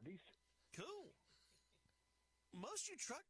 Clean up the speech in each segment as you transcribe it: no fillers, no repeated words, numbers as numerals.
30s. Cool. Most you truck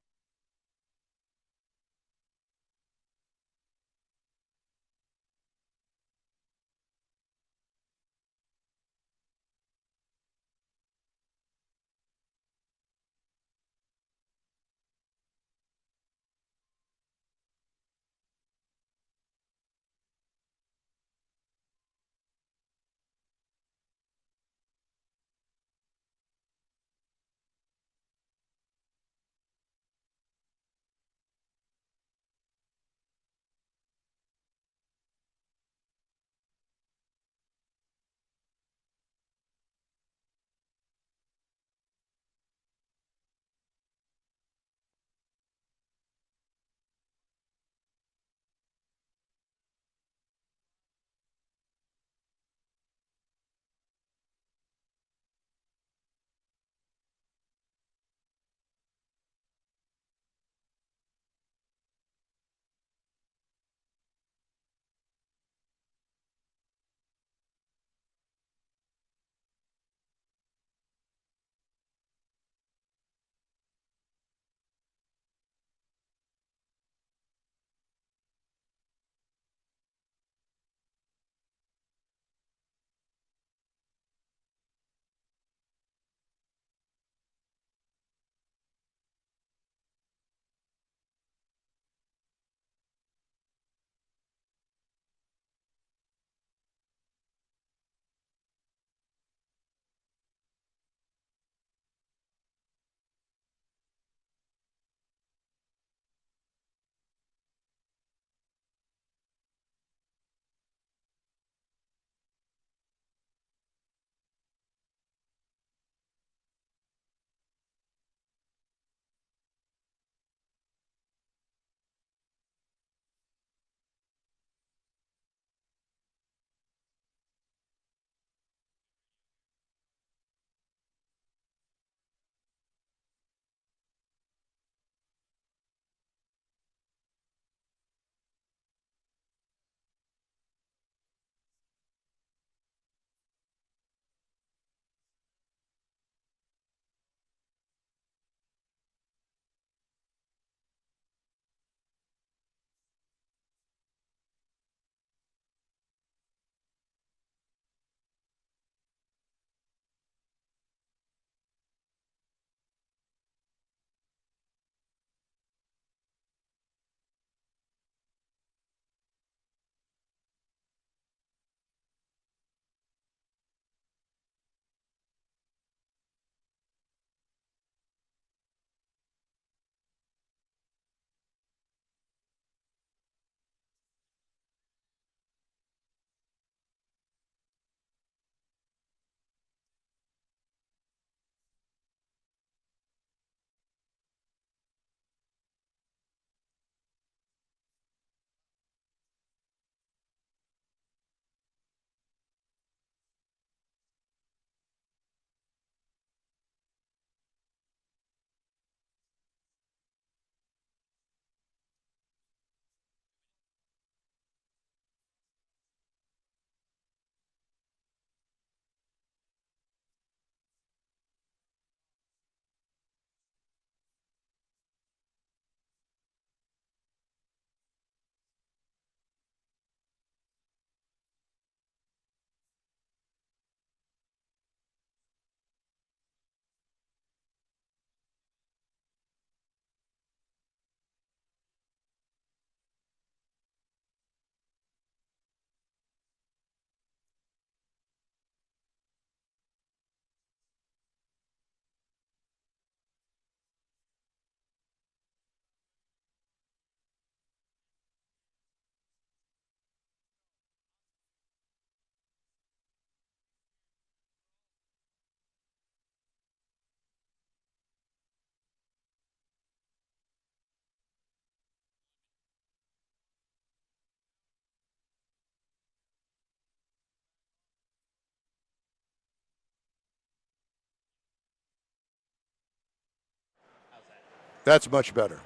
That's much better.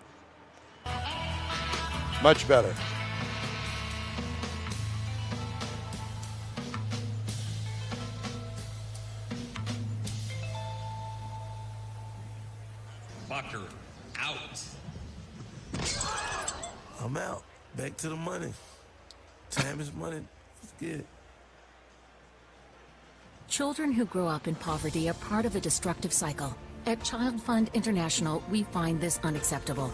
Much better. Bucker out. I'm out. Back to the money. Time is money. Let's get it. Children who grow up in poverty are part of a destructive cycle. At Child Fund International, we find this unacceptable.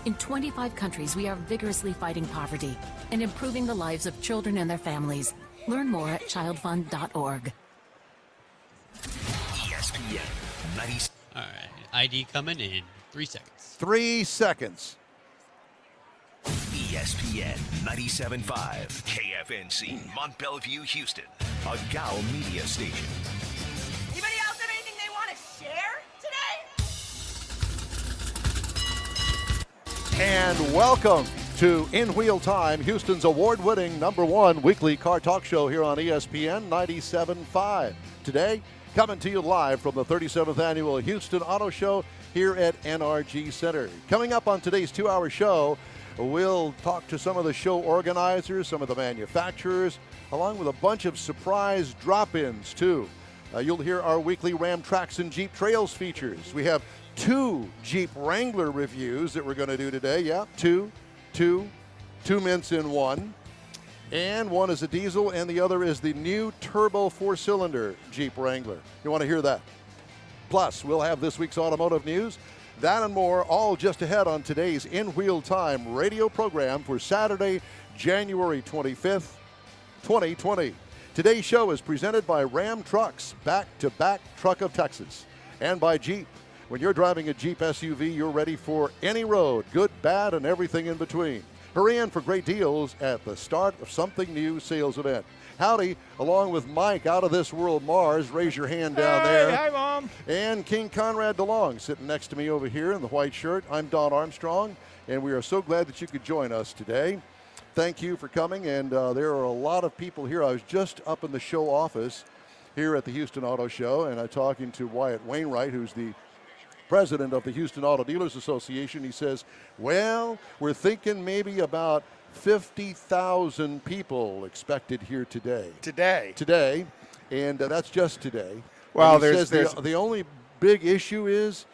In 25 countries, we are vigorously fighting poverty and improving the lives of children and their families. Learn more at childfund.org. ESPN 90. All right, ID coming in 3 seconds. 3 seconds. ESPN 97.5 KFNC Mont Bellevue, Houston, a GAO media station. Anybody else have anything they want to share today? And welcome to In Wheel Time, Houston's award-winning #1 weekly car talk show here on ESPN 97.5. Today, coming to you live from the 37th Annual Houston Auto Show here at NRG Center. Coming up on today's 2-hour show, we'll talk to some of the show organizers, some of the manufacturers, along with a bunch of surprise drop-ins, too. You'll hear our weekly Ram Tracks and Jeep Trails features. We have 2 Jeep Wrangler reviews that we're going to do today. Yeah, two mints in one. And one is a diesel, and the other is the new turbo 4-cylinder Jeep Wrangler. You want to hear that? Plus, we'll have this week's automotive news. That and more, all just ahead on today's In Wheel Time radio program for Saturday, January 25th, 2020. Today's show is presented by Ram Trucks, back-to-back truck of Texas, and by Jeep. When you're driving a Jeep SUV, you're ready for any road, good, bad, and everything in between. Hurry in for great deals at the start of something new sales event. Howdy, along with Mike out of this world Mars. Raise your hand down there. Hi, Mom. And King Conrad DeLong sitting next to me over here in the white shirt. I'm Don Armstrong, and we are so glad that you could join us today. Thank you for coming, and there are a lot of people here. I was just up in the show office here at the Houston Auto Show, and I'm talking to Wyatt Wainwright, who's the president of the Houston Auto Dealers Association. He says, well, we're thinking maybe about 50,000 people expected here today. Today, and that's just today. Well, there's the only big issue is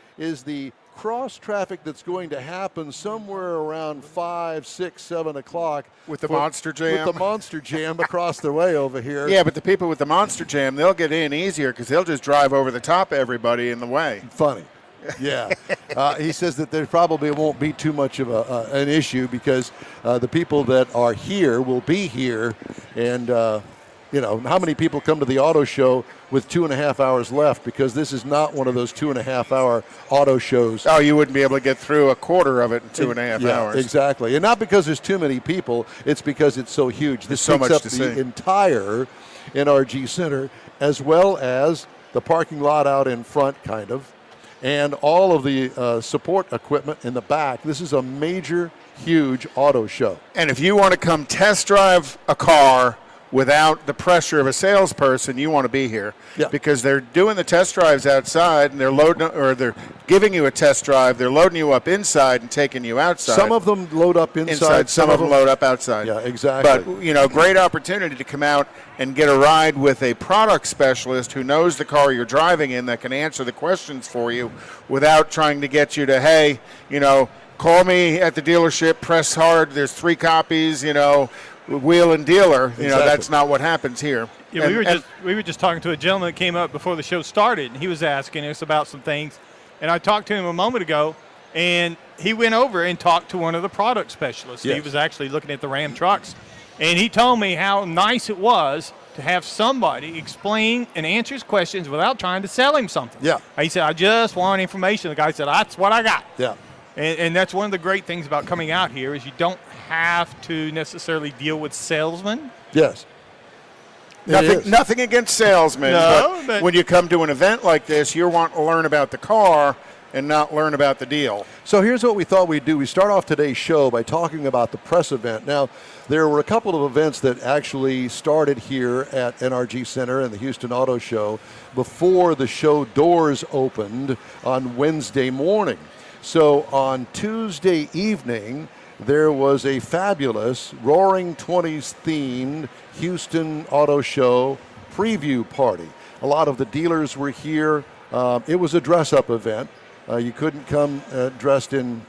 the cross traffic that's going to happen somewhere around 5, 6, 7 o'clock with the Monster Jam. With the Monster Jam across the way over here. Yeah, but the people with the Monster Jam, they'll get in easier because they'll just drive over the top of everybody in the way. Funny. Yeah. He says that there probably won't be too much of an issue because the people that are here will be here. And, how many people come to the auto show with 2.5 hours left, because this is not one of those 2.5-hour auto shows. Oh, you wouldn't be able to get through a quarter of it in 2.5 hours. Exactly. And not because there's too many people. It's because it's so huge. This so takes much up to the say. entire NRG Center, as well as the parking lot out in front, kind of, and all of the support equipment in the back. This is a major, huge auto show. And if you want to come test drive a car without the pressure of a salesperson, you want to be here. Yeah. Because they're doing the test drives outside, and they're giving you a test drive. They're loading you up inside and taking you outside. Some of them load up inside. Some of them load up outside. Yeah, exactly. But, great opportunity to come out and get a ride with a product specialist who knows the car you're driving in, that can answer the questions for you without trying to get you to, hey, call me at the dealership, press hard, there's 3 copies, wheel and dealer. Exactly. That's not what happens here. Yeah, we were just talking to a gentleman that came up before the show started, and he was asking us about some things. And I talked to him a moment ago, and he went over and talked to one of the product specialists. Yes. He was actually looking at the Ram trucks, and he told me how nice it was to have somebody explain and answer his questions without trying to sell him something. Yeah. He said, I just want information. The guy said, that's what I got. Yeah. And that's one of the great things about coming out here is you don't have to necessarily deal with salesmen. Yes. Nothing against salesmen, but when you come to an event like this, you want to learn about the car and not learn about the deal. So here's what we thought we'd do. We start off today's show by talking about the press event. Now, there were a couple of events that actually started here at NRG Center and the Houston Auto Show before the show doors opened on Wednesday morning. So on Tuesday evening, there was a fabulous Roaring 20s themed Houston Auto Show preview party. A lot of the dealers were here. It was a dress-up event. You couldn't come dressed in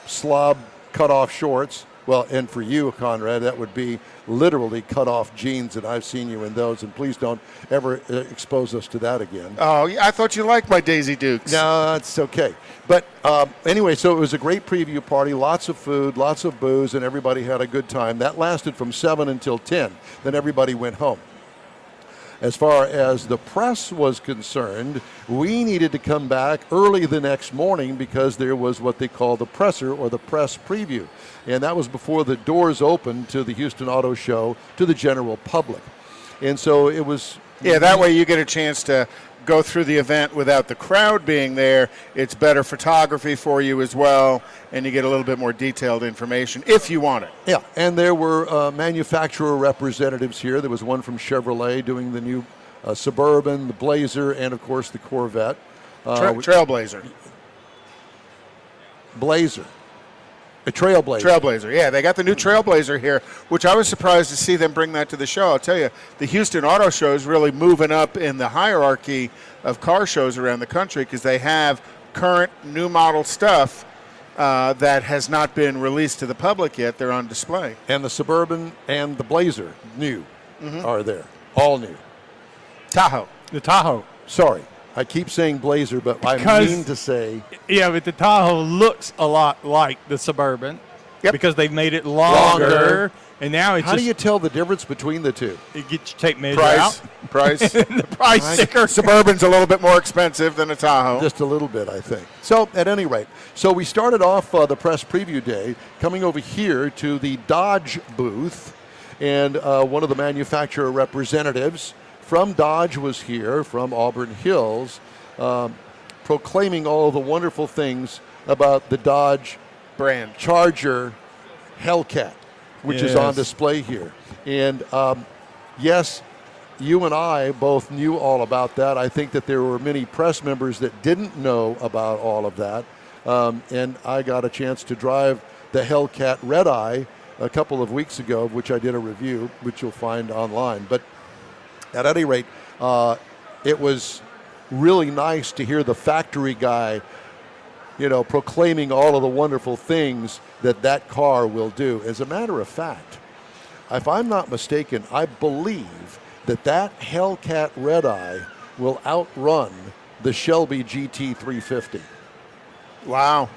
slob cut-off shorts. Well, and for you, Conrad, that would be literally cut-off jeans, and I've seen you in those, and please don't ever expose us to that again. Oh, I thought you liked my Daisy Dukes. No, it's okay. But anyway, so it was a great preview party, lots of food, lots of booze, and everybody had a good time. That lasted from 7 until 10. Then everybody went home. As far as the press was concerned, we needed to come back early the next morning because there was what they call the presser or the press preview. And that was before the doors opened to the Houston Auto Show to the general public. And so it was... Yeah, that way you get a chance to go through the event without the crowd being there. It's better photography for you as well, and you get a little bit more detailed information if you want it. Yeah, and there were manufacturer representatives here. There was one from Chevrolet doing the new Suburban, the Blazer, and, of course, the Corvette. Trailblazer. Blazer. A Trailblazer. Trailblazer, yeah. They got the new Trailblazer here, which I was surprised to see them bring that to the show. I'll tell you, the Houston Auto Show is really moving up in the hierarchy of car shows around the country because they have current new model stuff that has not been released to the public yet. They're on display. And the Suburban and the Blazer, new, are there. All new. Tahoe. The Tahoe. Sorry. I keep saying Blazer, but I mean to say... Yeah, but the Tahoe looks a lot like the Suburban because they've made it longer. And now it's How do you tell the difference between the two? You get your tape measure out. Price. The price sticker. Suburban's a little bit more expensive than a Tahoe. Just a little bit, I think. So, at any rate, so we started off the press preview day coming over here to the Dodge booth, and one of the manufacturer representatives from Dodge was here, from Auburn Hills, proclaiming all the wonderful things about the Dodge brand Charger Hellcat, which is on display here. And yes, you and I both knew all about that. I think that there were many press members that didn't know about all of that. And I got a chance to drive the Hellcat Red Eye a couple of weeks ago, which I did a review, which you'll find online. But at any rate, it was really nice to hear the factory guy, proclaiming all of the wonderful things that car will do. As a matter of fact, if I'm not mistaken, I believe that Hellcat Red Eye will outrun the Shelby GT350. Wow.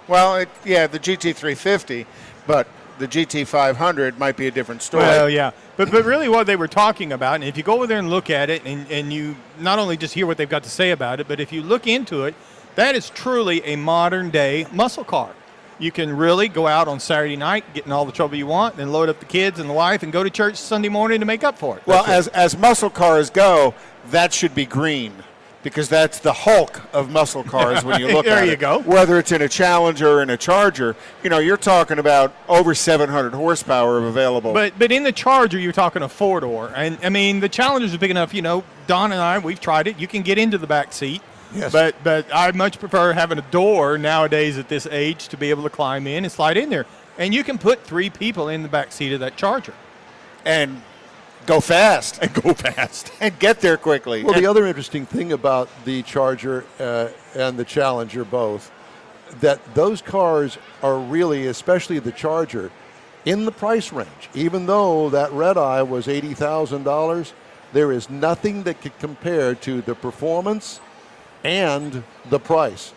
Well, the GT350, but the GT500 might be a different story. Well, yeah. But really what they were talking about, and if you go over there and look at it, and you not only just hear what they've got to say about it, but if you look into it, that is truly a modern-day muscle car. You can really go out on Saturday night, get in all the trouble you want, then load up the kids and the wife and go to church Sunday morning to make up for it. Well, as muscle cars go, that should be green, because that's the Hulk of muscle cars when you look at it. There you go. Whether it's in a Challenger or in a Charger, you're talking about over 700 horsepower of available. But in the Charger, you're talking a four-door. And, I mean, the Challenger's big enough, Don and I, we've tried it. You can get into the back seat. Yes. But I much prefer having a door nowadays at this age to be able to climb in and slide in there. And you can put 3 people in the back seat of that Charger. And go fast. And get there quickly. Well, the other interesting thing about the Charger and the Challenger both, that those cars are really, especially the Charger, in the price range. Even though that Red Eye was $80,000, there is nothing that could compare to the performance and the price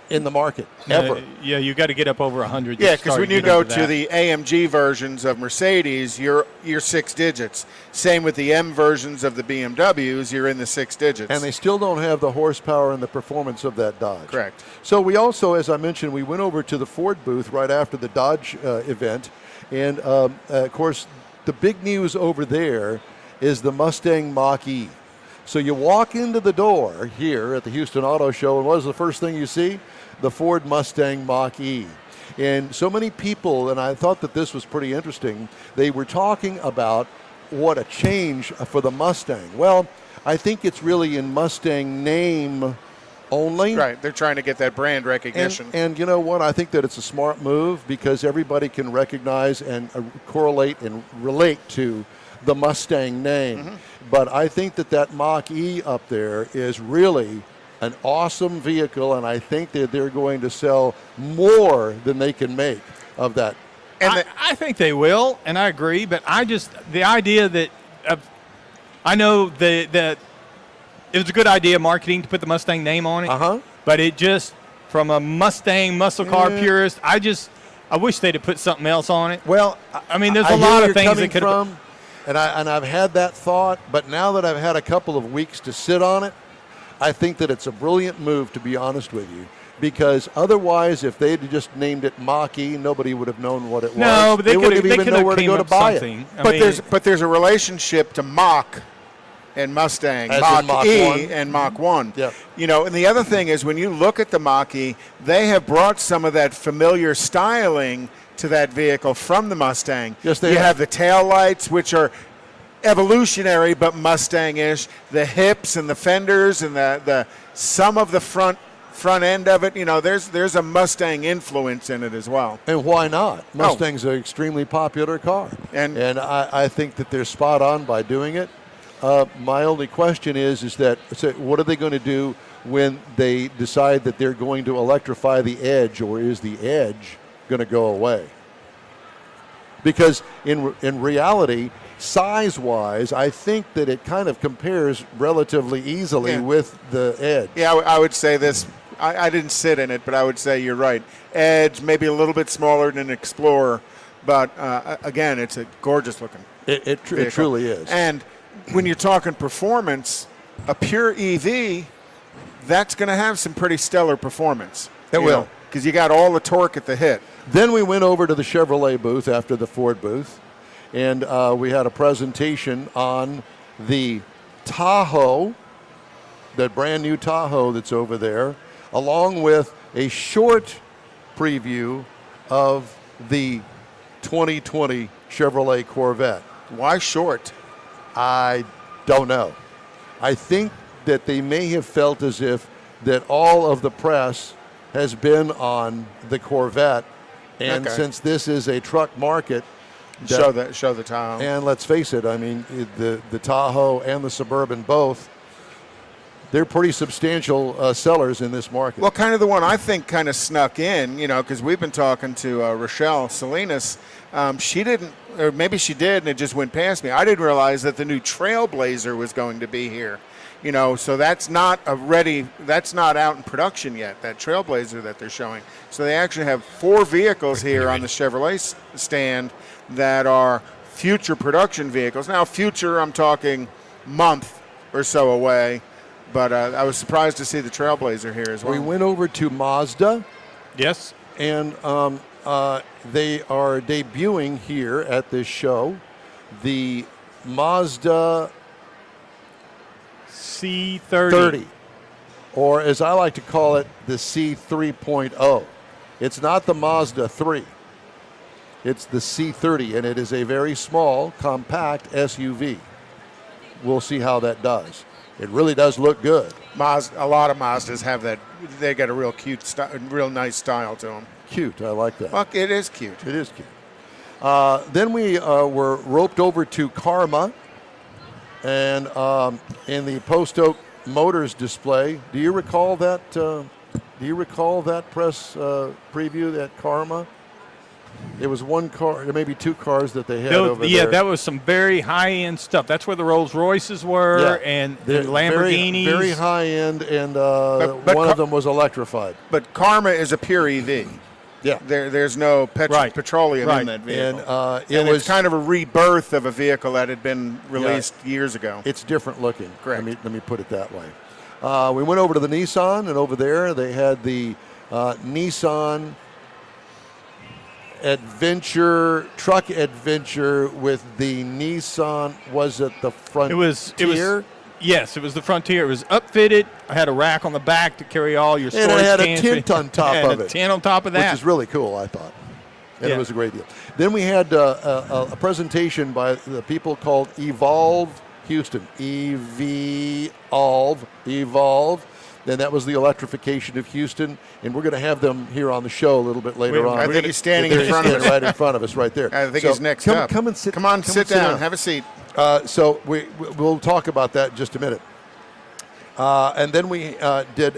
in the market, ever. Yeah, you got to get up over 100. Yeah, because when you go to the AMG versions of Mercedes, you're 6 digits. Same with the M versions of the BMWs, you're in the 6 digits. And they still don't have the horsepower and the performance of that Dodge. Correct. So we also, as I mentioned, we went over to the Ford booth right after the Dodge event. And, of course, the big news over there is the Mustang Mach-E. So you walk into the door here at the Houston Auto Show, and what is the first thing you see? The Ford Mustang Mach-E. And so many people, and I thought that this was pretty interesting, they were talking about what a change for the Mustang. Well, I think it's really in Mustang name only. Right, they're trying to get that brand recognition. And you know what? I think that it's a smart move because everybody can recognize and correlate and relate to the Mustang name. But I think that Mach-E up there is really an awesome vehicle, and I think that they're going to sell more than they can make of that. And I think they will, and I agree. But the idea that I know that it was a good idea, marketing, to put the Mustang name on it. But it just, from a Mustang muscle car purist, I wish they'd have put something else on it. Well, I mean, there's a lot of things that could have. And I've had that thought, but now that I've had a couple of weeks to sit on it, I think that it's a brilliant move, to be honest with you. Because otherwise, if they'd just named it Mach-E, nobody would have known what it was. No, but they wouldn't have even know where to go to buy something. it. But there's a relationship to Mach and Mustang, Mach-E and Mach 1. Yeah. You know, and the other thing is, when you look at the Mach-E, they have brought some of that familiar styling to that vehicle from the Mustang. Yes, they have the tail lights, which are evolutionary but Mustang-ish. The hips and the fenders and the some of the front end of it. You know, there's a Mustang influence in it as well. And why not? Mustang's an extremely popular car, and I think that they're spot on by doing it. My only question is that what are they going to do when they decide that they're going to electrify the Edge, or is the Edge going to go away? Because in reality, size-wise, I think that it kind of compares relatively easily with the Edge. Yeah, I would say this. I didn't sit in it, but I would say you're right. Edge, maybe a little bit smaller than Explorer, but again, it's a gorgeous looking. It truly is. And when you're talking performance, a pure EV, that's going to have some pretty stellar performance. It will. Because you got all the torque at the hit. Then we went over to the Chevrolet booth after the Ford booth, and we had a presentation on the Tahoe, that brand new Tahoe that's over there, along with a short preview of the 2020 Chevrolet Corvette. Why short? I don't know. I think that they may have felt as if that all of the press has been on the Corvette, and since this is a truck market, show the Tahoe. And let's face it, I mean, the Tahoe and the Suburban both, they're pretty substantial sellers in this market. Well, kind of the one I think kind of snuck in, you know, because we've been talking to Rochelle Salinas. She didn't, or maybe she did, and it just went past me. I didn't realize that the new Trailblazer was going to be here. You know, so that's not that's not out in production yet, that Trailblazer that they're showing. So they actually have 4 vehicles here on the Chevrolet stand that are future production vehicles. Now, future, I'm talking month or so away, but I was surprised to see the Trailblazer here as well. We went over to Mazda. Yes. And they are debuting here at this show the Mazda C30. Or as I like to call it, the C3.0. It's not the Mazda 3. It's the C30, and it is a very small, compact SUV. We'll see how that does. It really does look good. A lot of Mazdas have that. They got a real cute, real nice style to them. Cute, I like that. Well, it is cute. It is cute. Then we were roped over to Karma, and in the Post Oak Motors display. Do you recall that? Do you recall that press preview at Karma? It was one car, maybe 2 cars that they had over there. Yeah, that was some very high-end stuff. That's where the Rolls Royces were and the Lamborghinis. Very high-end, and one of them was electrified. But Karma is a pure EV. Yeah, there's no petroleum in that vehicle. And it's kind of a rebirth of a vehicle that had been released years ago. It's different looking. Correct. Let me put it that way. We went over to the Nissan, and over there they had the Nissan truck adventure with the Nissan. Was it the Frontier? Yes, it was the Frontier. It was upfitted. I had a rack on the back to carry all your storage. And it had cans. a tent on top of it. A tent on top of that. Which is really cool, I thought. And it was a great deal. Then we had a presentation by the people called Evolve Houston. Evolve. And that was the electrification of Houston. And we're going to have them here on the show a little bit later on. I think he's standing in front of us. Right in front of us, right there. I think he's next up. Come and sit. Come on, sit down. Have a seat. So we'll talk about that in just a minute. And then we did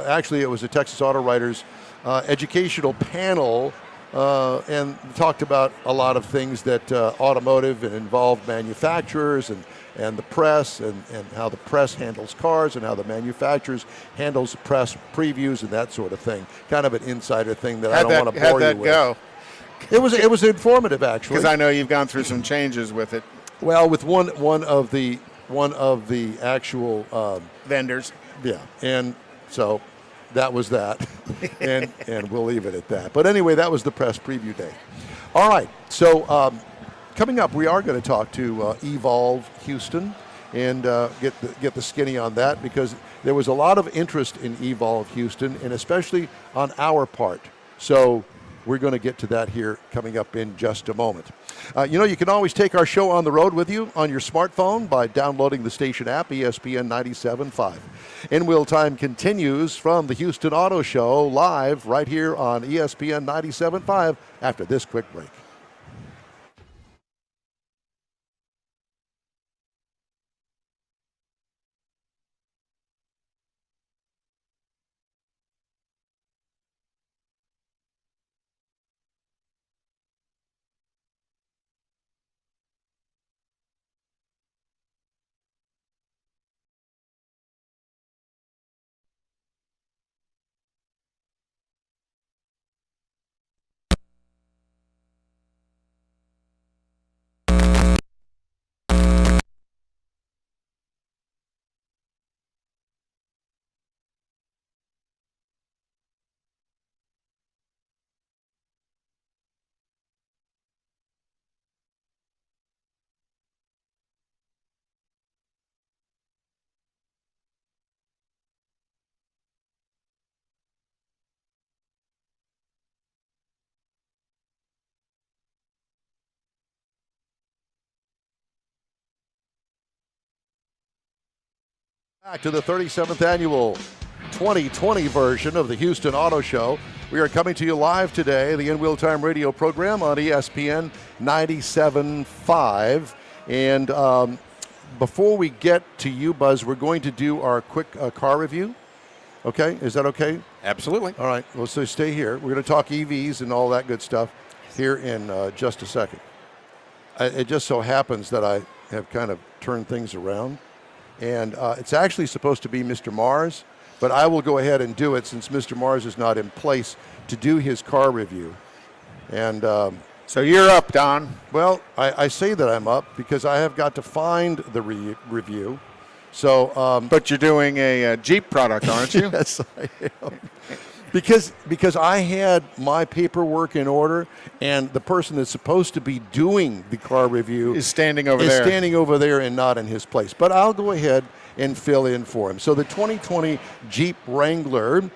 actually it was a Texas Auto Writers educational panel and talked about a lot of things that automotive and involved manufacturers and the press and how the press handles cars and how the manufacturers handles press previews and that sort of thing. Kind of an insider thing that I don't want to bore you with. How'd that go? It was informative, actually. Because I know you've gone through some changes with it. Well, with one of the actual vendors. Yeah, and so that was that, and we'll leave it at that. But anyway, that was the press preview day. All right, so coming up, we are going to talk to Evolve Houston and get the skinny on that, because there was a lot of interest in Evolve Houston, and especially on our part. So we're going to get to that here coming up in just a moment. You can always take our show on the road with you on your smartphone by downloading the station app, ESPN 97.5. In Wheel Time continues from the Houston Auto Show live right here on ESPN 97.5 after this quick break. Back to the 37th annual 2020 version of the Houston Auto Show. We are coming to you live today, the In Wheel Time radio program on ESPN 97.5. And before we get to you, Buzz, we're going to do our quick car review. Okay, is that okay? Absolutely. All right, well, so stay here. We're going to talk EVs and all that good stuff here in just a second. It just so happens that I have kind of turned things around. And it's actually supposed to be Mr. Mars, but I will go ahead and do it since Mr. Mars is not in place to do his car review. And so you're up, Don. Well, I say that I'm up because I have got to find the review. So, but you're doing a Jeep product, aren't you? Yes, I am. Because I had my paperwork in order, and the person that's supposed to be doing the car review is standing over there and not in his place. But I'll go ahead and fill in for him. So the 2020 Jeep Wrangler,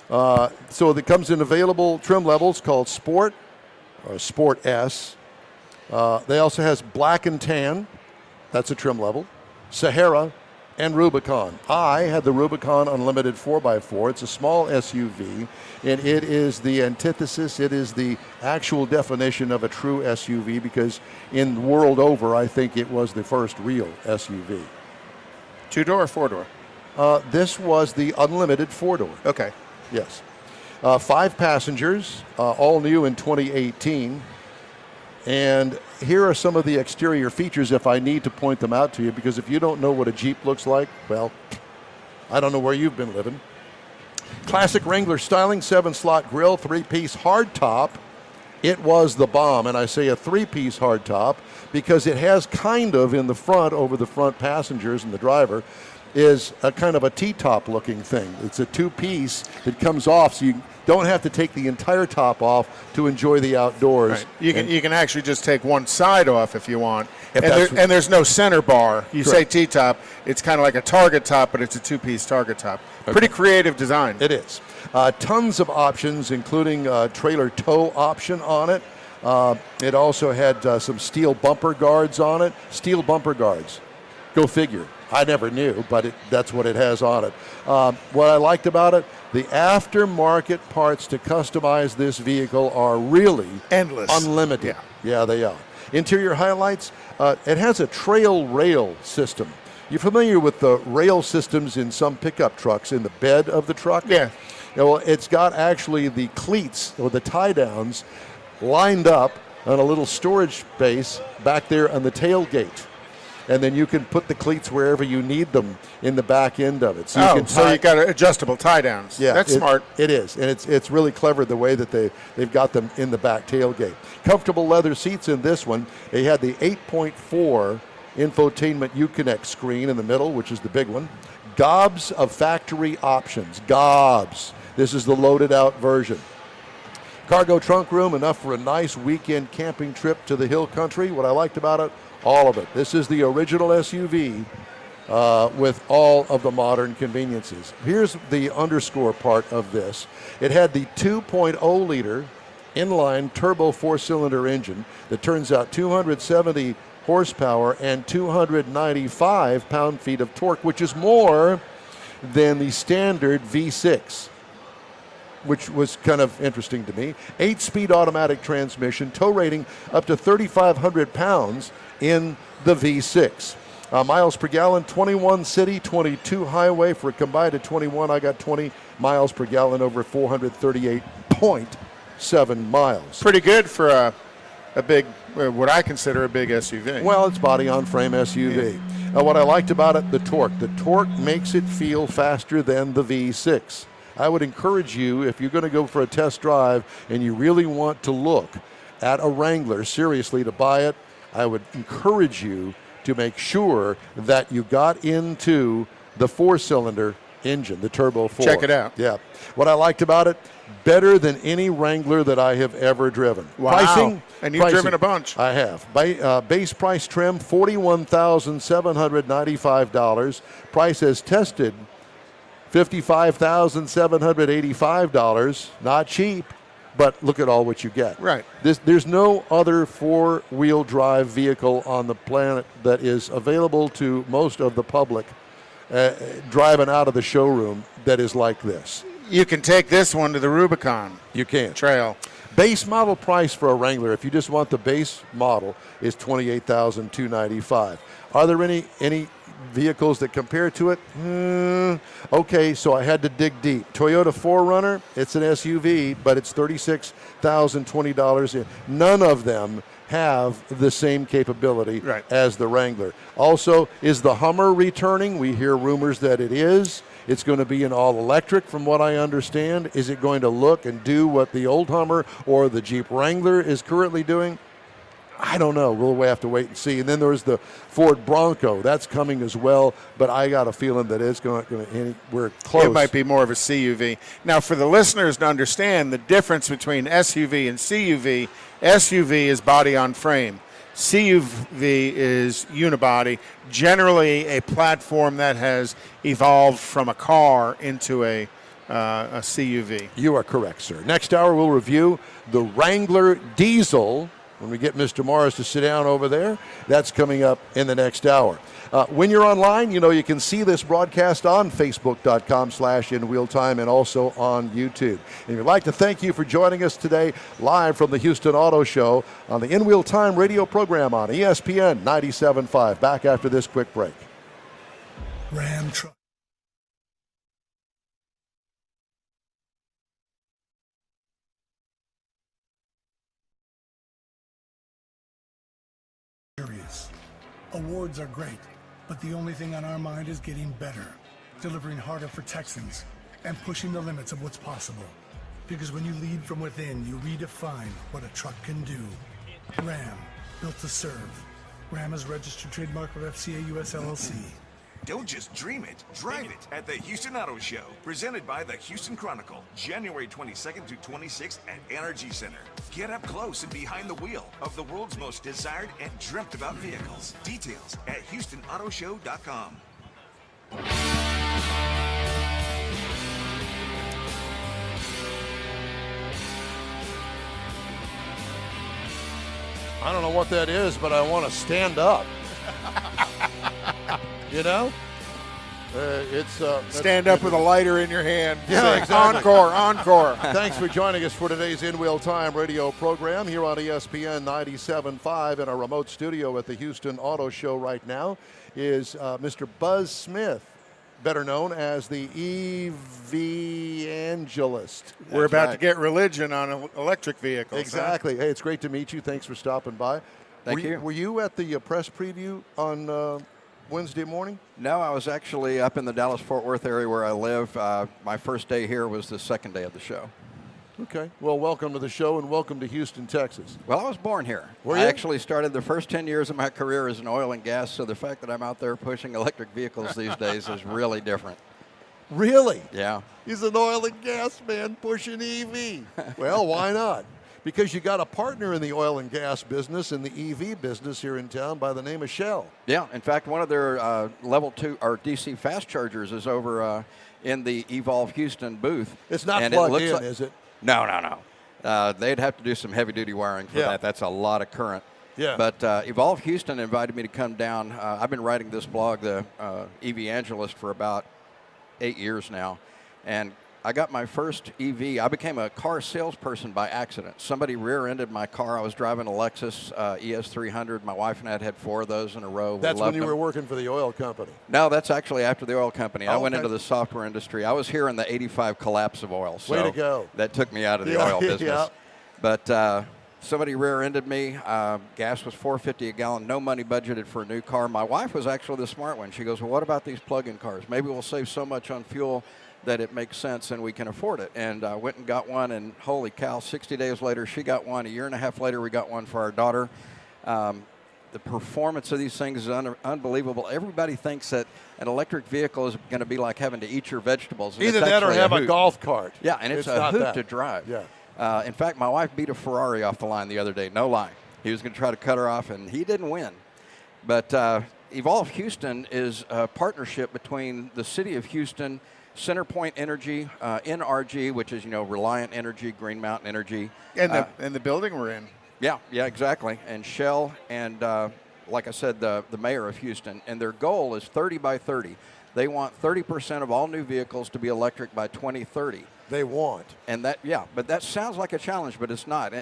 so that comes in available trim levels called Sport or Sport S. They also has Black and Tan. That's a trim level. Sahara. And Rubicon. I had the Rubicon Unlimited 4x4. It's a small SUV, and it is the antithesis. It is the actual definition of a true SUV, because in the world over, I think it was the first real SUV. Two-door or four-door? This was the Unlimited 4-door. Okay. Yes. 5 passengers, all new in 2018. And here are some of the exterior features if I need to point them out to you, because if you don't know what a Jeep looks like, well, I don't know where you've been living. Classic Wrangler styling, 7-slot grille, 3-piece hardtop. It was the bomb, and I say a 3-piece hardtop because it has kind of in the front, over the front passengers and the driver, is a kind of a T-top looking thing. It's a 2-piece that comes off, so you don't have to take the entire top off to enjoy the outdoors. Right. You can actually just take one side off if you want. And there's no center bar. You say T-top, it's kind of like a target top, but it's a 2-piece target top. Okay. Pretty creative design. It is. Tons of options, including trailer tow option on it. It also had some steel bumper guards on it. Steel bumper guards. Go figure. I never knew, but that's what it has on it. What I liked about it, the aftermarket parts to customize this vehicle are really endless, unlimited. Yeah, they are. Interior highlights, it has a trail rail system. You familiar with the rail systems in some pickup trucks in the bed of the truck? Yeah. Well, it's got actually the cleats or the tie downs lined up on a little storage space back there on the tailgate. And then you can put the cleats wherever you need them in the back end of it. So you so you got adjustable tie downs. Yeah, that's smart. It is, and it's really clever the way that they've got them in the back tailgate. Comfortable leather seats in this one. They had the 8.4 infotainment Uconnect screen in the middle, which is the big one. Gobs of factory options. Gobs. This is the loaded out version. Cargo trunk room, enough for a nice weekend camping trip to the hill country. What I liked about it, all of it. This is the original SUV with all of the modern conveniences. Here's the underscore part of this. It had the 2.0 liter inline turbo 4-cylinder engine that turns out 270 horsepower and 295 pound-feet of torque, which is more than the standard V6, which was kind of interesting to me. 8-speed automatic transmission, tow rating up to 3,500 pounds in the V6. Miles per gallon, 21 city, 22 highway. For a combined of 21, I got 20 miles per gallon over 438.7 miles. Pretty good for a big, what I consider a big SUV. Well, it's body-on-frame SUV. What I liked about it, the torque. The torque makes it feel faster than the V6. I would encourage you, if you're going to go for a test drive and you really want to look at a Wrangler seriously to buy it, I would encourage you to make sure that you got into the 4-cylinder engine, the Turbo 4. Check it out. Yeah. What I liked about it, better than any Wrangler that I have ever driven. Wow. Pricing, and you've driven a bunch. I have. Base price trim, $41,795. Price as tested, $55,785. Not cheap, but look at all what you get. Right. There's no other four-wheel drive vehicle on the planet that is available to most of the public driving out of the showroom that is like this. You can take this one to the Rubicon. You can. Trail. Base model price for a Wrangler, if you just want the base model, is $28,295. Are there any vehicles that compare to it? Okay, so I had to dig deep. Toyota 4Runner, it's an SUV, but it's $36,020. None of them have the same capability as the Wrangler. Also, is the Hummer returning? We hear rumors that it is. It's going to be an all-electric, from what I understand. Is it going to look and do what the old Hummer or the Jeep Wrangler is currently doing? I don't know. We'll have to wait and see. And then there's the Ford Bronco. That's coming as well, but I got a feeling that it's going to we're close. It might be more of a CUV. Now, for the listeners to understand the difference between SUV and CUV, SUV is body on frame. CUV is unibody, generally a platform that has evolved from a car into a CUV. You are correct, sir. Next hour, we'll review the Wrangler Diesel. When we get Mr. Morris to sit down over there, that's coming up in the next hour. When you're online, you can see this broadcast on Facebook.com/InWheelTime and also on YouTube. And we'd like to thank you for joining us today live from the Houston Auto Show on the In Wheel Time radio program on ESPN 97.5. Back after this quick break. Ram truck. Awards are great, but the only thing on our mind is getting better, delivering harder for Texans, and pushing the limits of what's possible. Because when you lead from within, you redefine what a truck can do. Ram, built to serve. Ram is registered trademark of FCA US LLC. Don't just dream it, drive it at the Houston Auto Show, presented by the Houston Chronicle, January 22nd through 26th at NRG Center. Get up close and behind the wheel of the world's most desired and dreamt about vehicles. Details at HoustonAutoShow.com. I don't know what that is, but I want to stand up. Stand up with a lighter in your hand. Yeah, Say, exactly. Encore, encore. Thanks for joining us for today's In Wheel Time radio program here on ESPN 97.5. In our remote studio at the Houston Auto Show right now is Mr. Buzz Smith, better known as the Evangelist. We're about to get religion on electric vehicles. Exactly. Hey, it's great to meet you. Thanks for stopping by. Thank you. Were you at the press preview on Wednesday morning? No, I was actually up in the Dallas-Fort Worth area where I live. My first day here was the second day of the show. Okay. Well, welcome to the show and welcome to Houston, Texas. Well, I was born here. Were I you? actually started the first 10 years of my career as an oil and gas, so the fact that I'm out there pushing electric vehicles these days is really different. Really? Yeah. He's an oil and gas man pushing EV. Well, why not? Because you got a partner in the oil and gas business, in the EV business here in town by the name of Shell. Yeah. In fact, one of their level 2 or DC fast chargers is over in the Evolve Houston booth. It's not and plugged it looks in, like, is it? No. They'd have to do some heavy-duty wiring for that. That's a lot of current. Yeah. But Evolve Houston invited me to come down. I've been writing this blog, the Evangelist, for about 8 years now. And I got my first EV. I became a car salesperson by accident. Somebody rear-ended my car. I was driving a Lexus ES300. My wife and I had 4 of those in a row. That's when you were working for the oil company. No, that's actually after the oil company. I went okay. into the software industry. I was here in the 85 collapse of oil. So Way to go. That took me out of the oil business. Yeah. But somebody rear-ended me. Gas was $4.50 a gallon. No money budgeted for a new car. My wife was actually the smart one. She goes, well, what about these plug-in cars? Maybe we'll save so much on fuel that it makes sense and we can afford it. And I went and got one, and holy cow, 60 days later, she got one. A year and a half later, we got one for our daughter. The performance of these things is unbelievable. Everybody thinks that an electric vehicle is going to be like having to eat your vegetables. And Either it's that or actually have a hoot. golf cart. Yeah, and it's a not hoot that. to drive. Yeah. In fact, my wife beat a Ferrari off the line the other day. No lie. He was going to try to cut her off, and he didn't win. But Evolve Houston is a partnership between the city of Houston, CenterPoint Energy, NRG, which is, Reliant Energy, Green Mountain Energy. And the building we're in. Yeah, exactly. And Shell and, like I said, the mayor of Houston. And their goal is 30 by 30. They want 30% of all new vehicles to be electric by 2030. They want. And but that sounds like a challenge, but it's not.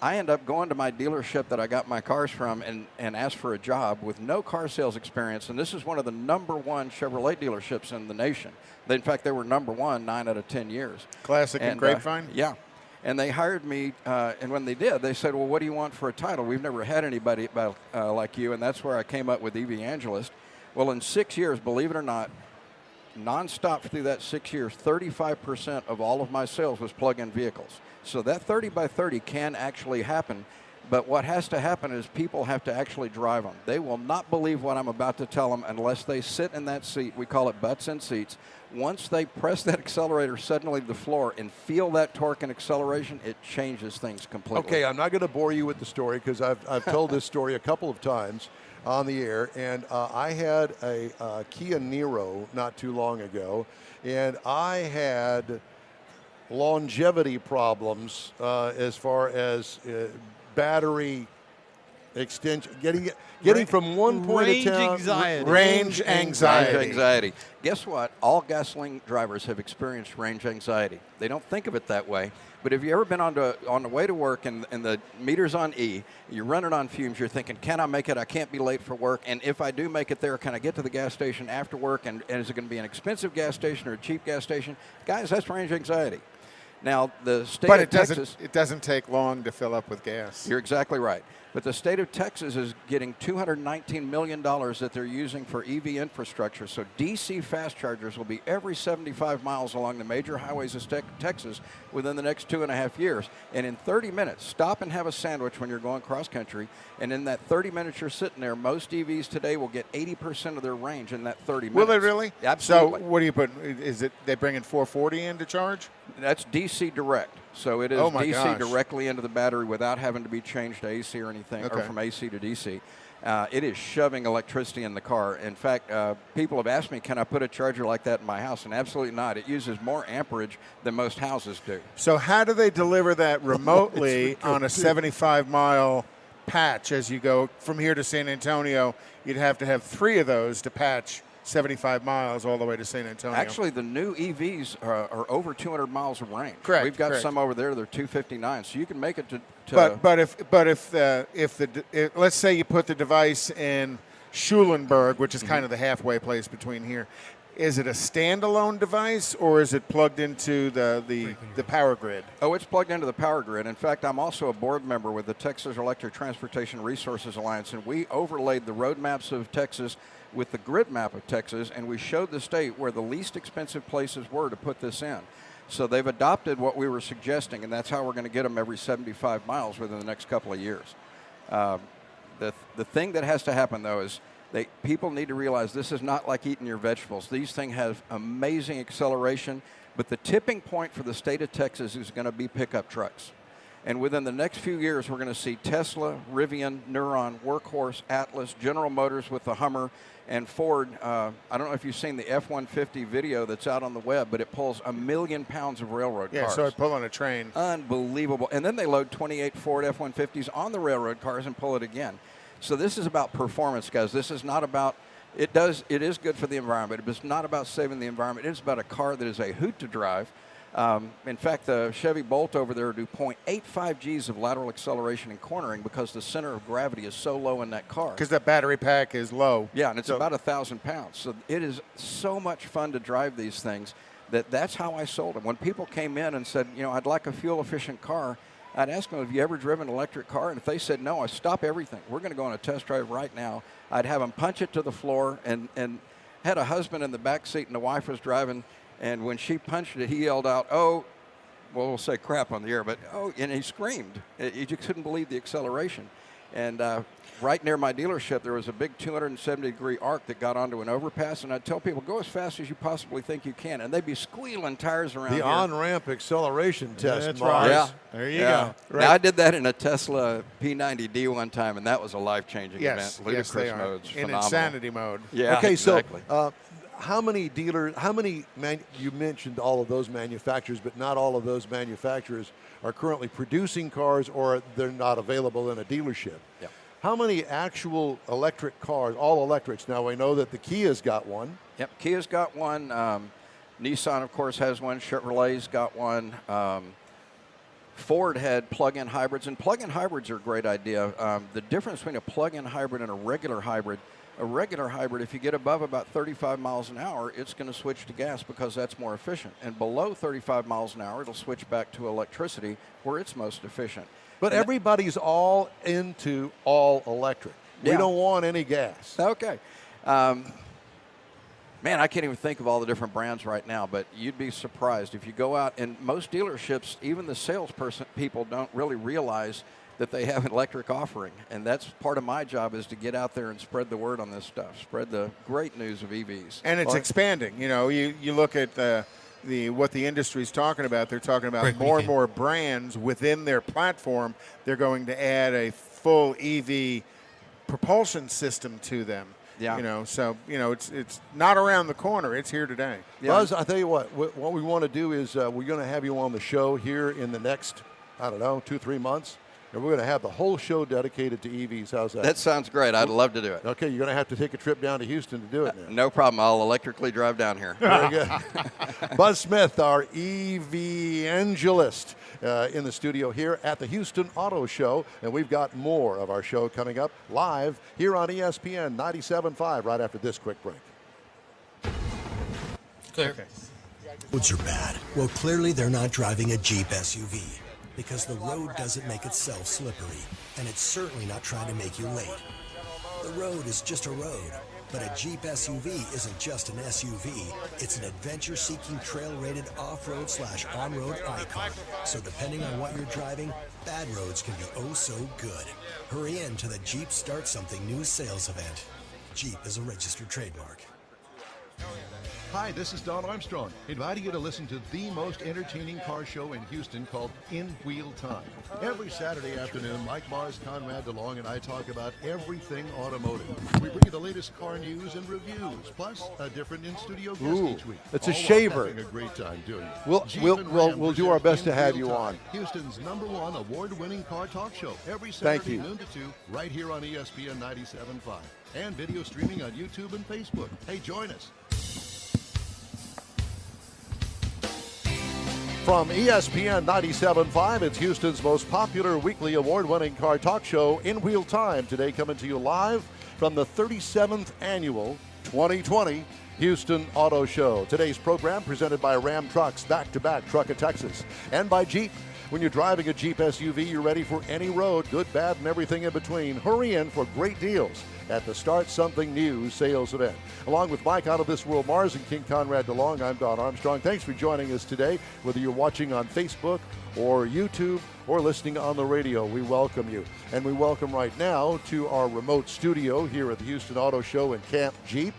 I end up going to my dealership that I got my cars from and ask for a job with no car sales experience. And this is one of the #1 Chevrolet dealerships in the nation. In fact, they were #1 9 out of 10 years. Classic and Grapevine? Yeah. And they hired me, and when they did, they said, well, what do you want for a title? We've never had anybody like you, and that's where I came up with Evangelist. Well, in 6 years, believe it or not, nonstop through that 6 years, 35% of all of my sales was plug-in vehicles. So that 30 by 30 can actually happen, but what has to happen is people have to actually drive them. They will not believe what I'm about to tell them unless they sit in that seat. We call it butts in seats. Once they press that accelerator suddenly to the floor and feel that torque and acceleration, it changes things completely. Okay, I'm not going to bore you with the story because I've told this story a couple of times on the air, and I had a Kia Niro not too long ago, and I had longevity problems as far as battery extension, getting from one point of town. Range anxiety. Range anxiety. Guess what? All gasoline drivers have experienced range anxiety. They don't think of it that way. But have you ever been on the way to work and the meter's on E, you're running on fumes, you're thinking, can I make it? I can't be late for work. And if I do make it there, can I get to the gas station after work? And is it going to be an expensive gas station or a cheap gas station? Guys, that's range anxiety. Now, the state of Texas... But it doesn't take long to fill up with gas. You're exactly right. But the state of Texas is getting $219 million that they're using for EV infrastructure. So DC fast chargers will be every 75 miles along the major highways of Texas within the next 2.5 years. And in 30 minutes, stop and have a sandwich when you're going cross country. And in that 30 minutes you're sitting there, most EVs today will get 80% of their range in that 30 minutes. Will they really? Absolutely. So what do you put? Is it they bring in 440 in to charge? That's DC direct. So it is DC directly into the battery without having to be changed to AC or anything, or from AC to DC. It is shoving electricity in the car. In fact, people have asked me, can I put a charger like that in my house? And absolutely not. It uses more amperage than most houses do. So how do they deliver that remotely on a 75-mile patch as you go from here to San Antonio? You'd have to have 3 of those to patch 75 miles all the way to San Antonio. Actually, the new EVs are over 200 miles of range. Correct. We've got correct. some over there. They're 259, so you can make it to. But if let's say you put the device in Schulenburg, which is kind of the halfway place between here, is it a standalone device or is it plugged into the power grid? Oh, it's plugged into the power grid. In fact, I'm also a board member with the Texas Electric Transportation Resources Alliance, and we overlaid the road maps of Texas with the grid map of Texas, and we showed the state where the least expensive places were to put this in. So they've adopted what we were suggesting, and that's how we're going to get them every 75 miles within the next couple of years. The thing that has to happen, though, is people need to realize this is not like eating your vegetables. These things have amazing acceleration, but the tipping point for the state of Texas is going to be pickup trucks. And within the next few years, we're going to see Tesla, Rivian, Neuron, Workhorse, Atlas, General Motors with the Hummer, and Ford. I don't know if you've seen the F-150 video that's out on the web, but it pulls 1 million pounds of railroad cars. Yeah, so it pull on a train. Unbelievable. And then they load 28 Ford F-150s on the railroad cars and pull it again. So this is about performance, guys. This is not about, it is good for the environment, but it's not about saving the environment. It's about a car that is a hoot to drive. In fact, the Chevy Bolt over there do 0.85 Gs of lateral acceleration and cornering because the center of gravity is so low in that car. Because that battery pack is low. Yeah, and it's about 1,000 pounds. So it is so much fun to drive these things that's how I sold them. When people came in and said, I'd like a fuel-efficient car, I'd ask them, have you ever driven an electric car? And if they said no, I stop everything. We're going to go on a test drive right now. I'd have them punch it to the floor and had a husband in the back seat and the wife was driving. And when she punched it, he yelled out, oh, well, we'll say crap on the air, but oh, and he screamed. You just couldn't believe the acceleration. And right near my dealership, there was a big 270-degree arc that got onto an overpass, and I'd tell people, go as fast as you possibly think you can, and they'd be squealing tires around the here. on-ramp acceleration test. That's Mars. right. Yeah. There you Yeah. go. Now, I did that in a Tesla P90D one time, and that was a life-changing Yes, event. Ludicrous they are. modes, In phenomenal. insanity mode. Yeah, Okay, exactly. so how many dealers, you mentioned all of those manufacturers, but not all of those manufacturers are currently producing cars or they're not available in a dealership. Yeah. How many actual electric cars, all electrics? Now, we know that the Kia's got one. Yep, Kia's got one. Nissan, of course, has one. Chevrolet's got one. Ford had plug-in hybrids, and plug-in hybrids are a great idea. The difference between a plug-in hybrid and a regular hybrid, if you get above about 35 miles an hour, it's going to switch to gas because that's more efficient. And below 35 miles an hour, it'll switch back to electricity where it's most efficient. But everybody's all into all electric. We Yeah. don't want any gas. Okay. Man, I can't even think of all the different brands right now, but you'd be surprised if you go out, and most dealerships, even the people don't really realize that they have an electric offering, and that's part of my job is to get out there and spread the word on this stuff, spread the great news of EVs. And it's expanding. You look at what the industry's talking about. They're talking about more and more brands within their platform. They're going to add a full EV propulsion system to them. Yeah. It's not around the corner. It's here today. Yeah. Buzz, I tell you what we want to do is we're going to have you on the show here in the next, 2-3 months. And we're going to have the whole show dedicated to EVs. How's that? That sounds great. I'd love to do it. Okay, you're going to have to take a trip down to Houston to do it now. No problem. I'll electrically drive down here. Very good. Buzz Smith, our evangelist, in the studio here at the Houston Auto Show. And we've got more of our show coming up live here on ESPN 97.5 right after this quick break. Clear. Okay. Roads are bad. Well, clearly they're not driving a Jeep SUV because the road doesn't make itself slippery, and it's certainly not trying to make you late. The road is just a road, but a Jeep SUV isn't just an SUV. It's an adventure-seeking, trail-rated off-road/on-road icon. So depending on what you're driving, bad roads can be oh so good. Hurry in to the Jeep Start Something New sales event. Jeep is a registered trademark. Hi, this is Don Armstrong, inviting you to listen to the most entertaining car show in Houston called In Wheel Time. Every Saturday afternoon, Mike Mars, Conrad DeLong, and I talk about everything automotive. We bring you the latest car news and reviews, plus a different in-studio guest each week. It's a All while shaver. having a great time doing it. We'll do our best to have you on. Houston's #1 award-winning car talk show every Thank Saturday you. noon to 2, right here on ESPN 97.5, and video streaming on YouTube and Facebook. Hey, join us. From ESPN 97.5, it's Houston's most popular weekly award-winning car talk show, In Wheel Time. Today coming to you live from the 37th annual 2020 Houston Auto Show. Today's program presented by Ram Trucks, back-to-back Truck of Texas, and by Jeep. When you're driving a Jeep SUV, you're ready for any road, good, bad, and everything in between. Hurry in for great deals at the Start Something New sales event. Along with Mike Out of This World Mars and King Conrad DeLong, I'm Don Armstrong. Thanks for joining us today. Whether you're watching on Facebook or YouTube or listening on the radio, we welcome you. And we welcome right now to our remote studio here at the Houston Auto Show in Camp Jeep,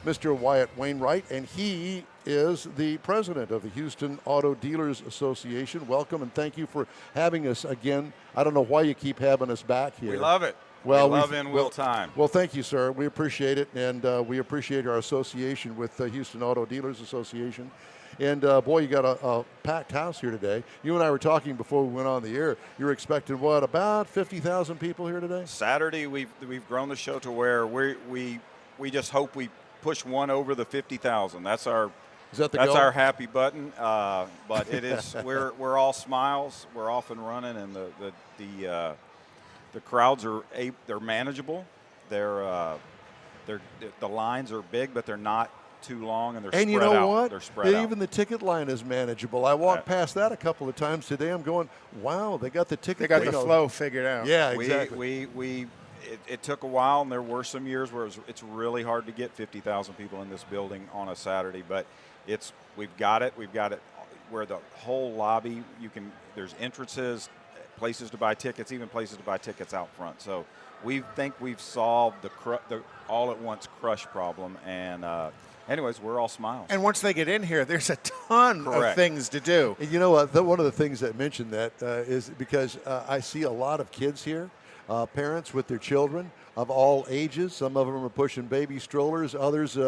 Mr. Wyatt Wainwright, and he is the president of the Houston Auto Dealers Association. Welcome, and thank you for having us again. I don't know why you keep having us back here. We love it. Well, we love In Wheel Time. Well, thank you, sir. We appreciate it, and we appreciate our association with the Houston Auto Dealers Association. And, boy, you got a packed house here today. You and I were talking before we went on the air. You're expecting, what, about 50,000 people here today? Saturday, we've grown the show to where we just hope we push one over the 50,000. That's our our happy button. But it is we're all smiles. We're off and running, and the crowds they're manageable. The lines are big, but they're not too long, and they're spread out. And you know what? They're spread out. Even the ticket line is manageable. I walked past that a couple of times today. I'm going, wow, they got the ticket. They got the flow figured out. Yeah, exactly. It took a while, and there were some years where it's really hard to get 50,000 people in this building on a Saturday, but we've got it where the whole lobby, there's entrances, places to buy tickets, even places to buy tickets out front. So we think we've solved the all-at-once crush problem, and anyways, we're all smiles. And once they get in here, there's a ton of things to do. And you know what? One of the things that mentioned that is because I see a lot of kids here, parents with their children of all ages. Some of them are pushing baby strollers. Others,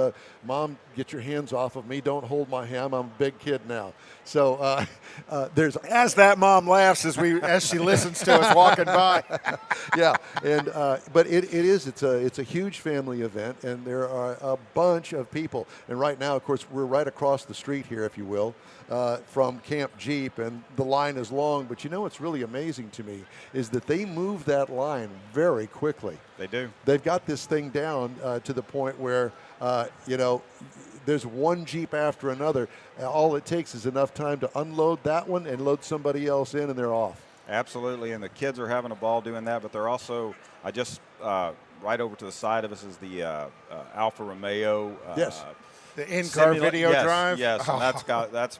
Mom, get your hands off of me. Don't hold my hand. I'm a big kid now. So there's as that mom laughs as she listens to us walking by. Yeah, and but it's a huge family event, and there are a bunch of people. And right now, of course, we're right across the street here, if you will, from Camp Jeep, and the line is long. But you know what's really amazing to me is that they move that line very quickly. They do. They've got this thing down to the point where there's one Jeep after another. All it takes is enough time to unload that one and load somebody else in, and they're off. Absolutely, and the kids are having a ball doing that, but they're also, right over to the side of us is the Alfa Romeo. Yes. The in-car video drive? Yes, and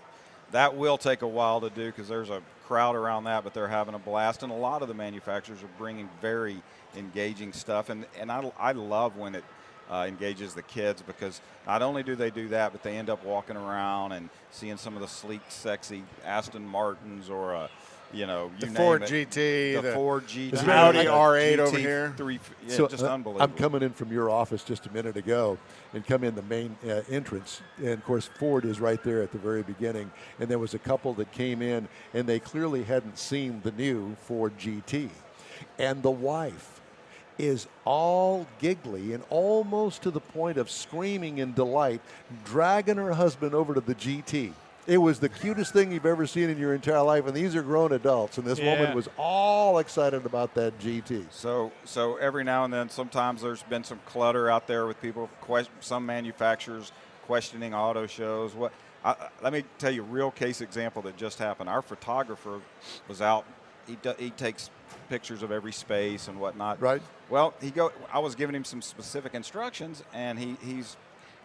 that will take a while to do because there's a crowd around that, but they're having a blast, and a lot of the manufacturers are bringing very engaging stuff, and I love when it engages the kids, because not only do they do that, but they end up walking around and seeing some of the sleek, sexy Aston Martins or the Ford GT, the Ford GT, the Audi R8 GT over here. So just unbelievable. I'm coming in from your office just a minute ago and come in the main entrance. And, of course, Ford is right there at the very beginning. And there was a couple that came in, and they clearly hadn't seen the new Ford GT. And the wife is all giggly and almost to the point of screaming in delight, dragging her husband over to the GT. It was the cutest thing you've ever seen in your entire life, and these are grown adults, and this woman was all excited about that GT. So every now and then, sometimes there's been some clutter out there with people, some manufacturers questioning auto shows. Let me tell you a real case example that just happened. Our photographer was out. He takes pictures of every space and whatnot. Right. Well, I was giving him some specific instructions, and he's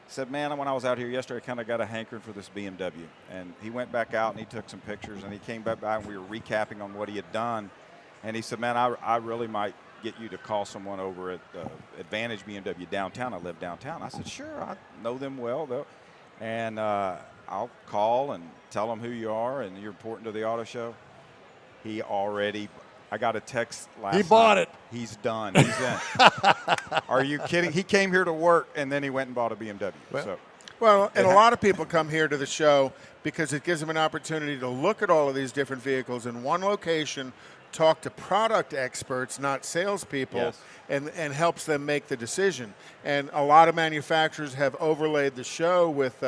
said, man, when I was out here yesterday, I kind of got a hankering for this BMW. And he went back out and he took some pictures, and he came back by, and we were recapping on what he had done. And he said, man, I really might get you to call someone over at Advantage BMW downtown. I live downtown. I said, sure, I know them well, though. And I'll call and tell him who you are and you're important to the auto show. I got a text last night. He bought it. He's done. He's in. Are you kidding? He came here to work, and then he went and bought a BMW. Well, and a lot of people come here to the show because it gives them an opportunity to look at all of these different vehicles in one location, talk to product experts, not salespeople, Yes. and helps them make the decision. And a lot of manufacturers have overlaid the show with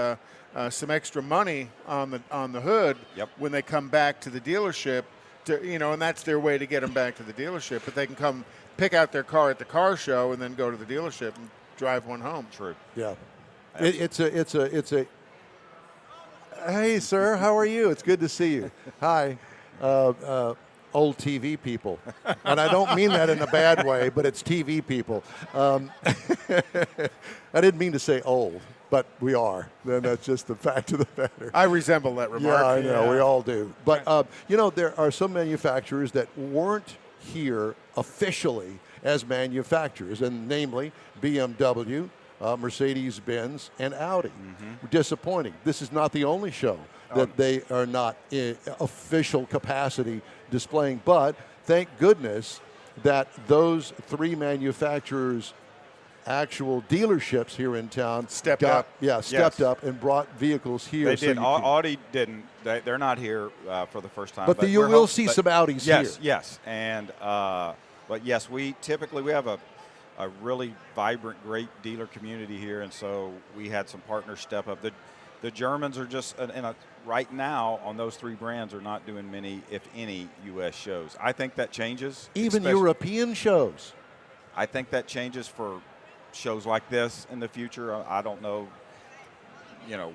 some extra money on the hood when they come back to the dealership. And that's their way to get them back to the dealership. But they can come pick out their car at the car show and then go to the dealership and drive one home. True. Yeah. It's a. Hey, sir, how are you? It's good to see you. Hi. Old TV people. And I don't mean that in a bad way, but it's TV people. I didn't mean to say old, but we are. Then that's just the fact of the matter. I resemble that remark. Yeah, I know. We all do. But, there are some manufacturers that weren't here officially as manufacturers, and namely BMW, Mercedes-Benz, and Audi. Disappointing. This is not the only show that they are not in official capacity displaying, but thank goodness that those three manufacturers' actual dealerships here in town stepped up and brought vehicles here. They did. Audi didn't. They're not here for the first time. But you will see some Audis here. Yes. And but yes, we have a really vibrant, great dealer community here, and so we had some partners step up. The Germans are just right now on those three brands are not doing many, if any, U.S. shows. I think that changes. Even European shows. I think that changes for shows like this in the future. I don't know,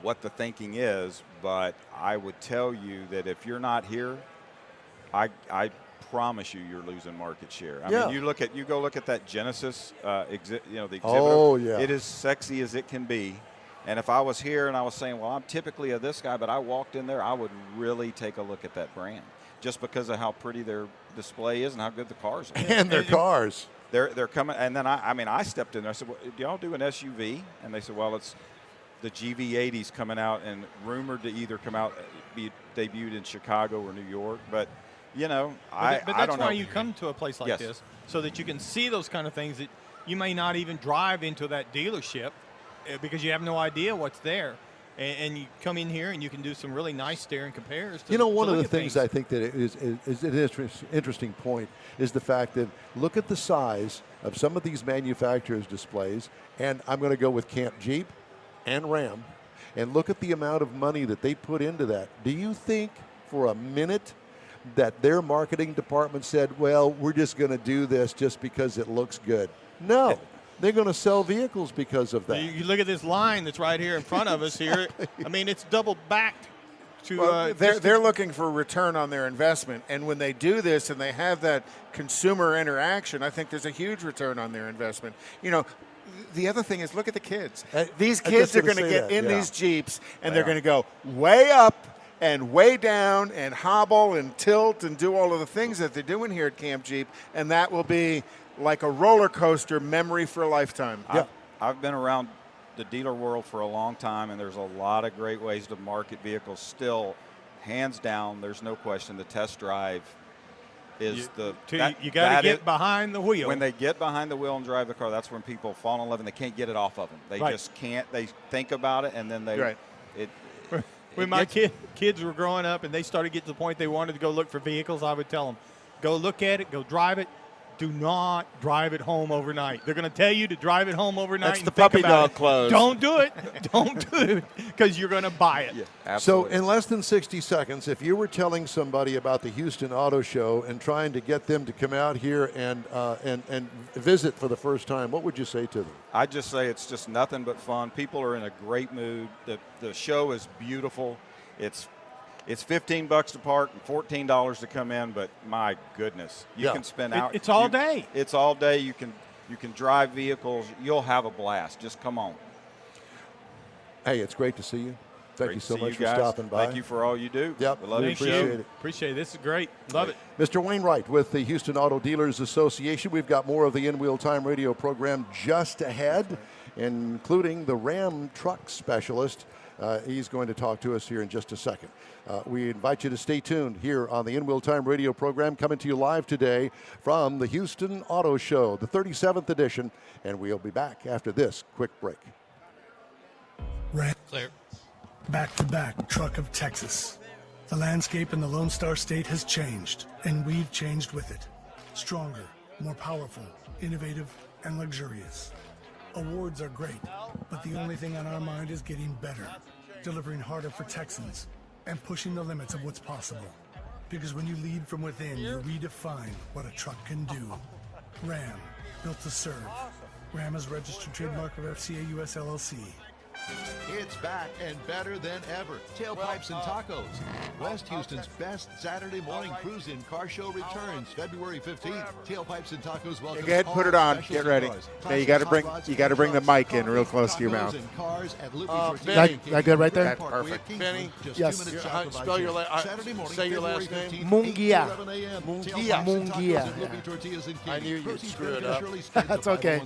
what the thinking is, but I would tell you that if you're not here, I promise you're losing market share. I mean, you go look at that Genesis, the exhibitor. Oh, yeah. It is sexy as it can be. And if I was here and I was saying, well, I'm typically a this guy, but I walked in there, I would really take a look at that brand just because of how pretty their display is and how good the cars are. And their cars. They're coming. And then I stepped in there. I said, well, do y'all do an SUV? And they said, well, it's the GV80's coming out and rumored to either come out, be debuted in Chicago or New York. But, I don't know. But that's why you come to a place like this, so that you can see those kind of things that you may not even drive into that dealership because you have no idea what's there. And you come in here and you can do some really nice stare and compares. One of the things I think that is an interesting point is the fact that look at the size of some of these manufacturers' displays, and I'm going to go with Camp Jeep and Ram, and look at the amount of money that they put into that. Do you think for a minute that their marketing department said, well, we're just going to do this just because it looks good? No. They're going to sell vehicles because of that. You look at this line that's right here in front of us here. I mean, it's double backed. They're looking for a return on their investment. And when they do this and they have that consumer interaction, I think there's a huge return on their investment. The other thing is look at the kids. These kids are going to get in these Jeeps, and they're going to go way up and way down and hobble and tilt and do all of the things that they're doing here at Camp Jeep, and that will be like a roller coaster memory for a lifetime. I've been around the dealer world for a long time, and there's a lot of great ways to market vehicles. Still, hands down, there's no question the test drive is you got to get behind the wheel. When they get behind the wheel and drive the car, that's when people fall in love and they can't get it off of them. They just can't. They think about it, and then they When my kids were growing up and they started getting to the point they wanted to go look for vehicles, I would tell them, go look at it, go drive it. Do not drive it home overnight. They're going to tell you to drive it home overnight. That's the puppy dog clothes. Don't do it. Don't do it because you're going to buy it. Yeah, absolutely. So in less than 60 seconds, if you were telling somebody about the Houston Auto Show and trying to get them to come out here and visit for the first time, what would you say to them? I'd just say it's just nothing but fun. People are in a great mood. The show is beautiful. It's $15 to park and $14 to come in, but my goodness, you can spend hours. It's all day. It's all day. You can drive vehicles. You'll have a blast. Just come on. Hey, it's great to see you. Thank you so much for stopping by. Thank you for all you do. Yep, we love you. Appreciate it. Appreciate it. This is great. Love it. Mr. Wainwright with the Houston Auto Dealers Association. We've got more of the In Wheel Time radio program just ahead, including the Ram truck specialist He's going to talk to us here in just a second. We invite you to stay tuned here on the In Wheel Time radio program, coming to you live today from the Houston Auto Show, the 37th edition, and we'll be back after this quick break. Clear. Back-to-back Truck of Texas. The landscape in the Lone Star State has changed, and we've changed with it. Stronger, more powerful, innovative, and luxurious. Awards are great, but the only thing on our mind is getting better, delivering harder for Texans, and pushing the limits of what's possible. Because when you lead from within, you redefine what a truck can do. Ram, built to serve. Ram is registered trademark of FCA US LLC. It's back and better than ever. Tailpipes and Tacos. West Houston's best Saturday morning cruise-in car show returns February 15th. Tailpipes and Tacos welcome. Go ahead, put it on. Get ready. Yeah, you got to bring the mic in real close to your mouth. That good right there? That's perfect. Benny, yes. Spell your say your last name. Mungia. Mungia. I knew you'd screw it up. That's okay.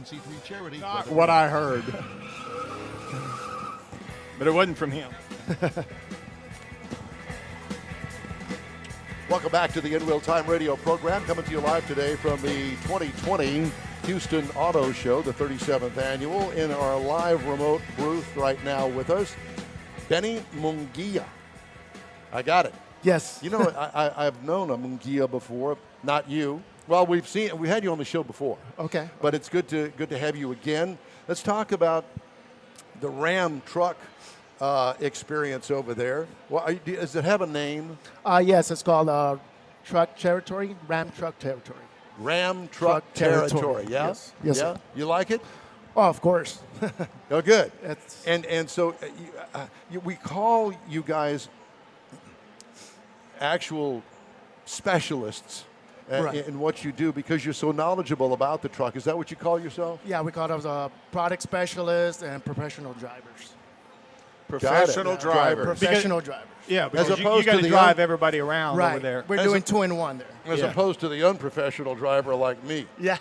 Not what I heard. But it wasn't from him. Welcome back to the In Wheel Time radio program, coming to you live today from the 2020 Houston Auto Show, the 37th annual. In our live remote booth right now with us, Benny Mungia. I got it. Yes. You know, I've known a Mungia before, not you. Well, we had you on the show before. Okay. But it's good to have you again. Let's talk about the Ram truck experience over there. Well, does it have a name? Yes, it's called Truck Territory, Ram Truck Territory. Ram Truck Territory, yeah? Yes, yes, yeah? sir. You like it? Oh, of course. Oh, good. It's And so we call you guys actual specialists in what you do because you're so knowledgeable about the truck. Is that what you call yourself? Yeah, we call them product specialists and professional drivers. Professional drivers. Professional drivers. Yeah, because as you opposed got to to drive everybody around over there. We're doing 2-in-1 there. As opposed to the unprofessional driver like me. Yeah.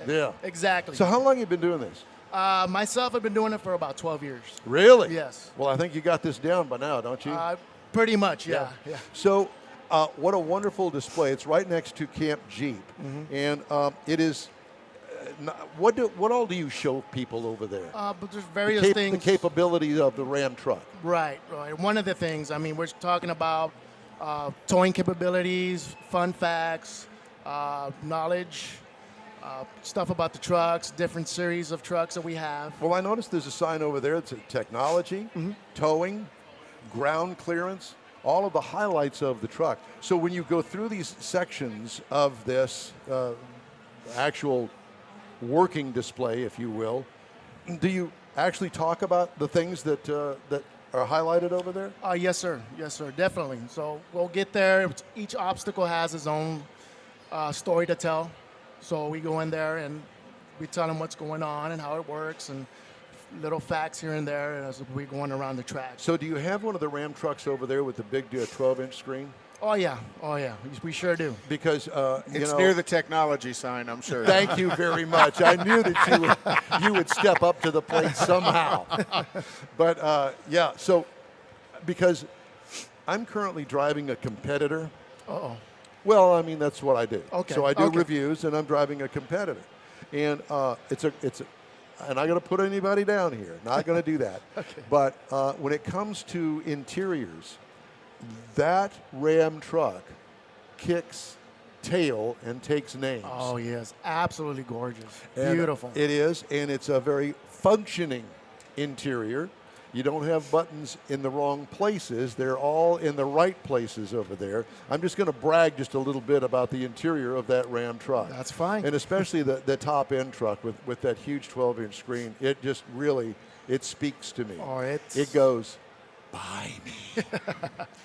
Yeah. Exactly. So how long have you been doing this? Myself, I've been doing it for about 12 years. Really? Yes. Well, I think you got this down by now, don't you? Pretty much, yeah. So what a wonderful display. It's right next to Camp Jeep. Mm-hmm. And it is, what all do you show people over there? But there's various things. The capabilities of the Ram truck. Right. One of the things, we're talking about towing capabilities, fun facts, knowledge, stuff about the trucks, different series of trucks that we have. Well, I noticed there's a sign over there. It's technology, towing, ground clearance, all of the highlights of the truck. So when you go through these sections of this actual working display, if you will, do you actually talk about the things that that are highlighted over there? Yes, sir. Yes, sir. Definitely. So we'll get there. Each obstacle has its own story to tell. So we go in there and we tell them what's going on and how it works and little facts here and there as we're going around the track. So do you have one of the Ram trucks over there with the big 12-inch screen? Oh, yeah. We sure do. Because it's near the technology sign, I'm sure. Thank you very much. I knew that you would step up to the plate somehow. But, so because I'm currently driving a competitor. Uh-oh. Well, that's what I do. Okay. So I do reviews, and I'm driving a competitor. And and I'm going to put anybody down here. Not going to do that. Okay. But when it comes to interiors, that Ram truck kicks tail and takes names. Oh, yes. Absolutely gorgeous. And beautiful. It is, and it's a very functioning interior. You don't have buttons in the wrong places. They're all in the right places over there. I'm just going to brag just a little bit about the interior of that Ram truck. That's fine. And especially the top-end truck with that huge 12-inch screen. It just really, it speaks to me. Oh, it goes, buy me.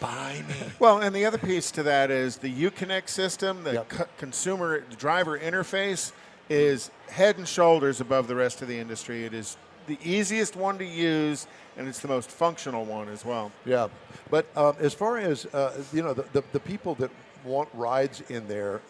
Buy me. Well, and the other piece to that is the Uconnect system, the consumer driver interface is head and shoulders above the rest of the industry. It is the easiest one to use, and it's the most functional one as well. Yeah, but as far as the people that want rides in there,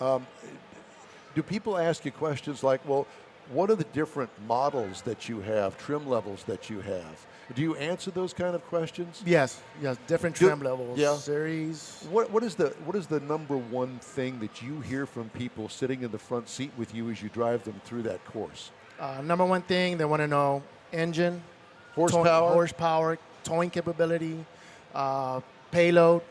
do people ask you questions like, well, what are the different models that you have, trim levels that you have? Do you answer those kind of questions? Yes, different trim levels, series. What is the number one thing that you hear from people sitting in the front seat with you as you drive them through that course? Number one thing, they want to know engine, horsepower, towing capability, payload.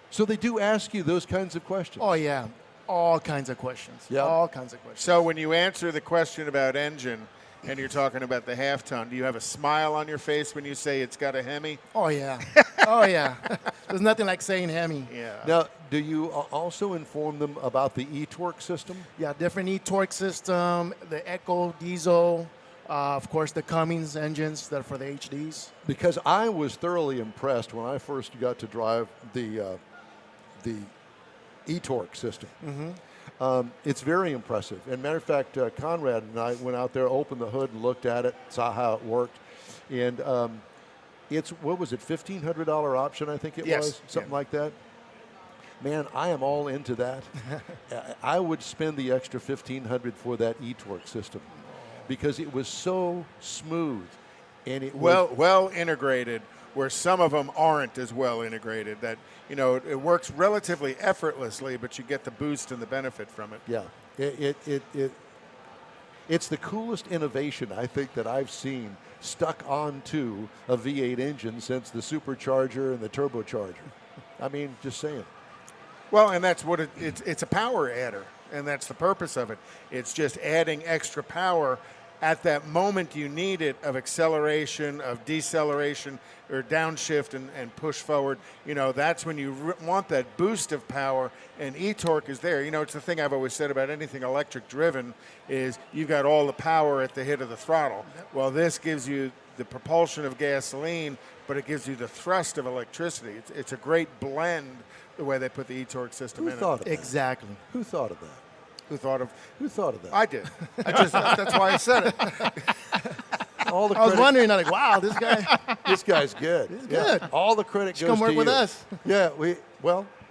So they do ask you those kinds of questions? Oh, yeah. All kinds of questions. Yeah. All kinds of questions. So when you answer the question about engine and you're talking about the half-ton, do you have a smile on your face when you say it's got a Hemi? Oh, yeah. Oh, yeah. There's nothing like saying Hemi. Yeah. Now, do you also inform them about the e-torque system? Yeah, different e-torque system, the Echo diesel, of course, the Cummins engines that are for the HDs. Because I was thoroughly impressed when I first got to drive the e-torque system. It's very impressive. And matter of fact, Conrad and I went out there, opened the hood and looked at it, saw how it worked. And it's, what was it, $1,500 option, I think it was? Something like that. Man, I am all into that. I would spend the extra $1,500 for that e-torque system because it was so smooth. And it was well integrated, where some of them aren't as well integrated. That, you know, it works relatively effortlessly, but you get the boost and the benefit from it. Yeah, it's the coolest innovation I think that I've seen stuck onto a V8 engine since the supercharger and the turbocharger. I mean, just saying. Well, and that's what it's a power adder, and that's the purpose of it. It's just adding extra power at that moment you need it, of acceleration, of deceleration, or downshift and push forward. You know, that's when you want that boost of power, and e-torque is there. You know, it's the thing I've always said about anything electric driven is you've got all the power at the hit of the throttle. Well, this gives you the propulsion of gasoline, but it gives you the thrust of electricity. It's a great blend the way they put the e-torque system in it. Who thought of that? Exactly. Who thought of that? Who thought of that? I did. That's why I said it. All the I was credit- wondering, I'm like, wow, this guy. This guy's good. He's Yeah. good. All the credit Should goes come work to with you. us. Yeah,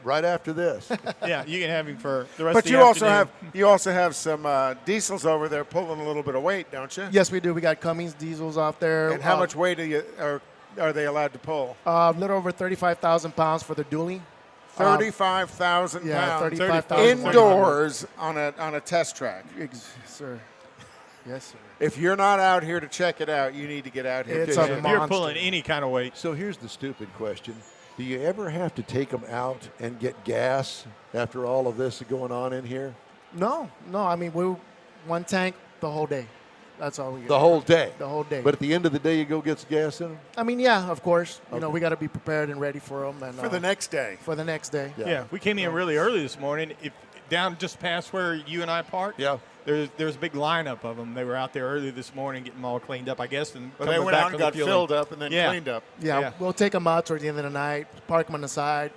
right after this. Yeah, you can have him for the rest But of the you afternoon. also have some diesels over there pulling a little bit of weight, don't you? Yes, we do. We got Cummins diesels out there. And how much weight are they allowed to pull? A little over 35,000 pounds for the dually. 35,000 Yeah, pounds 35,000 indoors on a test track. Sir. Yes, sir. If you're not out here to check it out, you need to get out here. It's to a check it If out. you're pulling any kind of weight. So here's the stupid question. Do you ever have to take them out and get gas after all of this going on in here? No. I mean, we one tank the whole day. That's all we get. The whole day? The whole day. But at the end of the day, you go get some gas in them? I mean, yeah, of course. You know, we got to be prepared and ready for them. And, For the next day. For the next day. Yeah, we came in really early this morning. Down just past where you and I parked. Yeah. There's a big lineup of them. They were out there early this morning getting them all cleaned up, I guess. And Well, they coming went back out and on the got fueling. filled up and then Yeah. cleaned up. Yeah, we'll take them out towards the end of the night, park them on the side.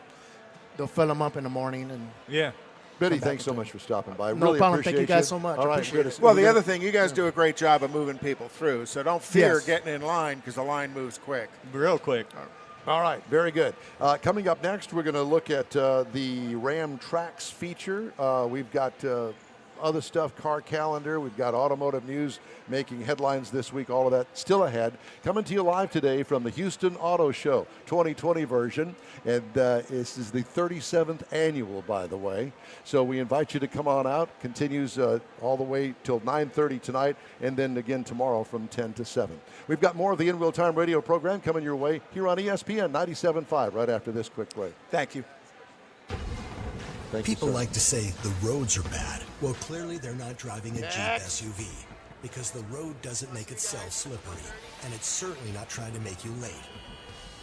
They'll fill them up in the morning. And Yeah. Biddy, thanks so much for stopping by. No Really problem. appreciate Thank you guys so much. All right, Appreciate good. it. Well, the other thing, you guys do a great job of moving people through, so don't fear Yes. getting in line because the line moves quick. Real quick. All right, very good. Coming up next, we're going to look at the Ram Tracks feature. We've got other stuff, car calendar. We've got automotive news making headlines this week. All of that still ahead. Coming to you live today from the Houston Auto Show 2020 version. And this is the 37th annual, by the way. So we invite you to come on out. Continues all the way till 9:30 tonight, and then again tomorrow from 10 to 7. We've got more of the In Real Time radio program coming your way here on ESPN 97.5 right after this quick break. Thank you. Thank you, People sir. like to say the roads are bad. Well, clearly they're not driving a Jeep SUV because the road doesn't make itself slippery, and it's certainly not trying to make you late.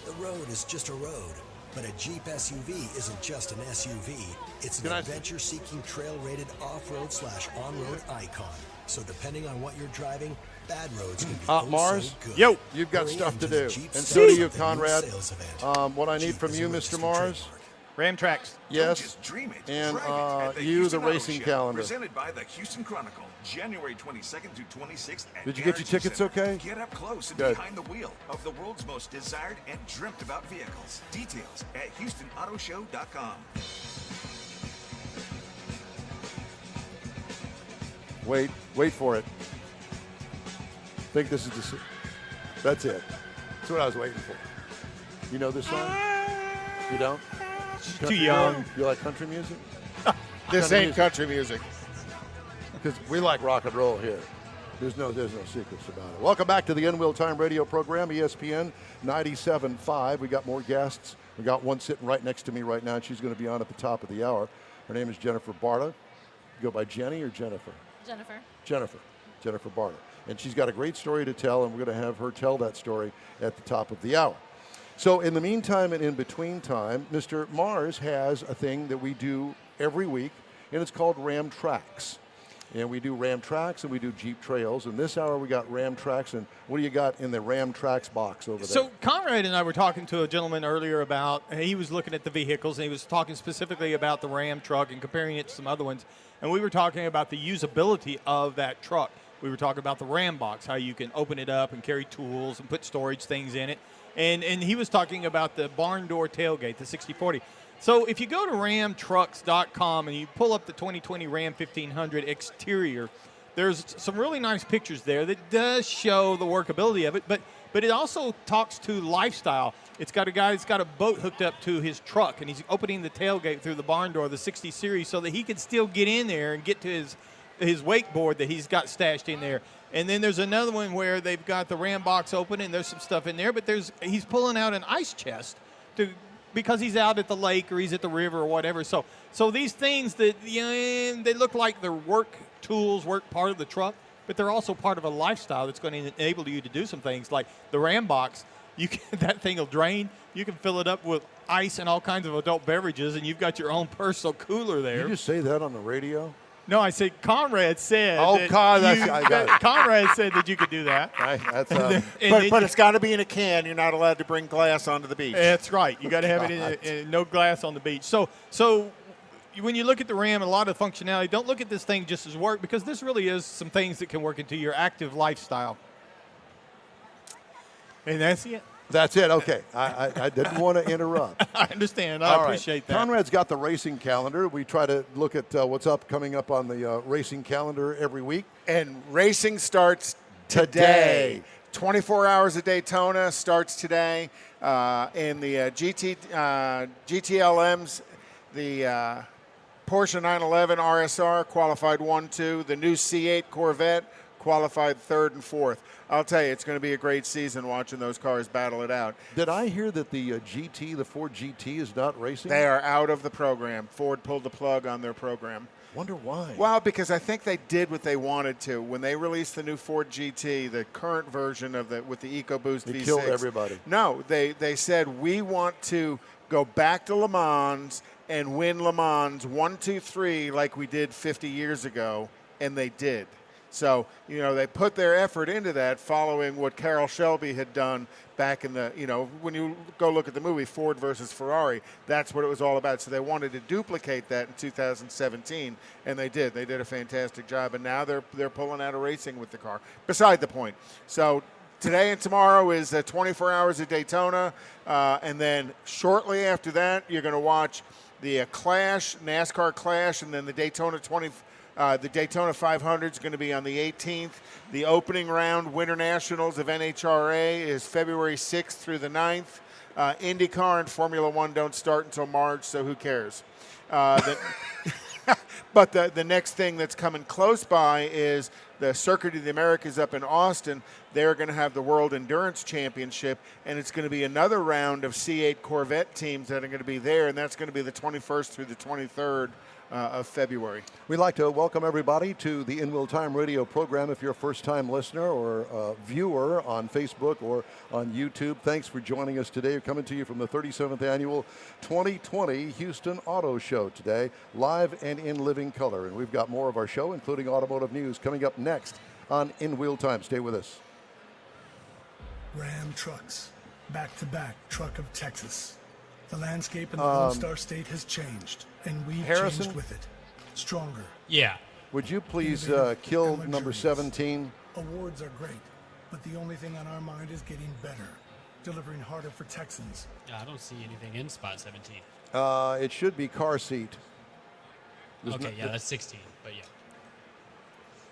The road is just a road, but a Jeep SUV isn't just an SUV. It's an adventure-seeking, trail-rated off-road/on-road icon. So depending on what you're driving, bad roads can be Mars, so good. yo, you've got Hurry stuff into to the do, Jeep and sales so do you, at the new Conrad. sales event. What I need Jeep from is you, a Mr. registered Mars. trademark. Ram Tracks. Yes. Just dream it. And Drive it at the you, Houston the Auto racing Show, calendar. Presented by the Houston Chronicle, January 22nd through 26th. At Did you get your Energy tickets Center. okay? Get up close and Good. behind the wheel of the world's most desired and dreamt about vehicles. Details at HoustonAutoShow.com. Wait for it. Think this is the. That's it. That's what I was waiting for. You know this song? You don't? Too young. You like country music? This ain't country music. Because we like rock and roll here. There's no secrets about it. Welcome back to the In Wheel Time radio program, ESPN 97.5. We got more guests. We got one sitting right next to me right now, and she's going to be on at the top of the hour. Her name is Jennifer Barta. You go by Jenny or Jennifer? Jennifer Barta. And she's got a great story to tell, and we're going to have her tell that story at the top of the hour. So in the meantime and in between time, Mr. Mars has a thing that we do every week, and it's called Ram Tracks. And we do Ram Tracks and we do Jeep Trails. And this hour we got Ram Tracks. And what do you got in the Ram Tracks box over there? So Conrad and I were talking to a gentleman earlier about, he was looking at the vehicles and he was talking specifically about the Ram truck and comparing it to some other ones. And we were talking about the usability of that truck. We were talking about the Ram box, how you can open it up and carry tools and put storage things in it. And he was talking about the barn door tailgate, the 6040. So if you go to ramtrucks.com and you pull up the 2020 Ram 1500 exterior, there's some really nice pictures there that does show the workability of it, but it also talks to lifestyle. It's got a guy that's got a boat hooked up to his truck, and he's opening the tailgate through the barn door, the 60 series, so that he can still get in there and get to his wakeboard that he's got stashed in there. And then there's another one where they've got the Ram box open, and there's some stuff in there, but he's pulling out an ice chest because he's out at the lake or he's at the river or whatever. So these things that they look like they're work tools, work part of the truck, but they're also part of a lifestyle that's going to enable you to do some things like the Ram box. That thing will drain. You can fill it up with ice and all kinds of adult beverages, and you've got your own personal cooler there. Did you just say that on the radio? No, I said Conrad said. Oh, Conrad said that you could do that. But it's got to be in a can. You're not allowed to bring glass onto the beach. That's right. You got to have it in no glass on the beach. So when you look at the Ram and a lot of functionality, don't look at this thing just as work, because this really is some things that can work into your active lifestyle. And that's it. That's it. Okay. I didn't want to interrupt. I understand. I appreciate that. Conrad's got the racing calendar. We try to look at what's coming up on the racing calendar every week. And racing starts today. 24 Hours of Daytona starts today. In the GTLMs, the Porsche 911 RSR qualified 1-2. The new C8 Corvette qualified 3rd and 4th. I'll tell you, it's going to be a great season watching those cars battle it out. Did I hear that the Ford GT is not racing? They are out of the program. Ford pulled the plug on their program. Wonder why. Well, because I think they did what they wanted to. When they released the new Ford GT, the current version of with the EcoBoost V6. They killed everybody. No, they said, we want to go back to Le Mans and win Le Mans 1, 2, 3 like we did 50 years ago, and they did. So, they put their effort into that following what Carroll Shelby had done back in the, when you go look at the movie Ford versus Ferrari, that's what it was all about. So they wanted to duplicate that in 2017, and they did. They did a fantastic job, and now they're pulling out of racing with the car. Beside the point. So today and tomorrow is 24 Hours of Daytona, and then shortly after that, you're going to watch the Clash, NASCAR Clash, and then the Daytona 500 is going to be on the 18th. The opening round Winter Nationals of NHRA is February 6th through the 9th. IndyCar and Formula One don't start until March, so who cares? But the next thing that's coming close by is the Circuit of the Americas up in Austin. They're going to have the World Endurance Championship, and it's going to be another round of C8 Corvette teams that are going to be there, and that's going to be the 21st through the 23rd of February. We'd like to welcome everybody to the In Wheel Time radio program. If you're a first-time listener or viewer on Facebook or on YouTube, thanks for joining us today. We're coming to you from the 37th Annual 2020 Houston Auto Show today, live and in living color. And we've got more of our show, including automotive news, coming up next on In Wheel Time. Stay with us. Ram Trucks, back-to-back Truck of Texas. The landscape in the Lone Star State has changed, and we've changed with it. Stronger. Yeah. Would you please kill number 17? Awards are great, but the only thing on our mind is getting better, delivering harder for Texans. I don't see anything in spot 17. It should be car seat. Okay, that's 16, but yeah.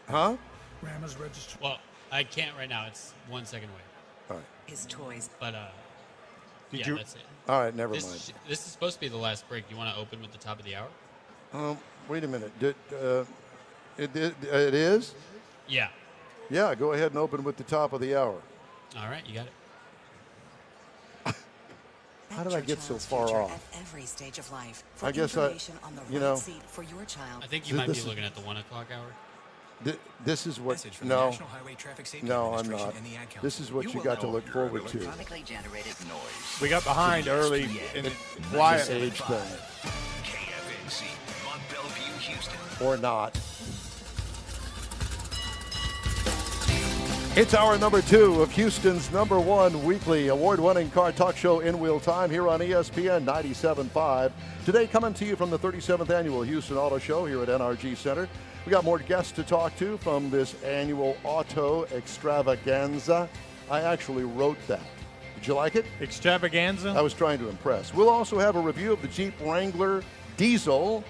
Huh? Ram is registered. Well, I can't right now. It's 1 second away. All right. His toys. But Did yeah, you- that's it. All right, never This, mind. this is supposed to be the last break. You want to open with the top of the hour? Wait a minute. It is? Yeah. Yeah, go ahead and open with the top of the hour. All right, you got it. How did I get so far off? At every stage of life. I guess on the right seat for your child. I think you might be looking at the 1 o'clock hour. This is what, no, I'm not. This is what you got to look forward to. Generated noise. We got behind early and It's quiet. an age thing. KFNC, Mont Bellevue, Houston. Or not. It's hour number 2 of Houston's #1 weekly award-winning car talk show in wheel time here on ESPN 97.5. Today coming to you from the 37th Annual Houston Auto Show here at NRG Center. We got more guests to talk to from this annual auto extravaganza. I actually wrote that. Did you like it? Extravaganza? I was trying to impress. We'll also have a review of the Jeep Wrangler Diesel,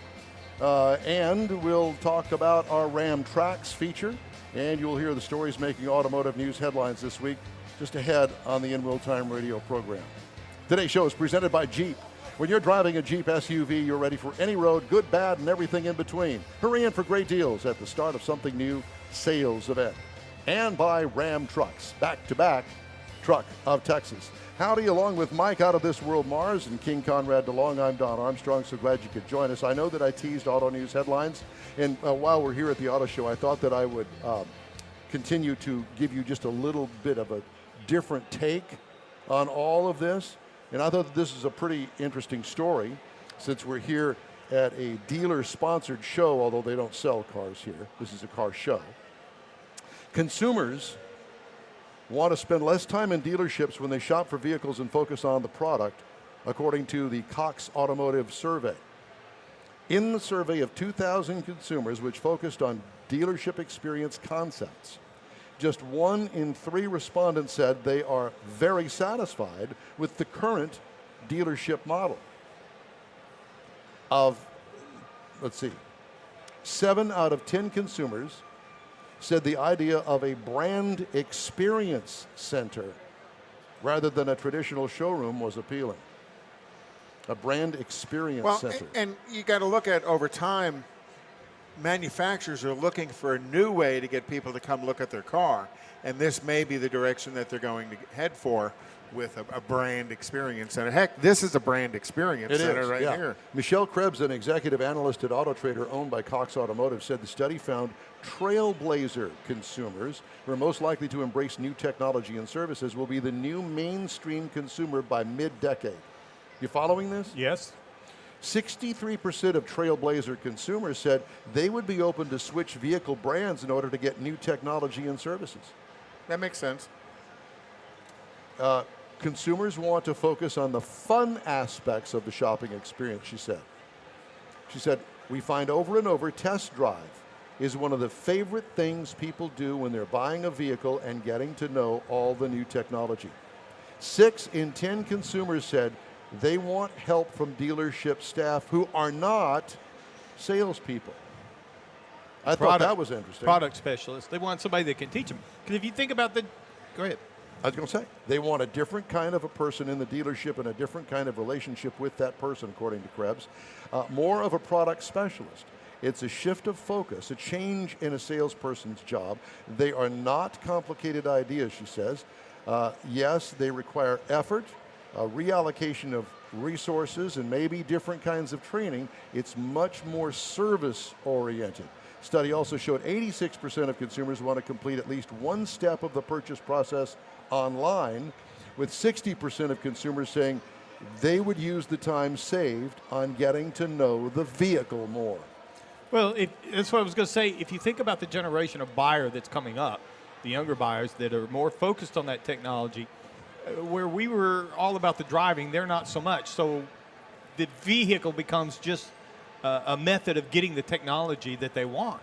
and we'll talk about our Ram Trax feature. And you'll hear the stories making automotive news headlines this week, just ahead on the In Real Time radio program. Today's show is presented by Jeep. When you're driving a Jeep SUV, you're ready for any road, good, bad, and everything in between. Hurry in for great deals at the start of something new sales event. And by Ram Trucks, back-to-back truck of Texas. Howdy, along with Mike out of This World Mars and King Conrad DeLong, I'm Don Armstrong. So glad you could join us. I know that I teased auto news headlines, and while we're here at the auto show, I thought that I would continue to give you just a little bit of a different take on all of this. And I thought that this is a pretty interesting story since we're here at a dealer-sponsored show, although they don't sell cars here. This is a car show. Consumers want to spend less time in dealerships when they shop for vehicles and focus on the product, according to the Cox Automotive Survey. In the survey of 2,000 consumers, which focused on dealership experience concepts, just 1 in 3 respondents said they are very satisfied with the current dealership model. Let's see, 7 out of 10 consumers said the idea of a brand experience center rather than a traditional showroom was appealing. A brand experience center. And you got to look at over time, manufacturers are looking for a new way to get people to come look at their car. And this may be the direction that they're going to head for with a brand experience center. Heck, this is a brand experience center right here. Michelle Krebs, an executive analyst at Auto Trader owned by Cox Automotive, said the study found trailblazer consumers who are most likely to embrace new technology and services will be the new mainstream consumer by mid-decade. You following this? Yes. 63% of Trailblazer consumers said they would be open to switch vehicle brands in order to get new technology and services. That makes sense. Consumers want to focus on the fun aspects of the shopping experience, she said. She said, we find over and over test drive is one of the favorite things people do when they're buying a vehicle and getting to know all the new technology. 6 in 10 consumers said they want help from dealership staff who are not salespeople. I thought that was interesting. Product specialists. They want somebody that can teach them. Because if you think about go ahead. I was going to say, they want a different kind of a person in the dealership and a different kind of relationship with that person, according to Krebs. More of a product specialist. It's a shift of focus, a change in a salesperson's job. They are not complicated ideas, she says. Yes, they require effort, a reallocation of resources, and maybe different kinds of training. It's much more service-oriented. Study also showed 86% of consumers want to complete at least one step of the purchase process online, with 60% of consumers saying they would use the time saved on getting to know the vehicle more. Well, that's what I was going to say. If you think about the generation of buyer that's coming up, the younger buyers that are more focused on that technology, where we were all about the driving, they're not so much. So the vehicle becomes just a method of getting the technology that they want.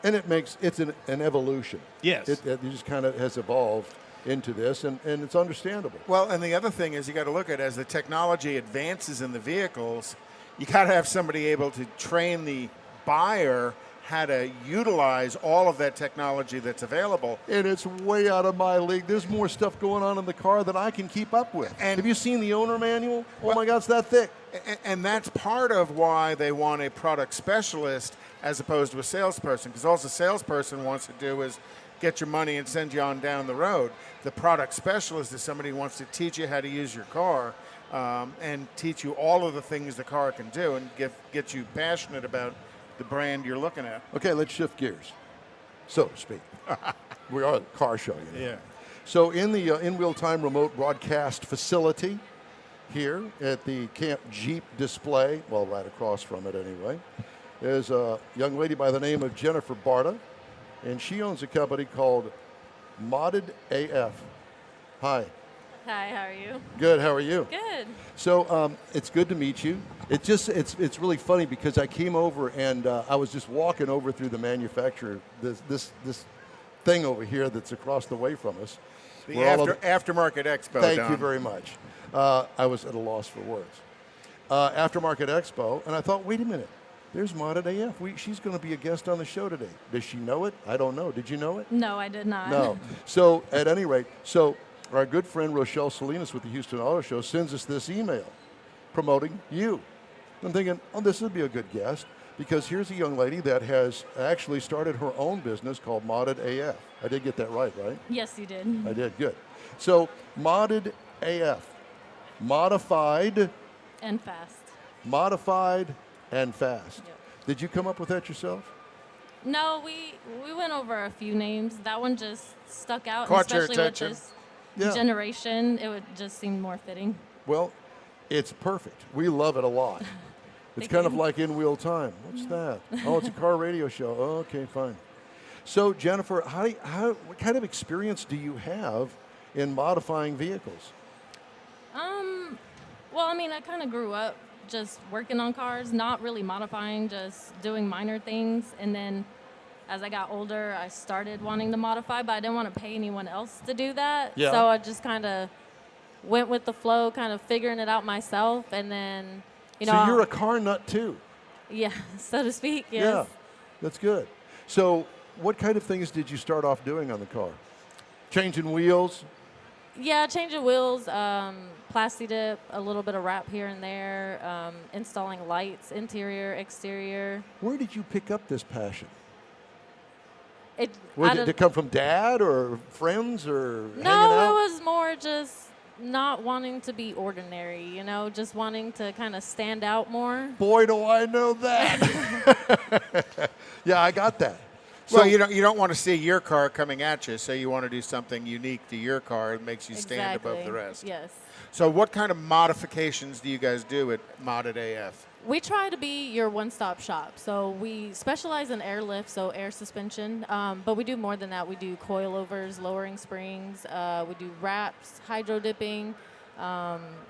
And it's an evolution. Yes. It just kind of has evolved into this, and it's understandable. Well, and the other thing is you got to look at as the technology advances in the vehicles, you got to have somebody able to train the buyer how to utilize all of that technology that's available. And it's way out of my league. There's more stuff going on in the car than I can keep up with. And have you seen the owner manual? Oh my God, it's that thick. And that's part of why they want a product specialist as opposed to a salesperson, because all the salesperson wants to do is get your money and send you on down the road. The product specialist is somebody who wants to teach you how to use your car and teach you all of the things the car can do and get you passionate about the brand you're looking at. Okay, let's shift gears, so to speak. We are a car show, you know. Yeah. So in the in-wheel time remote broadcast facility here at the Camp Jeep display, well, right across from it anyway, is a young lady by the name of Jennifer Barta, and she owns a company called Modded AF. Hi. Hi, how are you? Good, how are you? Good. So it's good to meet you. It's really funny because I came over and I was just walking over through the manufacturer, this thing over here that's across the way from us. The Aftermarket Expo. Thank Don. you very much. I was at a loss for words. Aftermarket Expo, and I thought, wait a minute, there's Modded AF. She's going to be a guest on the show today. Does she know it? I don't know. Did you know it? No, I did not. No. So at any rate, our good friend Rochelle Salinas with the Houston Auto Show sends us this email promoting you. I'm thinking, oh, this would be a good guest because here's a young lady that has actually started her own business called Modded AF. I did get that right? Yes, you did. I did, good. So Modded AF, modified and fast. Modified and fast. Yep. Did you come up with that yourself? No, we went over a few names. That one just stuck out, Caught your especially with attention. this generation. It would just seem more fitting. Well, it's perfect. We love it a lot. It's kind of like in-wheel time. What's that? Oh, it's a car radio show. Oh, okay, fine. So, Jennifer, what kind of experience do you have in modifying vehicles? Well, I mean, I kind of grew up just working on cars, not really modifying, just doing minor things. And then as I got older, I started wanting to modify, but I didn't want to pay anyone else to do that. Yeah. So I just kind of went with the flow, kind of figuring it out myself. And then, So you're a car nut too? Yeah, so to speak, yes. Yeah, that's good. So what kind of things did you start off doing on the car? Changing wheels? Yeah, changing wheels, plasti dip, a little bit of wrap here and there, installing lights, interior, exterior. Where did you pick up this passion? Did it come from dad or friends or hanging out? No, it was more just not wanting to be ordinary, just wanting to kind of stand out more. Boy, do I know that. Yeah, I got that. Well, you don't want to see your car coming at you, so you want to do something unique to your car that makes you stand above the rest. Yes. So what kind of modifications do you guys do at Modded AF? We try to be your one-stop shop. So we specialize in airlift, so air suspension, but we do more than that. We do coilovers, lowering springs, we do wraps, hydro dipping,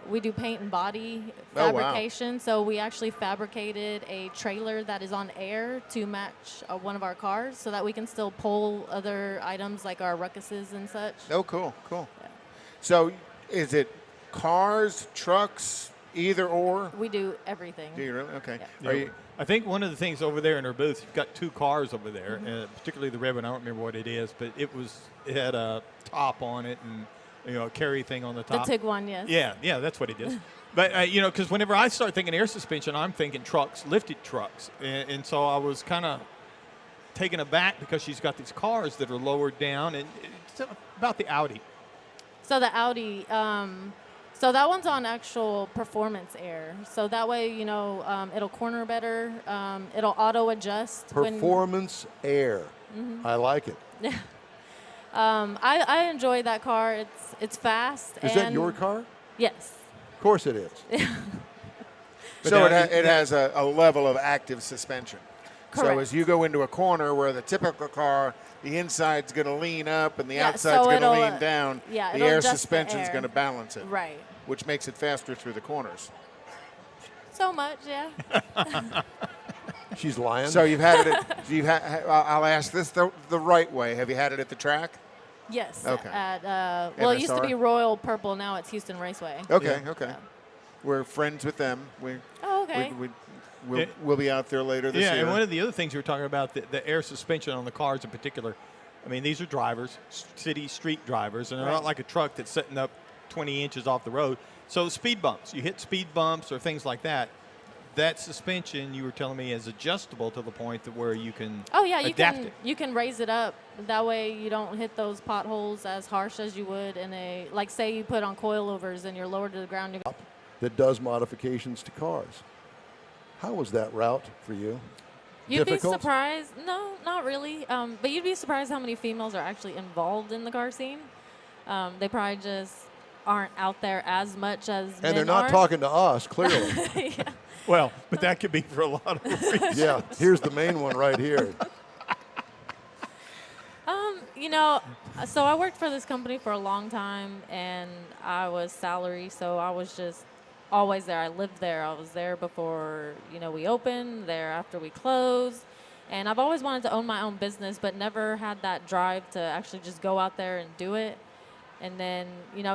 we do paint and body fabrication. So we actually fabricated a trailer that is on air to match one of our cars so that we can still pull other items like our ruckuses and such. Oh, cool. Yeah. So is it cars, trucks, either or? We do everything. Do you really? Okay. Yeah. I think one of the things over there in our booth, you've got two cars over there, particularly the red one. I don't remember what it is, but it had a top on it and a carry thing on the top. The Tiguan, yes. Yeah, that's what it is. But, because whenever I start thinking air suspension, I'm thinking trucks, lifted trucks. And so I was kind of taken aback because she's got these cars that are lowered down. And it's about the Audi. So the Audi, so that one's on actual performance air. So that way, it'll corner better. It'll auto-adjust. Performance air. Mm-hmm. I like it. Yeah. I enjoy that car. It's fast. Is that your car? Yes. Of course it is. So it has a level of active suspension. Correct. So as you go into a corner where the typical car, the inside's going to lean up and the outside's going to lean down, the air suspension's going to balance it. Right. Which makes it faster through the corners. So much, yeah. She's lying. So you've had it I'll ask this the right way. Have you had it at the track? Yes. Okay. Well, it used to be Royal Purple. Now it's Houston Raceway. Okay. Yeah. We're friends with them. Oh, Okay. We'll be out there later this year. Yeah, and one of the other things you were talking about, the air suspension on the cars in particular. I mean, these are drivers, city street drivers, and they're not like a truck that's setting up 20 inches off the road. So speed bumps, you hit speed bumps or things like that. That suspension, you were telling me, is adjustable to the point that where you can adapt it. You can raise it up. That way you don't hit those potholes as harsh as you would in a, like say you put on coilovers and you're lower to the ground. That does modifications to cars. How was that route for you? You'd Difficult? be surprised. No, not really. But you'd be surprised how many females are actually involved in the car scene. They probably just aren't out there as much as men And they're not are. talking to us, clearly. Yeah. Well, but that could be for a lot of reasons. Yeah, here's the main one right here. You know, so I worked for this company for a long time, and I was salary, so I was just always there. I lived there. I was there before, we opened, there after we closed. And I've always wanted to own my own business, but never had that drive to actually just go out there and do it. And then,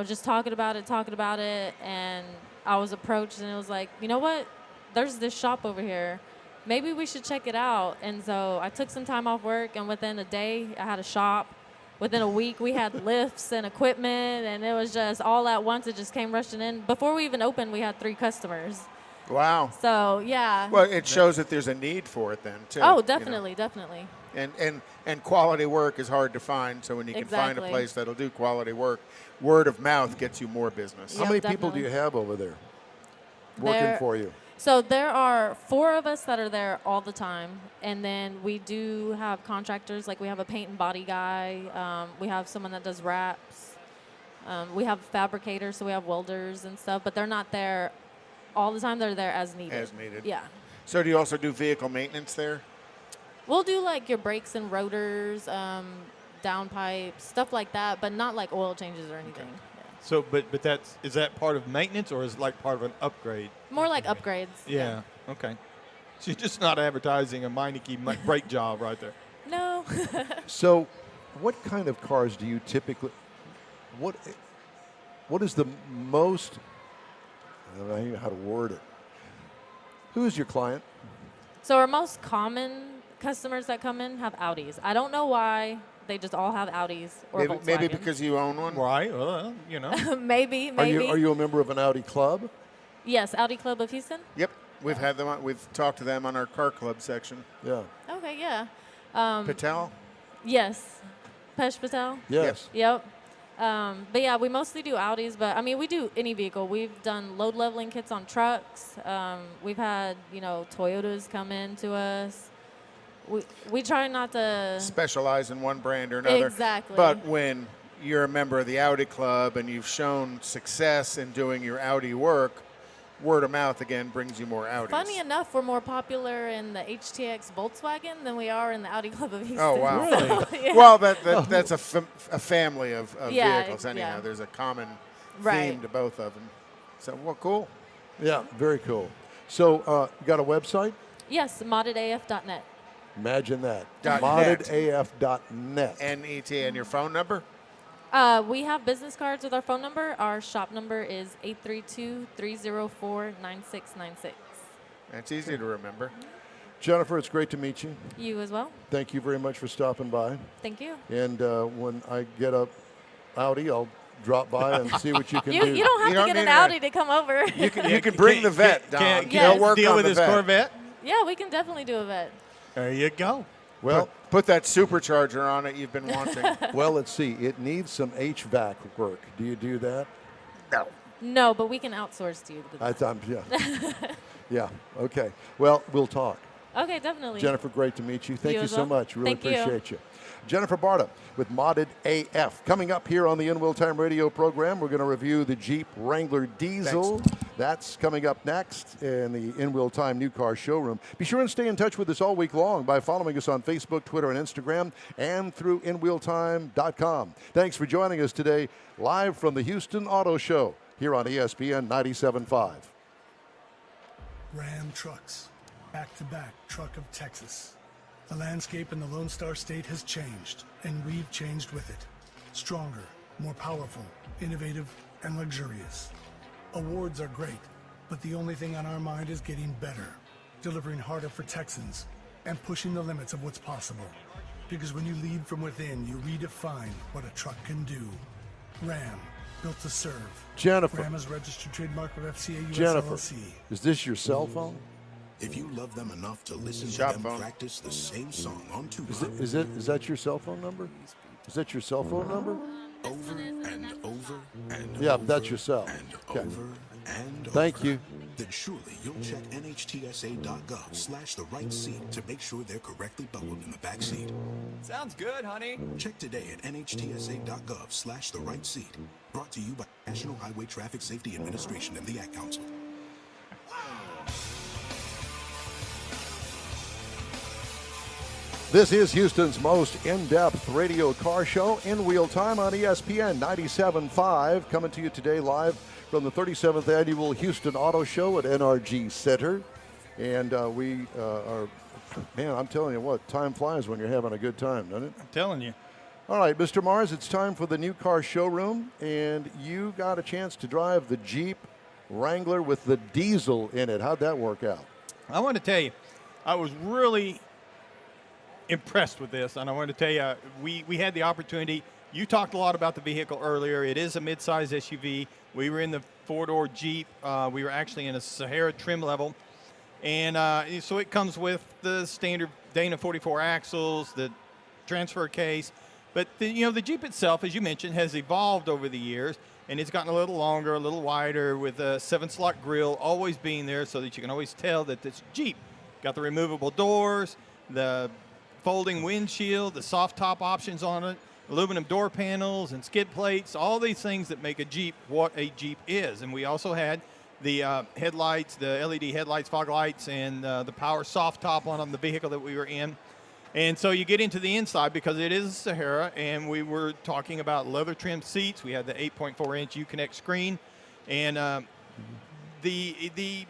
just talking about it, and I was approached, and it was like, you know what? There's this shop over here. Maybe we should check it out. And so I took some time off work, and within a day, I had a shop. Within a week, we had lifts and equipment, and it was just all at once. It just came rushing in. Before we even opened, we had 3 customers. Wow. So, yeah. Well, it shows that there's a need for it then, too. Oh, definitely, definitely. And quality work is hard to find, so when you can find a Exactly. place that'll do quality work, word of mouth gets you more business. How many people do you have over there working There- for you? So there are 4 of us that are there all the time, and then we do have contractors. Like we have a paint and body guy. We have someone that does wraps. We have fabricators, so we have welders and stuff. But they're not there all the time. They're there as needed. As needed. Yeah. So do you also do vehicle maintenance there? We'll do like your brakes and rotors, downpipes, stuff like that, but not like oil changes or anything. So, but is that part of maintenance or is it like part of an upgrade? More like upgrades. Yeah. Okay. So you're just not advertising a Meineke brake job right there. No. So, what kind of cars do you typically? What is the most? I don't know even how to word it. Who is your client? So our most common customers that come in have Audis. I don't know why. They just all have Audis or Volkswagen. Maybe because you own one? Right. Well, maybe. Are you a member of an Audi club? Yes, Audi Club of Houston. Yep. We've had them on, we've talked to them on our car club section. Yeah. Okay, yeah. Patel? Yes. Pesh Patel? Yes. Yep. But yeah, we mostly do Audis, but I mean, we do any vehicle. We've done load leveling kits on trucks. We've had, Toyotas come in to us. We try not to specialize in one brand or another. Exactly. But when you're a member of the Audi Club and you've shown success in doing your Audi work, word of mouth again brings you more Audis. Funny enough, we're more popular in the HTX Volkswagen than we are in the Audi Club of Houston. Oh, wow. So, yeah. Well, that's a family of vehicles anyhow. yeah. There's a common Right. theme to both of them. So, well, cool. Yeah, very cool. So, you got a website? Yes, moddedaf.net. Imagine that. .net. Moddedaf.net. NET. And your phone number? We have business cards with our phone number. Our shop number is 832-304-9696. That's easy to remember. Jennifer, it's great to meet you. You as well. Thank you very much for stopping by. Thank you. And when I get a Audi, I'll drop by and see what you can do. You don't have to get an Audi to come over. You can bring the vet, Don. Can They'll work deal on with the his vet. Corvette? Yeah, we can definitely do a vet. There you go. Well, put that supercharger on it you've been wanting. well, let's see. It needs some HVAC work. Do you do that? No. No, but we can outsource to you. Yeah. Yeah. Okay. Well, we'll talk. Okay, definitely. Jennifer, great to meet you. Thank You you as so well. much. Really Thank you. appreciate you. Jennifer Barta with Modded AF. Coming up here on the In Wheel Time radio program, we're going to review the Jeep Wrangler Diesel. That's coming up next in the In Wheel Time New Car Showroom. Be sure and stay in touch with us all week long by following us on Facebook, Twitter, and Instagram, and through InWheelTime.com. Thanks for joining us today, live from the Houston Auto Show here on ESPN 97.5. Ram trucks, back-to-back truck of Texas. The landscape in the Lone Star State has changed, and we've changed with it. Stronger, more powerful, innovative, and luxurious. Awards are great, But the only thing on our mind is getting better, delivering harder for Texans, and pushing the limits of what's possible. Because when you lead from within, you redefine what a truck can do. Ram, built to serve. Jennifer. Ram is registered trademark of FCA US Jennifer, LLC. is this your cell phone? If you love them enough to listen Shop to them phone. practice the same song on two Is that your cell phone number? Is that your cell phone number? over and over and Yeah, over that's your cell. and Okay. over and Thank over, you. then surely you'll check NHTSA.gov/the-right seat to make sure they're correctly buckled in the back seat. Sounds good, honey. Check today at NHTSA.gov/the-right seat. Brought to you by National Highway Traffic Safety Administration and the Ad Council. This is Houston's most in-depth radio car show in real time on ESPN 97.5. Coming to you today live from the 37th Annual Houston Auto Show at NRG Center. And we are, man, I'm telling you what, time flies when you're having a good time, doesn't it? I'm telling you. All right, Mr. Mars, it's time for the new car showroom. And you got a chance to drive the Jeep Wrangler with the diesel in it. How'd that work out? I want to tell you, I was really impressed with this, and I want to tell you, we had the opportunity. You talked a lot about the vehicle earlier. It is a midsize SUV. We were in the four-door Jeep. We were actually in a Sahara trim level, and so it comes with the standard Dana 44 axles, the transfer case. But the Jeep itself, as you mentioned, has evolved over the years, and it's gotten a little longer, a little wider, with a 7-slot grille always being there, so that you can always tell that it's Jeep. Got the removable doors, the folding windshield, the soft top options on it, aluminum door panels and skid plates, all these things that make a Jeep what a Jeep is. And we also had the headlights, the LED headlights, fog lights, and the power soft top on the vehicle that we were in. And so you get into the inside because it is a Sahara, and we were talking about leather trimmed seats. We had the 8.4-inch Uconnect screen, and it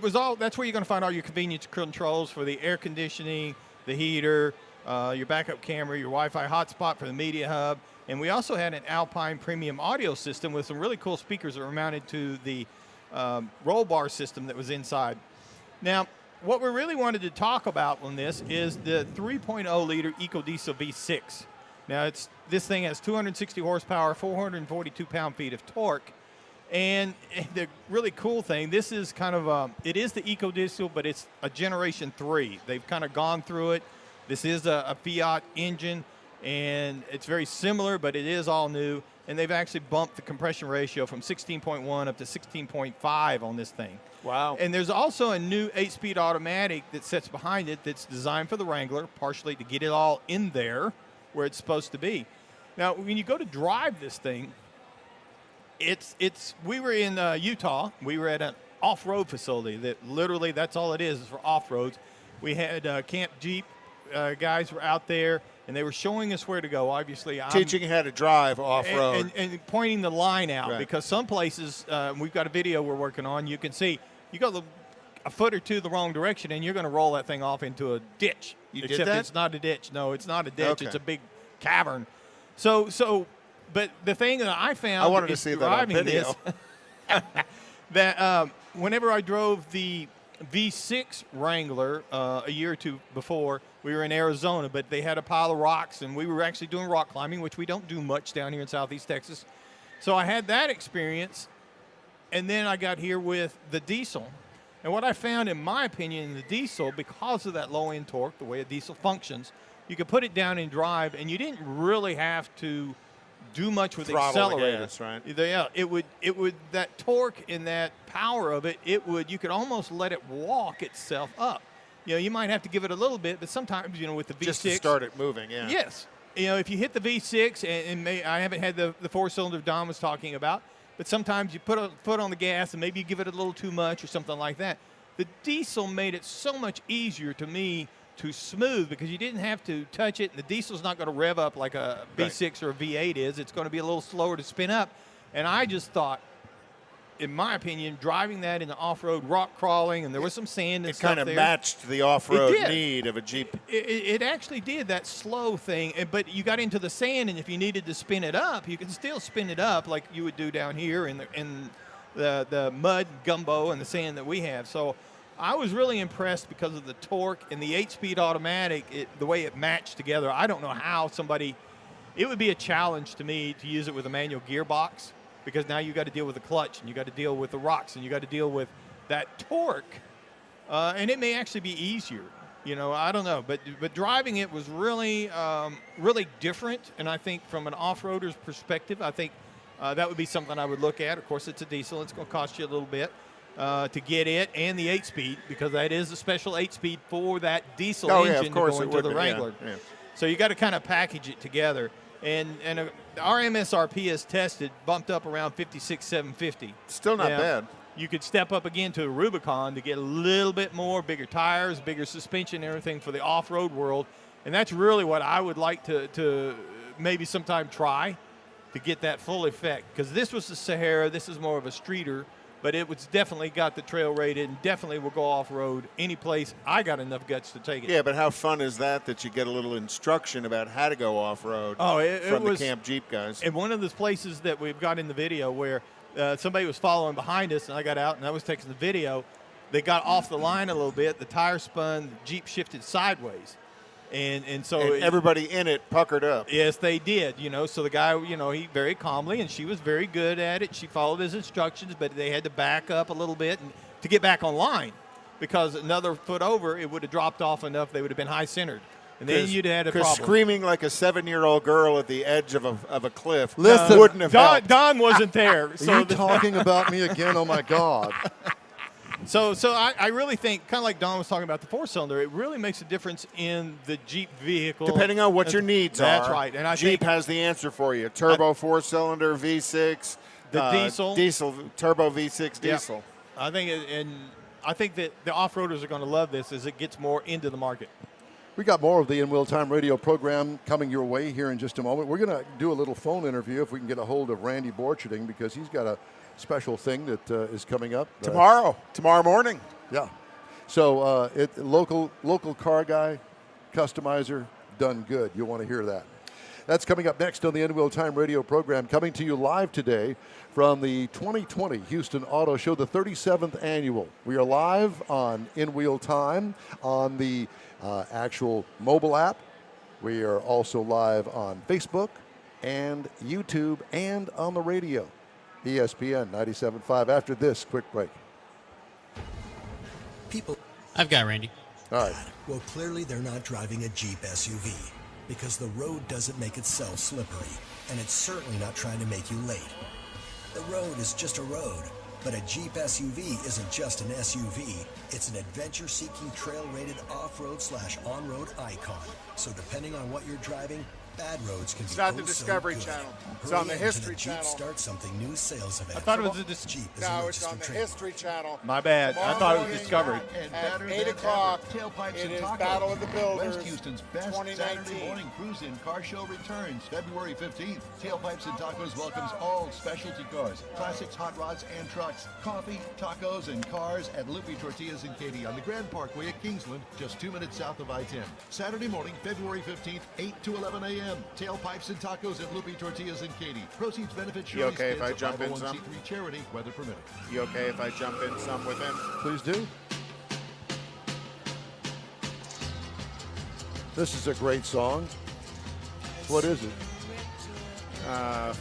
was all. That's where you're going to find all your convenience controls for the air conditioning, the heater, your backup camera, your Wi-Fi hotspot for the media hub. And we also had an Alpine premium audio system with some really cool speakers that were mounted to the roll bar system that was inside. Now, what we really wanted to talk about on this is the 3.0-liter EcoDiesel V6. Now, this thing has 260 horsepower, 442 pound-feet of torque. And the really cool thing, this is kind of it is the EcoDiesel, but it's a Generation 3. They've kind of gone through it. This is a Fiat engine, and it's very similar, but it is all new. And they've actually bumped the compression ratio from 16.1 up to 16.5 on this thing. Wow. And there's also a new 8-speed automatic that sits behind it that's designed for the Wrangler, partially to get it all in there where it's supposed to be. Now, when you go to drive this thing, we were in Utah. We were at an off-road facility that literally that's all it is for off-roads. We had Camp Jeep guys were out there, and they were showing us where to go. Obviously, teaching you how to drive off-road. And pointing the line out, right. Because some places, we've got a video we're working on, you can see you go a foot or two the wrong direction, and you're going to roll that thing off into a ditch. You did Except that? it's not a ditch. No, it's not a ditch. Okay. It's a big cavern. But the thing that I found I wanted to see that on video. That whenever I drove the V6 Wrangler a year or two before, we were in Arizona, but they had a pile of rocks, and we were actually doing rock climbing, which we don't do much down here in Southeast Texas. So I had that experience, and then I got here with the diesel. And what I found, in my opinion, in the diesel, because of that low-end torque, the way a diesel functions, you could put it down and drive, and you didn't really have to do much with the Throttle accelerator. the gas, right? Yeah, it would that torque and that power of it, you could almost let it walk itself up. You might have to give it a little bit, but sometimes, with the V6. Just to start it moving, yeah. Yes. If you hit the V6, I haven't had the four-cylinder Don was talking about, but sometimes you put a foot on the gas and maybe you give it a little too much or something like that. The diesel made it so much easier to me to smooth because you didn't have to touch it, and the diesel's not going to rev up like a V6 or a V8 is. It's going to be a little slower to spin up. And I just thought, in my opinion, driving that in the off-road rock crawling, and there was some sand and stuff there. It kind of matched the off-road need of a Jeep. It actually did, that slow thing. But you got into the sand, and if you needed to spin it up, you can still spin it up like you would do down here in the mud gumbo and the sand that we have. So I was really impressed because of the torque and the 8-speed automatic, the way it matched together. I don't know how somebody – it would be a challenge to me to use it with a manual gearbox, because now you got to deal with the clutch and you got to deal with the rocks and you got to deal with that torque. And it may actually be easier. I don't know. But driving it was really, really different. And I think from an off-roader's perspective, I think that would be something I would look at. Of course, it's a diesel. It's going to cost you a little bit to get it, and the 8-speed, because that is a special 8-speed for that diesel engine to go into the Wrangler. Yeah. So you got to kind of package it together. And our MSRP is tested, bumped up around 56,750. Still not bad. You could step up again to a Rubicon to get a little bit more, bigger tires, bigger suspension, everything for the off-road world. And that's really what I would like to maybe sometime try to get that full effect. Because this was the Sahara, this is more of a streeter, but it was definitely got the trail rated and definitely will go off-road any place. I got enough guts to take it. Yeah, but how fun is that you get a little instruction about how to go off-road from the Camp Jeep guys? And one of the places that we've got in the video where somebody was following behind us, and I got out and I was taking the video, they got off the line a little bit, the tire spun, the Jeep shifted sideways. And so everybody in it puckered up. Yes, they did. So the guy, he very calmly, and she was very good at it. She followed his instructions, but they had to back up a little bit to get back on line, because another foot over, it would have dropped off enough. They would have been high centered, and then you'd have had a problem. Screaming like a 7-year-old girl at the edge of a cliff wouldn't have helped. Don wasn't there. So are you talking about me again? Oh my God. So I really think, kind of like Don was talking about the 4-cylinder, it really makes a difference in the Jeep vehicle. Depending on what your needs are. That's right. And Jeep has the answer for you. Turbo 4-cylinder, V6. The diesel. Turbo V6 diesel. Yeah. I think that the off-roaders are going to love this as it gets more into the market. We got more of the In Wheel Time radio program coming your way here in just a moment. We're going to do a little phone interview if we can get a hold of Randy Borcherding, because he's got a special thing that is coming up tomorrow morning. Yeah. So local car guy, customizer, done good. You'll want to hear that. That's coming up next on the In Wheel Time radio program, coming to you live today from the 2020 Houston Auto Show, the 37th annual. We are live on In Wheel Time on the actual mobile app. We are also live on Facebook and YouTube and on the radio. ESPN 97.5. After this quick break. I've got Randy. All right. Well, clearly they're not driving a Jeep SUV, because the road doesn't make itself slippery, and it's certainly not trying to make you late. The road is just a road, but a Jeep SUV isn't just an SUV. It's an adventure-seeking, trail-rated off-road/on-road icon. So depending on what you're driving, bad roads can be It's not the Discovery Channel. It's on the History Channel. Start something new sales event. I thought it was a Jeep. No, it's on the History Channel. My bad. I thought it was Discovery. At 8 o'clock, Tailpipes it and is Tacos. Battle of the Builders. West Houston's best Saturday morning cruise-in car show returns February 15th. Tailpipes and Tacos welcomes all specialty cars, classics, hot rods, and trucks, coffee, tacos, and cars at Loopy Tortillas in Katy on the Grand Parkway at Kingsland, just 2 minutes south of I-10. Saturday morning, February 15th, 8 to 11 a.m. Tailpipes and Tacos at Loopy Tortillas in Katy. Proceeds benefit Shirley's okay if Kids, I jump in some? 501c3 charity, weather permitting. You okay if I jump in some with him? Please do. This is a great song. What is it?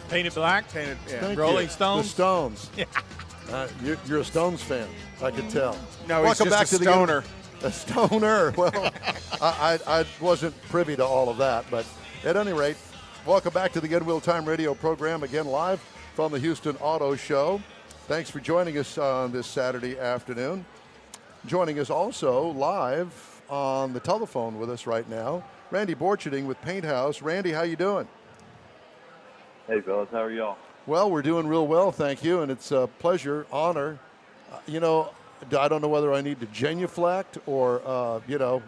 Painted Black. Rolling Stones. The Stones. Yeah. You're a Stones fan, I can tell. No, he's just a stoner. A stoner. Well, I wasn't privy to all of that, but at any rate, welcome back to the In Wheel Time radio program, again live from the Houston Auto Show. Thanks for joining us on this Saturday afternoon. Joining us also live on the telephone with us right now, Randy Borcherding with Paint House. Randy, how you doing? Hey, fellas, how are y'all? Well, we're doing real well, thank you, and it's a pleasure, honor. I don't know whether I need to genuflect or,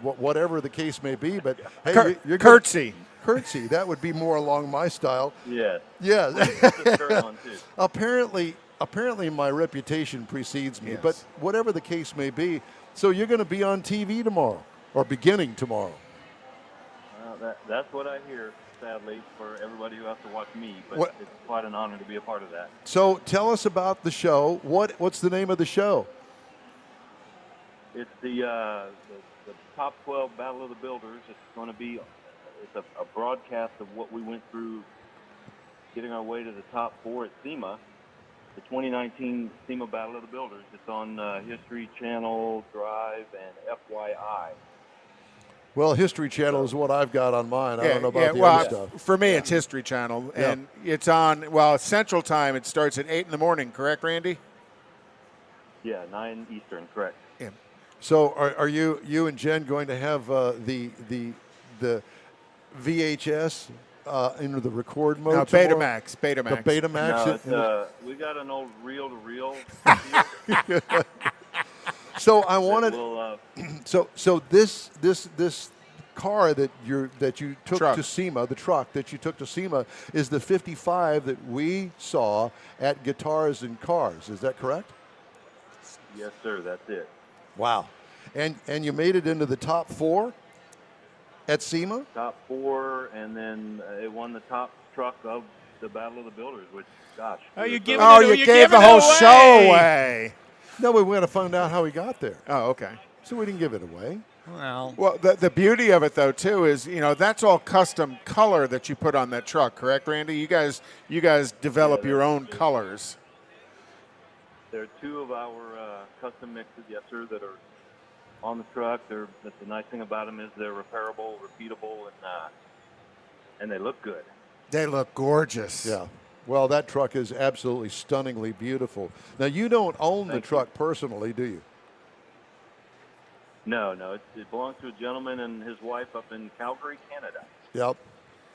whatever the case may be, but hey, you're curtsy. Curtsy, that would be more along my style. Yeah. Yeah. On too. Apparently my reputation precedes me, Yes. but whatever the case may be, so you're going to be on TV tomorrow, or beginning tomorrow. That's what I hear. sadly, for everybody who has to watch me, but What- it's quite an honor to be a part of that. So tell us about the show. What's the name of the show? It's the top 12 Battle of the Builders. It's going to be a broadcast of what we went through getting our way to the top 4 at SEMA, the 2019 SEMA Battle of the Builders. It's on History Channel, Drive, and FYI. Well, History Channel is what I've got on mine. I don't know about the well, other stuff. For me, it's History Channel, Yeah. and it's on, well, Central Time. It starts at 8 in the morning, correct, Randy? Yeah, 9 Eastern, correct. Yeah. So are you and Jen going to have the VHS into the record mode? No, tomorrow? Betamax. Betamax. The Betamax. No, we got an old reel-to-reel. So I wanted. We'll, So this car that you took Truck. to SEMA, the truck that you took to SEMA, is the 55 that we saw at Guitars and Cars. Is that correct? yes, sir, that's it. Wow. And you made it into the top 4 at SEMA? Top 4, and then it won the top truck of the Battle of the Builders, which, gosh. Oh, you it was give so- Oh, you gave the whole show away. No, we got to find out how he got there. Oh, okay. So we didn't give it away. Well, the beauty of it, though, too, is, that's all custom color that you put on that truck, correct, Randy? You guys develop your own colors. There are 2 of our custom mixes, yes, sir, that are on the truck. The nice thing about them is they're repairable, repeatable, and they look good. They look gorgeous. Yeah. Well, that truck is absolutely stunningly beautiful. Now, you don't own the truck personally, do you? No, it belongs to a gentleman and his wife up in Calgary, Canada. Yep.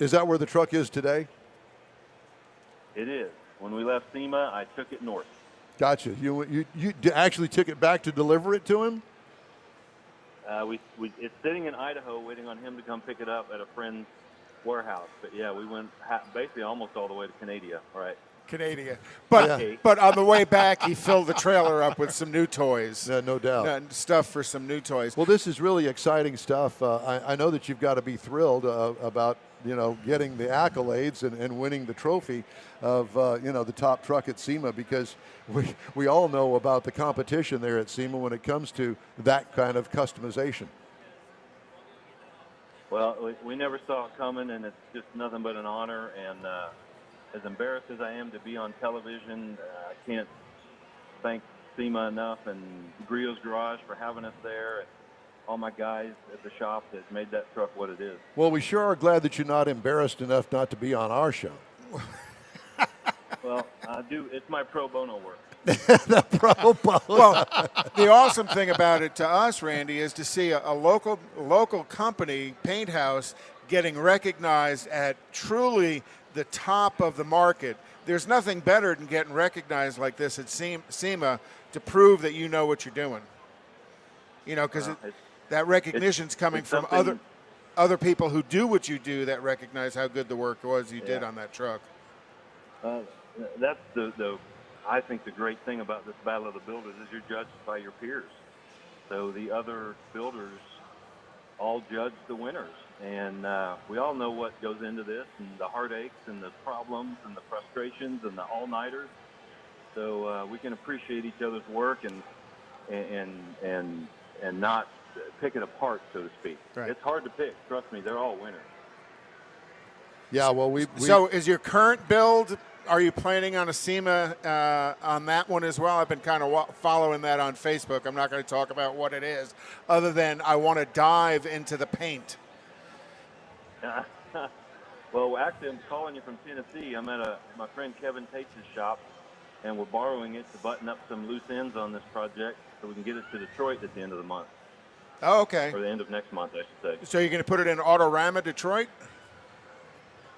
Is that where the truck is today? It is. When we left SEMA, I took it north. Gotcha. You actually took it back to deliver it to him? It's sitting in Idaho waiting on him to come pick it up at a friend's warehouse. But, yeah, we went basically almost all the way to Canada, right? Canada. But on the way back, he filled the trailer up with some new toys. Yeah, no doubt. Stuff for some new toys. Well, this is really exciting stuff. I know that you've got to be thrilled about getting the accolades and winning the trophy of the top truck at SEMA, because we all know about the competition there at SEMA when it comes to that kind of customization. Well, we never saw it coming, and it's just nothing but an honor. And as embarrassed as I am to be on television, I can't thank SEMA enough and Griot's Garage for having us there, and all my guys at the shop that made that truck what it is. Well, we sure are glad that you're not embarrassed enough not to be on our show. Well, I do. It's my pro bono work. The pro bono. Well, the awesome thing about it to us, Randy, is to see a local company, Paint House, getting recognized at truly the top of the market. There's nothing better than getting recognized like this at SEMA to prove that you know what you're doing. Because that recognition's coming from other people who do what you do, that recognize how good the work was you did on that truck. That's I think the great thing about this Battle of the Builders is you're judged by your peers. So the other builders all judge the winners. And we all know what goes into this, and the heartaches and the problems and the frustrations and the all-nighters. So we can appreciate each other's work and not pick it apart, so to speak. Right. It's hard to pick. Trust me, they're all winners. Yeah, well, we So is your current build, are you planning on a SEMA on that one as well? I've been kind of following that on Facebook. I'm not going to talk about what it is, other than I want to dive into the paint. Well, actually, I'm calling you from Tennessee. I'm at my friend Kevin Tate's shop, and we're borrowing it to button up some loose ends on this project so we can get it to Detroit at the end of the month. Oh, okay. Or the end of next month, I should say. So you're going to put it in Autorama Detroit?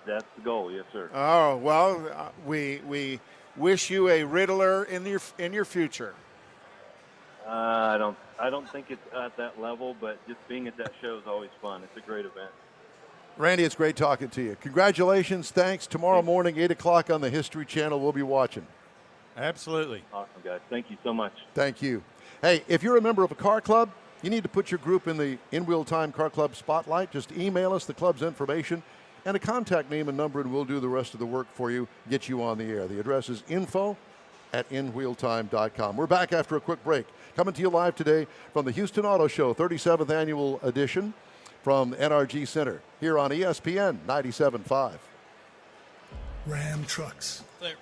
That's the goal, yes, sir. Oh, well, we wish you a Riddler in your future. I don't think it's at that level, but just being at that show is always fun. It's a great event. Randy, it's great talking to you. Congratulations. Thanks. Tomorrow morning, 8 o'clock on the History Channel. We'll be watching. Absolutely. Awesome, guys. Thank you so much. Thank you. Hey, if you're a member of a car club, you need to put your group in the In Wheel Time Car Club spotlight. Just email us the club's information, and a contact name and number, and we'll do the rest of the work for you, get you on the air. The address is info@inwheeltime.com. We're back after a quick break. Coming to you live today from the Houston Auto Show, 37th Annual Edition from NRG Center here on ESPN 97.5. Ram trucks. Clear.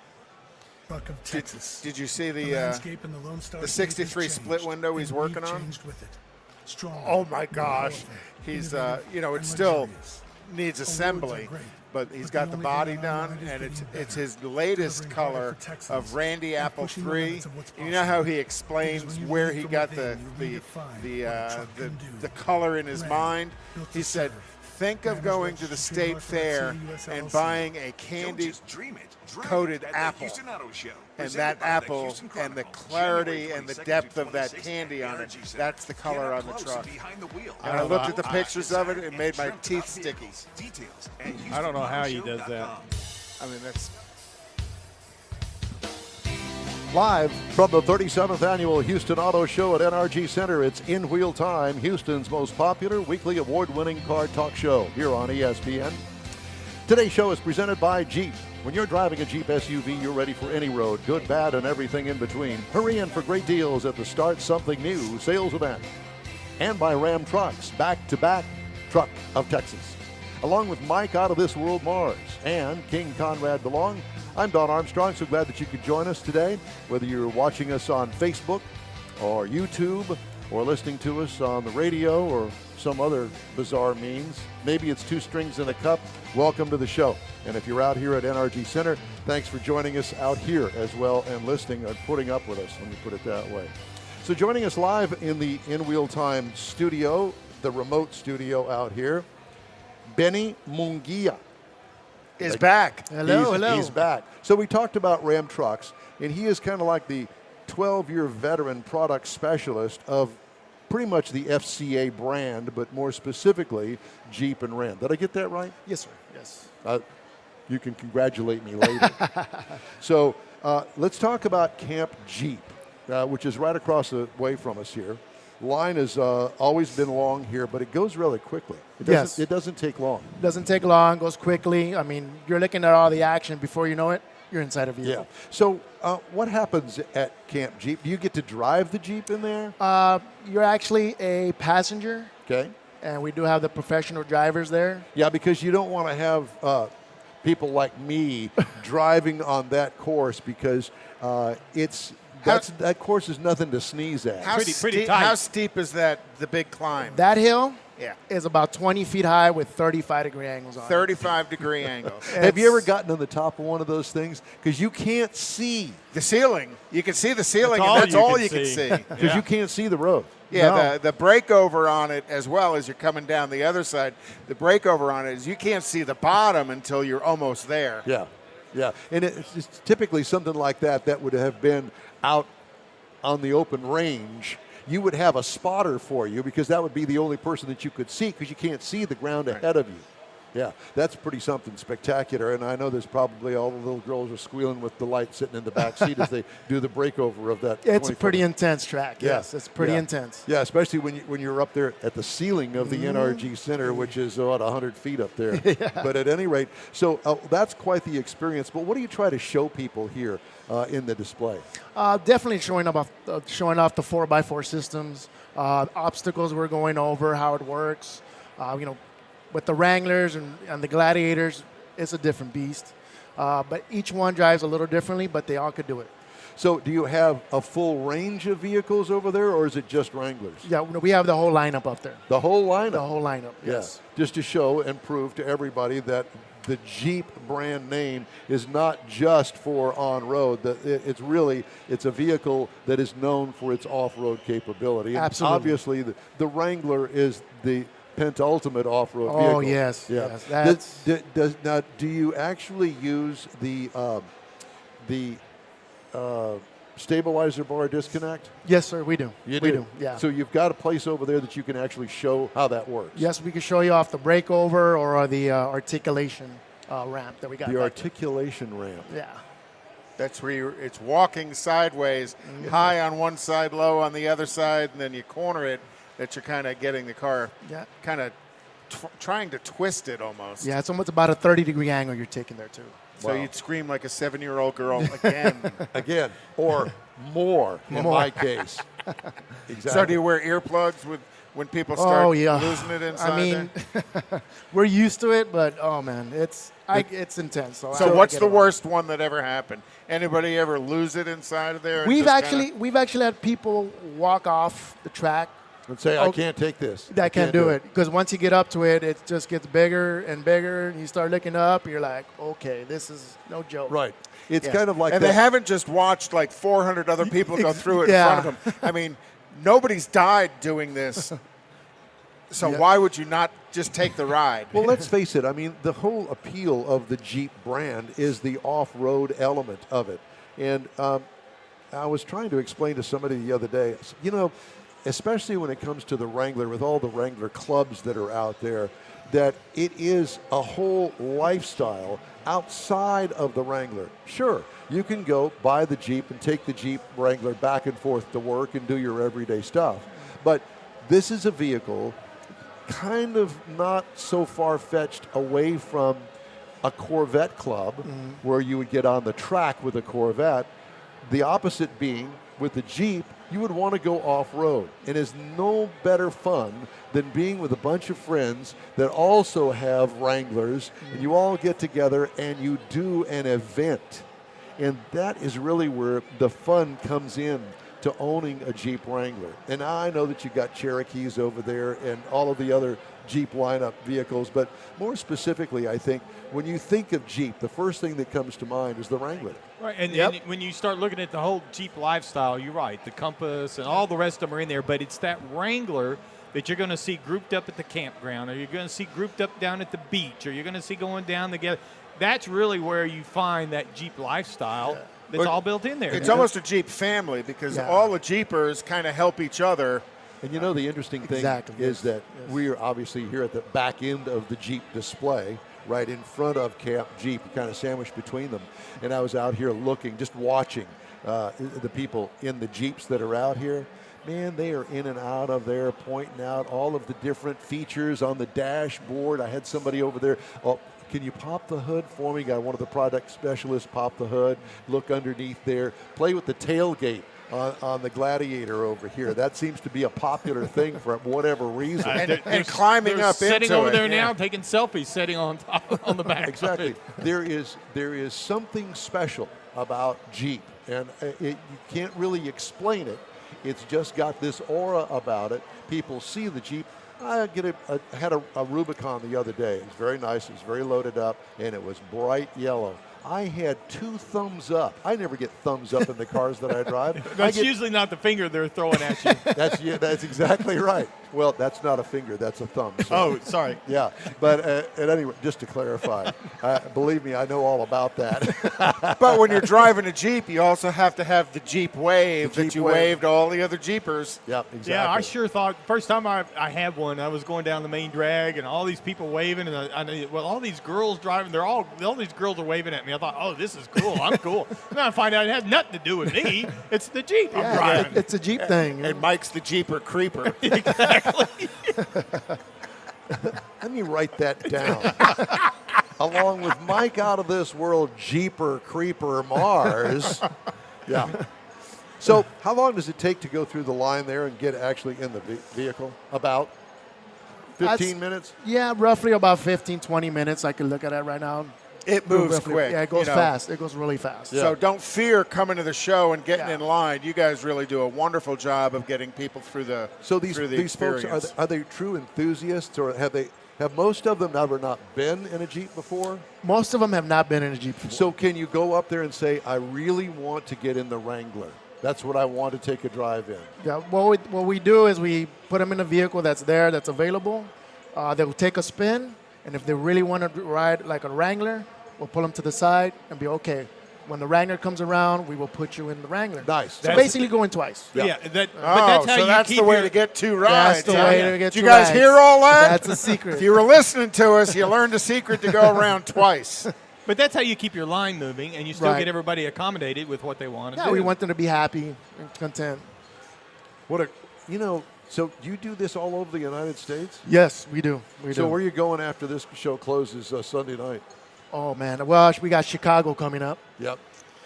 Truck of Texas. Did you see The landscape in the Lone Star the State has 63 split changed, window he's and working we've on? changed with it. Strong. Oh my gosh, powerful, he's innovative, you know, it and still luxurious. needs Awards assembly, are great, but he's but got the the only body thing on our done, mind is and getting it's better. his latest Delivering harder color for Texans of Randy and Apple pushing the 3. limits of what's You know how he possible. explains Because when you where lead he from got within, the you redefine what a truck can do. the color in his Ram, mind. built He to said, serve. think of Ram is going to the registered state trademark for fair FCA and US buying a Don't candy just dream it. Drive coated it at the apple. Houston Auto Show, And presented that by the apple Houston and the Chronicle, clarity January and the 22nd depth to of that 26th candy at on it, Energy Center. that's the color Get on the up close truck. and behind the wheel. And I looked at the pictures of it, it made my teeth sticky. Details I don't know how he does that. I mean, that's Live from the 37th Annual Houston Auto Show at NRG Center, it's In Wheel Time, Houston's most popular weekly award-winning car talk show here on ESPN. Today's show is presented by Jeep. When you're driving a Jeep SUV, you're ready for any road, good, bad, and everything in between. Hurry in for great deals at the Start Something New sales event. And by Ram Trucks, back-to-back truck of Texas. Along with Mike Out of This World Mars and King Conrad DeLong, I'm Don Armstrong. So glad that you could join us today, whether you're watching us on Facebook or YouTube or listening to us on the radio or some other bizarre means. Maybe it's two strings and a cup. Welcome to the show. And if you're out here at NRG Center, thanks for joining us out here as well and listening and putting up with us, let me put it that way. So joining us live in the In Wheel Time studio, the remote studio out here, Benny Munguia is back. He's back. So we talked about Ram Trucks, and he is kind of like the 12-year veteran product specialist of pretty much the FCA brand, but more specifically Jeep and Ram. Did I get that right? Yes, sir. Yes. You can congratulate me later. So let's talk about Camp Jeep, which is right across the way from us here. Line has always been long here, but it goes really quickly. It doesn't take long. It doesn't take long, goes quickly. I mean, you're looking at all the action. Before you know it, you're inside a vehicle. Yeah. So what happens at Camp Jeep? Do you get to drive the Jeep in there? You're actually a passenger. Okay. And we do have the professional drivers there. Yeah, because you don't want to have people like me driving on that course because that course is nothing to sneeze at. Pretty tight. How steep is that, the big climb? That hill Yeah. is about 20 feet high with 35-degree angles on it. 35-degree angles. Have you ever gotten on the top of one of those things? Because you can't see the ceiling. You can see the ceiling, and that's all you can see. Because you can't see the road. Yeah, No. the breakover on it, as well as you're coming down the other side, the breakover on it is you can't see the bottom until you're almost there. Yeah, yeah. And it's typically something like that would have been out on the open range. You would have a spotter for you because that would be the only person that you could see because you can't see the ground ahead of you. Yeah, that's pretty something spectacular. And I know there's probably all the little girls are squealing with delight sitting in the back seat as they do the breakover of that. It's a pretty intense track. Yes, it's pretty intense. Yeah, especially when you're up there at the ceiling of the NRG Center, which is about 100 feet up there. But at any rate, so that's quite the experience. But what do you try to show people here in the display? Definitely showing off the 4x4 systems, obstacles we're going over, how it works. With the Wranglers and the Gladiators, it's a different beast. But each one drives a little differently, but they all could do it. So do you have a full range of vehicles over there, or is it just Wranglers? Yeah, we have the whole lineup up there. The whole lineup? The whole lineup, yes. Yeah. Just to show and prove to everybody that the Jeep brand name is not just for on-road. It's a vehicle that is known for its off-road capability. And Absolutely. obviously, the Wrangler is the penultimate off-road vehicle. Oh, yes. Yeah. Yes, now, do you actually use the stabilizer bar disconnect? Yes, sir, we do. We do, yeah. So you've got a place over there that you can actually show how that works. Yes, we can show you off the breakover or the articulation ramp that we got. The articulation ramp. Yeah. That's where it's walking sideways, high on one side, low on the other side, and then you corner it, that you're kind of getting the car kind of trying to twist it almost. Yeah, it's almost about a 30-degree angle you're taking there, too. So you'd scream like a 7-year-old girl again. Again, or more in my case. Exactly. So do you wear earplugs when people start losing it inside? I mean, we're used to it, but oh man, it's intense. So what's the worst one that ever happened? Anybody ever lose it inside of there? We've actually had people walk off the track and say, I can't take this. I can't do it. Because once you get up to it, it just gets bigger and bigger, and you start looking up, and you're like, okay, this is no joke. Right. It's kind of like and that. they haven't just watched like 400 other people go through it in front of them. I mean, nobody's died doing this. So why would you not just take the ride? Well, let's face it. I mean, the whole appeal of the Jeep brand is the off-road element of it. And I was trying to explain to somebody the other day, especially when it comes to the Wrangler, with all the Wrangler clubs that are out there, that it is a whole lifestyle outside of the Wrangler. Sure, you can go buy the Jeep and take the Jeep Wrangler back and forth to work and do your everyday stuff. But this is a vehicle kind of not so far-fetched away from a Corvette club where you would get on the track with a Corvette. The opposite being, with the Jeep, you would want to go off-road. And it's no better fun than being with a bunch of friends that also have Wranglers, and you all get together and you do an event. And that is really where the fun comes in to owning a Jeep Wrangler. And I know that you got Cherokees over there and all of the other Jeep lineup vehicles, but more specifically, I think, when you think of Jeep, the first thing that comes to mind is the Wrangler. Right, and when you start looking at the whole Jeep lifestyle, you're right, the Compass and all the rest of them are in there, but it's that Wrangler that you're going to see grouped up at the campground, or you're going to see grouped up down at the beach, or you're going to see going down together. That's really where you find that Jeep lifestyle that's all built in there. It's almost a Jeep family because all the Jeepers kind of help each other. And the interesting thing is that we are obviously here at the back end of the Jeep display, right in front of Camp Jeep, kind of sandwiched between them. And I was out here looking, just watching the people in the Jeeps that are out here. Man, they are in and out of there, pointing out all of the different features on the dashboard. I had somebody over there. Oh, can you pop the hood for me? Got one of the product specialists pop the hood, look underneath there, play with the tailgate on the Gladiator over here. That seems to be a popular thing for whatever reason. And climbing up into sitting over there now, taking selfies, sitting on top on the back. Exactly. There is something special about Jeep, and you can't really explain it. It's just got this aura about it. People see the Jeep. I had a Rubicon the other day. It was very nice. It was very loaded up, and it was bright yellow. I had 2 thumbs up. I never get thumbs up in the cars that I drive. That's usually not the finger they're throwing at you. That's exactly right. Well, that's not a finger. That's a thumb. So. Oh, sorry. Yeah. But anyway, just to clarify, believe me, I know all about that. But when you're driving a Jeep, you also have to have the Jeep wave that you waved all the other Jeepers. Yeah, exactly. Yeah, I sure thought, first time I had one, I was going down the main drag, and all these people waving, and all these girls driving, all these girls are waving at me. I thought, oh, this is cool. I'm cool. And then I find out it has nothing to do with me. It's the Jeep I'm driving. It's a Jeep thing. And Mike's the Jeeper creeper. Exactly. Let me write that down. Along with Mike out of this world, Jeeper Creeper Mars. Yeah. So how long does it take to go through the line there and get actually in the vehicle? About 15 minutes? Yeah, roughly about 15, 20 minutes. I can look at it right now. It moves quick. Yeah, it goes fast. It goes really fast. So don't fear coming to the show and getting in line. You guys really do a wonderful job of getting people through the these folks, are they true enthusiasts, or have most of them ever not been in a Jeep before? Most of them have not been in a Jeep before. So can you go up there and say, I really want to get in the Wrangler? That's what I want to take a drive in. Yeah, what we do is we put them in a vehicle that's there, that's available. They'll take a spin, and if they really want to ride like a Wrangler, we'll pull them to the side and be okay. When the Wrangler comes around, we will put you in the Wrangler. Nice. So basically going twice. Yeah. But that's the way to get 2 rides. That's the way to get 2 you guys rides. hear all that? That's a secret. If you were listening to us, you learned the secret to go around twice. But that's how you keep your line moving, and you still get everybody accommodated with what they want to do. We want them to be happy and content. So you do this all over the United States? Yes, we do. So where are you going after this show closes Sunday night? Oh, man. Well, we got Chicago coming up. Yep.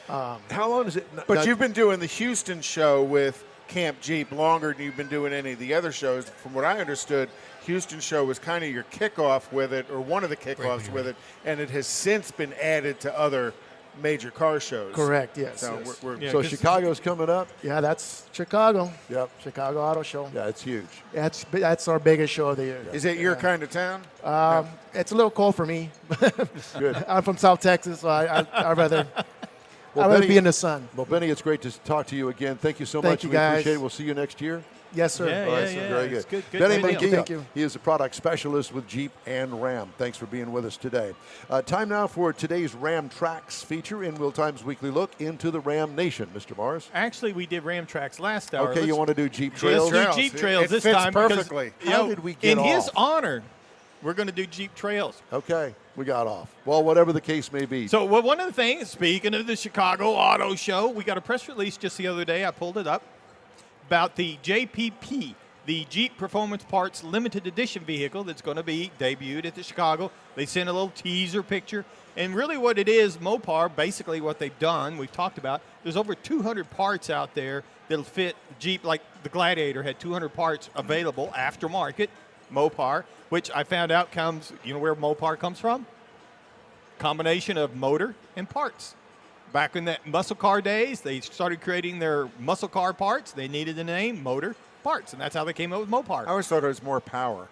How long is it? But you've been doing the Houston show with Camp Jeep longer than you've been doing any of the other shows. From what I understood, Houston show was kind of your kickoff with it, or one of the kickoffs with it, and it has since been added to other major car shows. Correct, yes. So, yes. So Chicago's coming up? Yeah, that's Chicago. Yep. Chicago Auto Show. Yeah, it's huge. That's our biggest show of the year. Is it your kind of town? It's a little cold for me. Good. I'm from South Texas, so I'd rather Benny, be in the sun. Well, Benny, it's great to talk to you again. Thank you so Thank much. you, We guys. appreciate it. We'll see you next year. Yes, sir. All right, very good. Good Benny deal. Munguia, Thank you. he is a product specialist with Jeep and Ram. Thanks for being with us today. Time now for today's Ram Tracks feature in Wheel Time's weekly look into the Ram Nation. Mr. Mars? Actually, we did Ram Tracks last hour. Okay, you want to do Jeep Trails? Let's do Jeep Trails this fits time. perfectly. Because, How did we get in his off? honor, we're going to do Jeep Trails. Okay, we got off. Well, whatever the case may be. So one of the things, speaking of the Chicago Auto Show, we got a press release just the other day. I pulled it up about the JPP, the Jeep Performance Parts Limited Edition vehicle that's going to be debuted at the Chicago. They sent a little teaser picture. And really what it is, Mopar, basically what they've done, we've talked about, there's over 200 parts out there that'll fit Jeep, like the Gladiator had 200 parts available aftermarket, Mopar, which I found out comes, you know where Mopar comes from? Combination of motor and parts. Back in the muscle car days, they started creating their muscle car parts. They needed the name Motor Parts, and that's how they came up with Mopar. I always thought it was more power.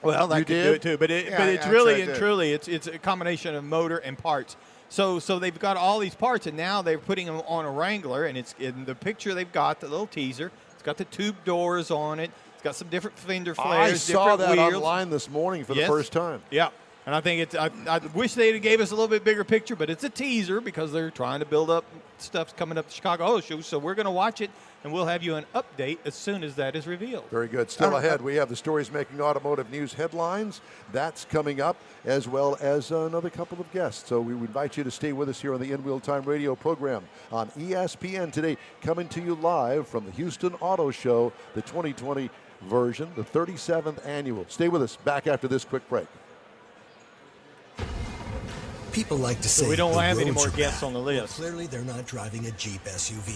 Well, that You could did? do it too, but it's Yeah, really actually I and did. truly it's a combination of motor and parts. So they've got all these parts, and now they're putting them on a Wrangler, and it's in the picture they've got the little teaser. It's got the tube doors on it. It's got some different fender flares. I saw different that wheels. online this morning for Yes. the first time. Yeah. And I think it's. I wish they gave us a little bit bigger picture, but it's a teaser because they're trying to build up stuff's coming up the Chicago Auto Show. So we're going to watch it, and we'll have you an update as soon as that is revealed. Very good. Still ahead, we have the stories making automotive news headlines. That's coming up, as well as another couple of guests. So we would invite you to stay with us here on the In Wheel Time radio program on ESPN today, coming to you live from the Houston Auto Show, the 2020 version, the 37th annual. Stay with us. Back after this quick break. People like to say So we don't the have any roads more are guests bad. on the list. Well, clearly, they're not driving a Jeep SUV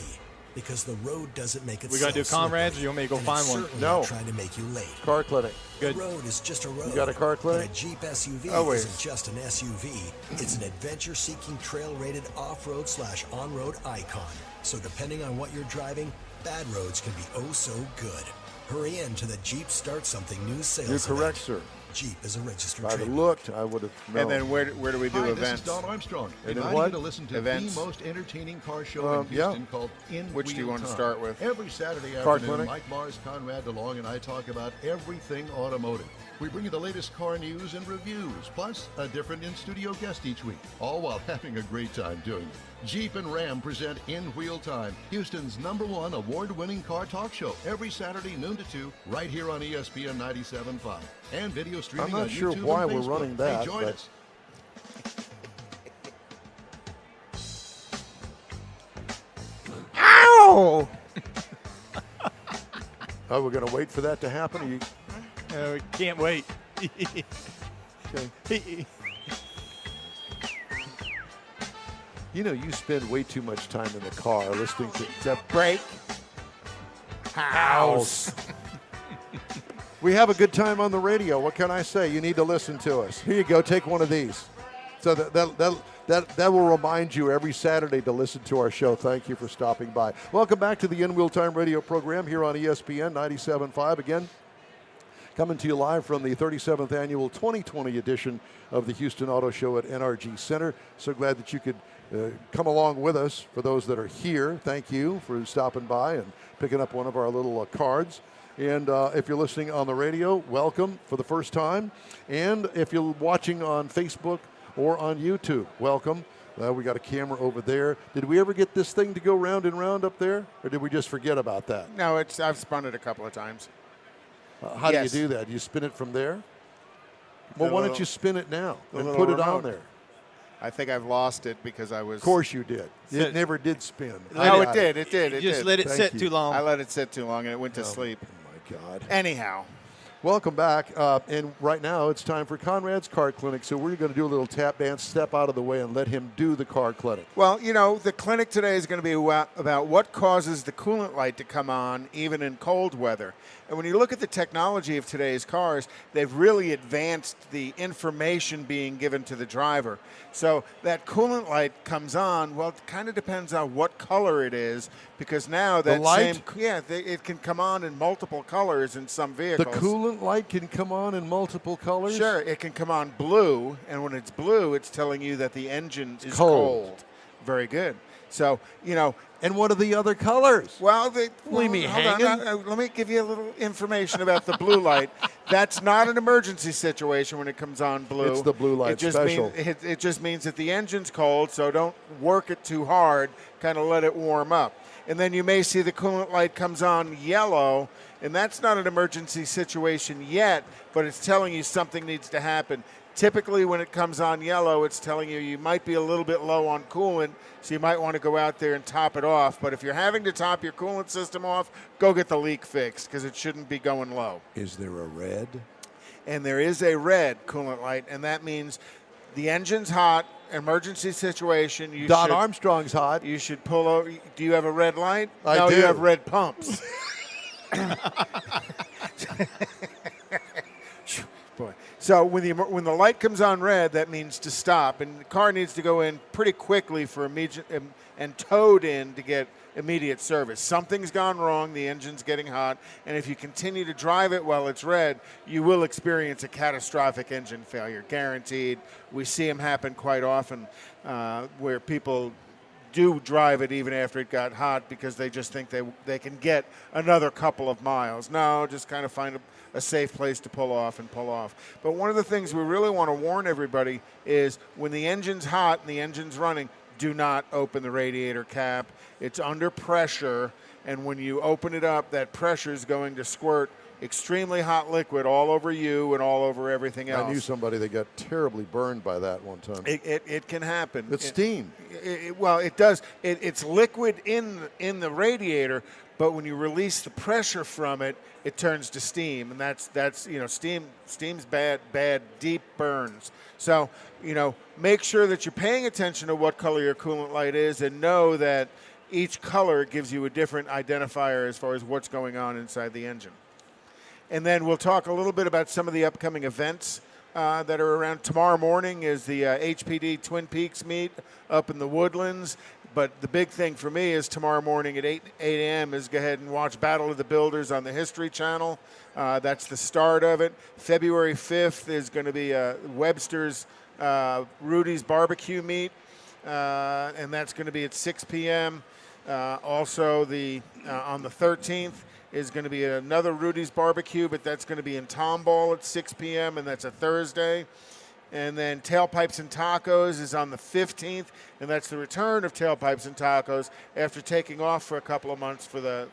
because the road doesn't make it. We gotta do Conrads, or you want me to go find one? No. Trying to make you late. Car clinic. Good. The road is just a road. You got a car clinic? But a Jeep SUV Always. isn't just an SUV. It's an adventure-seeking, trail-rated off-road / on-road icon. So depending on what you're driving, bad roads can be oh so good. Hurry in to the Jeep Start Something New sales You're correct, event. sir. Jeep is a registered If I'd have trademark. looked, I would have known. And then where do we do Hi, events? this is Don Armstrong. And then Inviting what? you to listen to Events? the most entertaining car show in Houston called In Which do you Wheel want to Time. start with? Every Saturday Car afternoon, clinic? Mike Mars, Conrad DeLong, and I talk about everything automotive. We bring you the latest car news and reviews, plus a different in-studio guest each week, all while having a great time doing it. Jeep and Ram present In Wheel Time, Houston's #1 award-winning car talk show, every Saturday noon to 2, right here on ESPN 97.5. And video streaming I'm not on sure YouTube why and we're Facebook. running that, Hey, join but- us. Ow! Oh, we're going to wait for that to happen? Or you, We can't wait. you know, you spend way too much time in the car listening to The break house. We have a good time on the radio. What can I say? You need to listen to us. Here you go. Take one of these. So that will remind you every Saturday to listen to our show. Thank you for stopping by. Welcome back to the In Wheel Time radio program here on ESPN 97.5. Again, coming to you live from the 37th annual 2020 edition of the Houston Auto Show at NRG Center. So glad that you could come along with us. For those that are here, thank you for stopping by and picking up one of our little cards. And if you're listening on the radio, welcome for the first time. And if you're watching on Facebook or on YouTube, welcome. We got a camera over there. Did we ever get this thing to go round and round up there? Or did we just forget about that? No, I've spun it a couple of times. How Yes. do you do that? Do you spin it from there? Well, The why don't little- you spin it now the and little put it on remote. there? I think I've lost it because I was. Of course you did. It never did spin. No, it did. It did. It Just did. let it Thank sit you. too long. I let it sit too long and it went to Oh, sleep. my God. Anyhow. Welcome back. And right now it's time for Conrad's Car Clinic. So we're going to do a little tap dance, step out of the way, and let him do the car clinic. Well, the clinic today is going to be about what causes the coolant light to come on even in cold weather. And when you look at the technology of today's cars, they've really advanced the information being given to the driver. So that coolant light comes on, well, it kind of depends on what color it is, because now that it can come on in multiple colors in some vehicles. The coolant light can come on in multiple colors? Sure, it can come on blue, and when it's blue, it's telling you that the engine is cold. Very good. So, And what are the other colors? Well, leave me hanging. Let me give you a little information about the blue light. That's not an emergency situation when it comes on blue. It's the blue light special. It just means that the engine's cold, so don't work it too hard. Kind of let it warm up. And then you may see the coolant light comes on yellow, and that's not an emergency situation yet, but it's telling you something needs to happen. Typically, when it comes on yellow, it's telling you might be a little bit low on coolant, so you might want to go out there and top it off. But if you're having to top your coolant system off, go get the leak fixed, because it shouldn't be going low. Is there a red? And there is a red coolant light, and that means the engine's hot, emergency situation. Don Armstrong's hot. You should pull over. Do you have a red light? I do. You have red pumps. Boy. So when the light comes on red, that means to stop, and the car needs to go in pretty quickly for immediate and towed in to get immediate service. Something's gone wrong. The engine's getting hot, and if you continue to drive it while it's red, you will experience a catastrophic engine failure, guaranteed. We see them happen quite often, where people do drive it even after it got hot because they just think they can get another couple of miles. No, just kind of find a safe place to pull off. But one of the things we really want to warn everybody is when the engine's hot and the engine's running, do not open the radiator cap. It's under pressure, and when you open it up, that pressure is going to squirt extremely hot liquid all over you and all over everything else. I knew somebody that got terribly burned by that one time. It can happen. It's steam. Well, it does. It's liquid in the radiator, but when you release the pressure from it, it turns to steam, and that's steam's bad deep burns. So make sure that you're paying attention to what color your coolant light is, and know that each color gives you a different identifier as far as what's going on inside the engine. And then we'll talk a little bit about some of the upcoming events that are around. Tomorrow morning is the HPD Twin Peaks meet up in the Woodlands. But the big thing for me is tomorrow morning at 8 a.m. is go ahead and watch Battle of the Builders on the History Channel. That's the start of it. February 5th is going to be Webster's Rudy's Barbecue meet, and that's going to be at 6 p.m. Also, on the 13th, is going to be another Rudy's Barbecue, but that's going to be in Tomball at 6 p.m., and that's a Thursday. And then Tailpipes and Tacos is on the 15th, and that's the return of Tailpipes and Tacos after taking off for a couple of months for the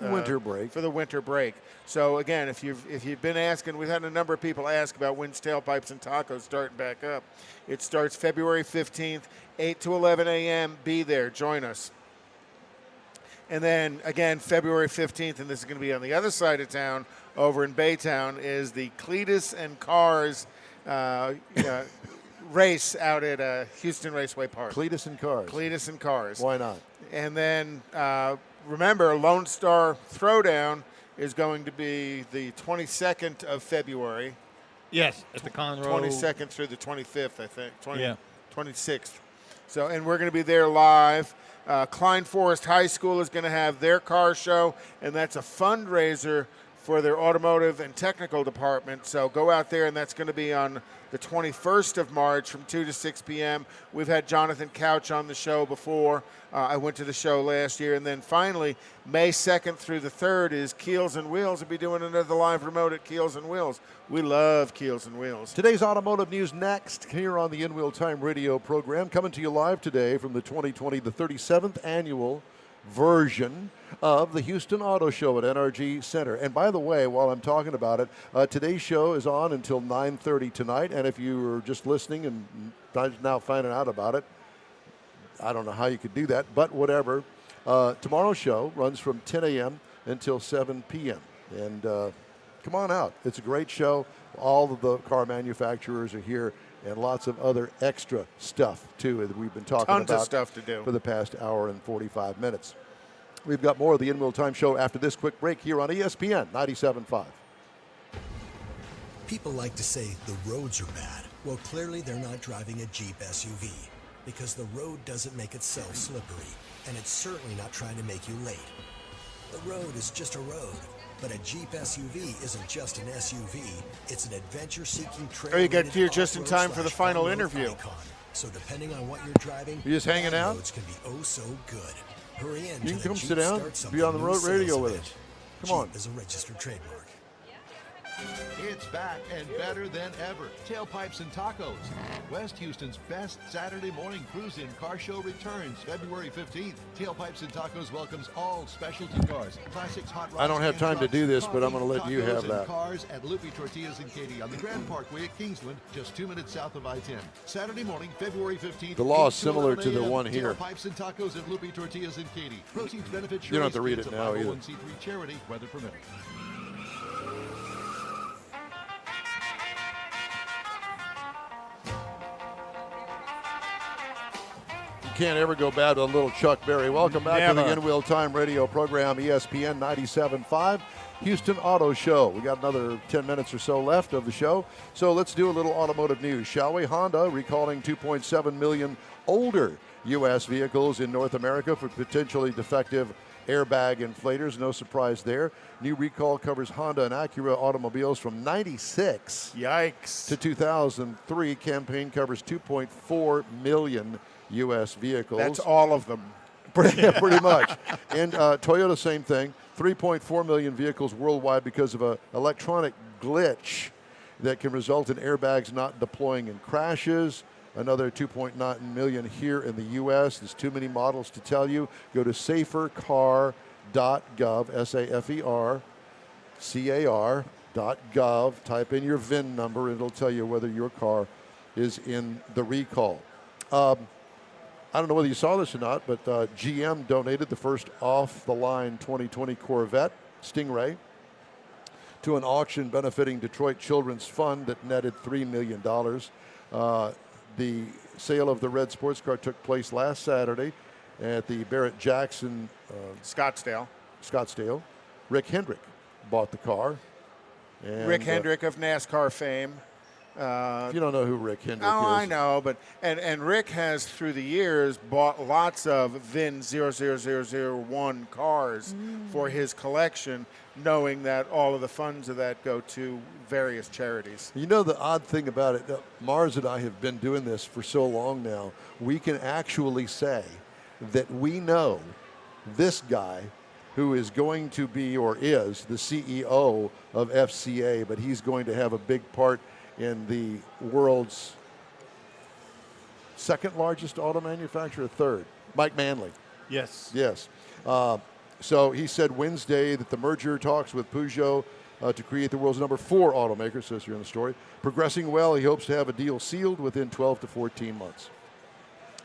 winter break. For the winter break. So again, if you've been asking, we've had a number of people ask about when's Tailpipes and Tacos starting back up. It starts February 15th, 8 to 11 a.m. Be there, join us. And then, again, February 15th, and this is going to be on the other side of town, over in Baytown, is the Cletus and Cars race out at Houston Raceway Park. Cletus and Cars. Cletus and Cars. Why not? And then, remember, Lone Star Throwdown is going to be the 22nd of February. Yes, at the Conroe. 22nd through the 25th, I think. 26th. So, and we're going to be there live. Klein Forest High School is going to have their car show, and that's a fundraiser for their automotive and technical department. So go out there, and that's going to be on the 21st of March from 2 to 6 p.m. We've had Jonathan Couch on the show before. I went to the show last year. And then finally, May 2nd through the 3rd is Keels and Wheels. We'll be doing another live remote at Keels and Wheels. We love Keels and Wheels. Today's automotive news next here on the In Wheel Time radio program. Coming to you live today from the 2020, the 37th annual version of the Houston Auto Show at NRG Center. And by the way, while I'm talking about it, today's show is on until 9:30 tonight. And if you were just listening and now finding out about it, I don't know how you could do that, but whatever. Tomorrow's show runs from 10 a.m. until 7 p.m. And come on out. It's a great show. All of the car manufacturers are here, and lots of other extra stuff, too, that we've been talking Tons about of stuff to do for the past hour and 45 minutes. We've got more of the In Wheel Time show after this quick break here on ESPN 97.5. People like to say the roads are bad. Well, clearly they're not driving a Jeep SUV, because the road doesn't make itself slippery, and it's certainly not trying to make you late. The road is just a road, but a Jeep SUV isn't just an SUV. It's an adventure-seeking trail. Oh, you got here just in time for the final interview. Icon. So depending on what you're driving, you just hanging out? Roads can be oh so good. Hurry in. You can come sit down, be on the road radio with us. Come on. Jeep is a registered trademark. It's back and better than ever. Tailpipes and Tacos. West Houston's best Saturday morning cruise-in car show returns February 15th. Tailpipes and Tacos welcomes all specialty cars, classics, hot rods. I don't have and time to trucks, do this, but I'm coffee, going to let you tacos, have and that. Cars at Loopy Tortillas in Katy on the Grand Parkway at Kingsland, just 2 minutes south of I-10. Saturday morning, February 15th. The law is 8 similar 11 to the a.m. one here. Tailpipes and Tacos at Loopy Tortillas in Katy. Proceeds benefit You don't have to Shirley's read Kids, it a now either. 501c3 charity, weather permitting. Can't ever go bad with a little Chuck Berry. Welcome back to the Never. In Wheel Time radio program, ESPN 97.5, Houston Auto Show. We got another 10 minutes or so left of the show, so let's do a little automotive news, shall we? Honda recalling 2.7 million older U.S. vehicles in North America for potentially defective airbag inflators. No surprise there. New recall covers Honda and Acura automobiles from 96 Yikes. to 2003. Campaign covers 2.4 million U.S. vehicles. That's all of them. Pretty much. And Toyota, same thing. 3.4 million vehicles worldwide because of an electronic glitch that can result in airbags not deploying in crashes. Another 2.9 million here in the U.S. There's too many models to tell you. Go to safercar.gov, SAFERCAR.gov. Type in your VIN number. It'll tell you whether your car is in the recall. I don't know whether you saw this or not, but GM donated the first off-the-line 2020 Corvette Stingray to an auction benefiting Detroit Children's Fund that netted $3 million. The sale of the red sports car took place last Saturday at the Barrett-Jackson Scottsdale. Rick Hendrick bought the car. And, Rick Hendrick of NASCAR fame. If you don't know who Rick Hendrick is. I know, but and Rick has through the years bought lots of VIN 00001 cars for his collection, knowing that all of the funds of that go to various charities. You know the odd thing about it, Mars and I have been doing this for so long now, we can actually say that we know this guy who is going to be or is the CEO of FCA, but he's going to have a big part in the world's second largest auto manufacturer, third, Mike Manley. Yes. Yes. So he said Wednesday that the merger talks with Peugeot to create the world's number 4 automaker, says here in the story, progressing well. He hopes to have a deal sealed within 12 to 14 months.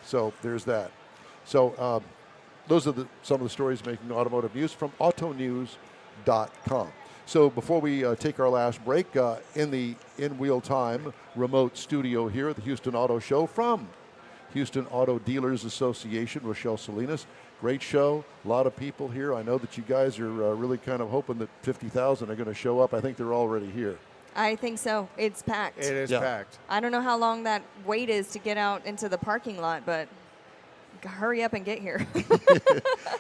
So there's that. So those are some of the stories making automotive news from autonews.com. So before we take our last break, in the In Wheel Time remote studio here at the Houston Auto Show from Houston Auto Dealers Association, Rochelle Salinas. Great show, a lot of people here. I know that you guys are really kind of hoping that 50,000 are going to show up. I think they're already here. I think so. It's packed. It is packed. I don't know how long that wait is to get out into the parking lot, but hurry up and get here.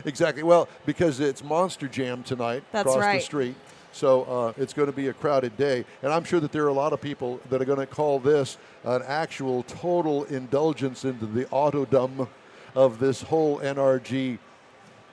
Exactly. Well, because it's Monster Jam tonight across the street. So it's going to be a crowded day. And I'm sure that there are a lot of people that are going to call this an actual total indulgence into the autodom of this whole NRG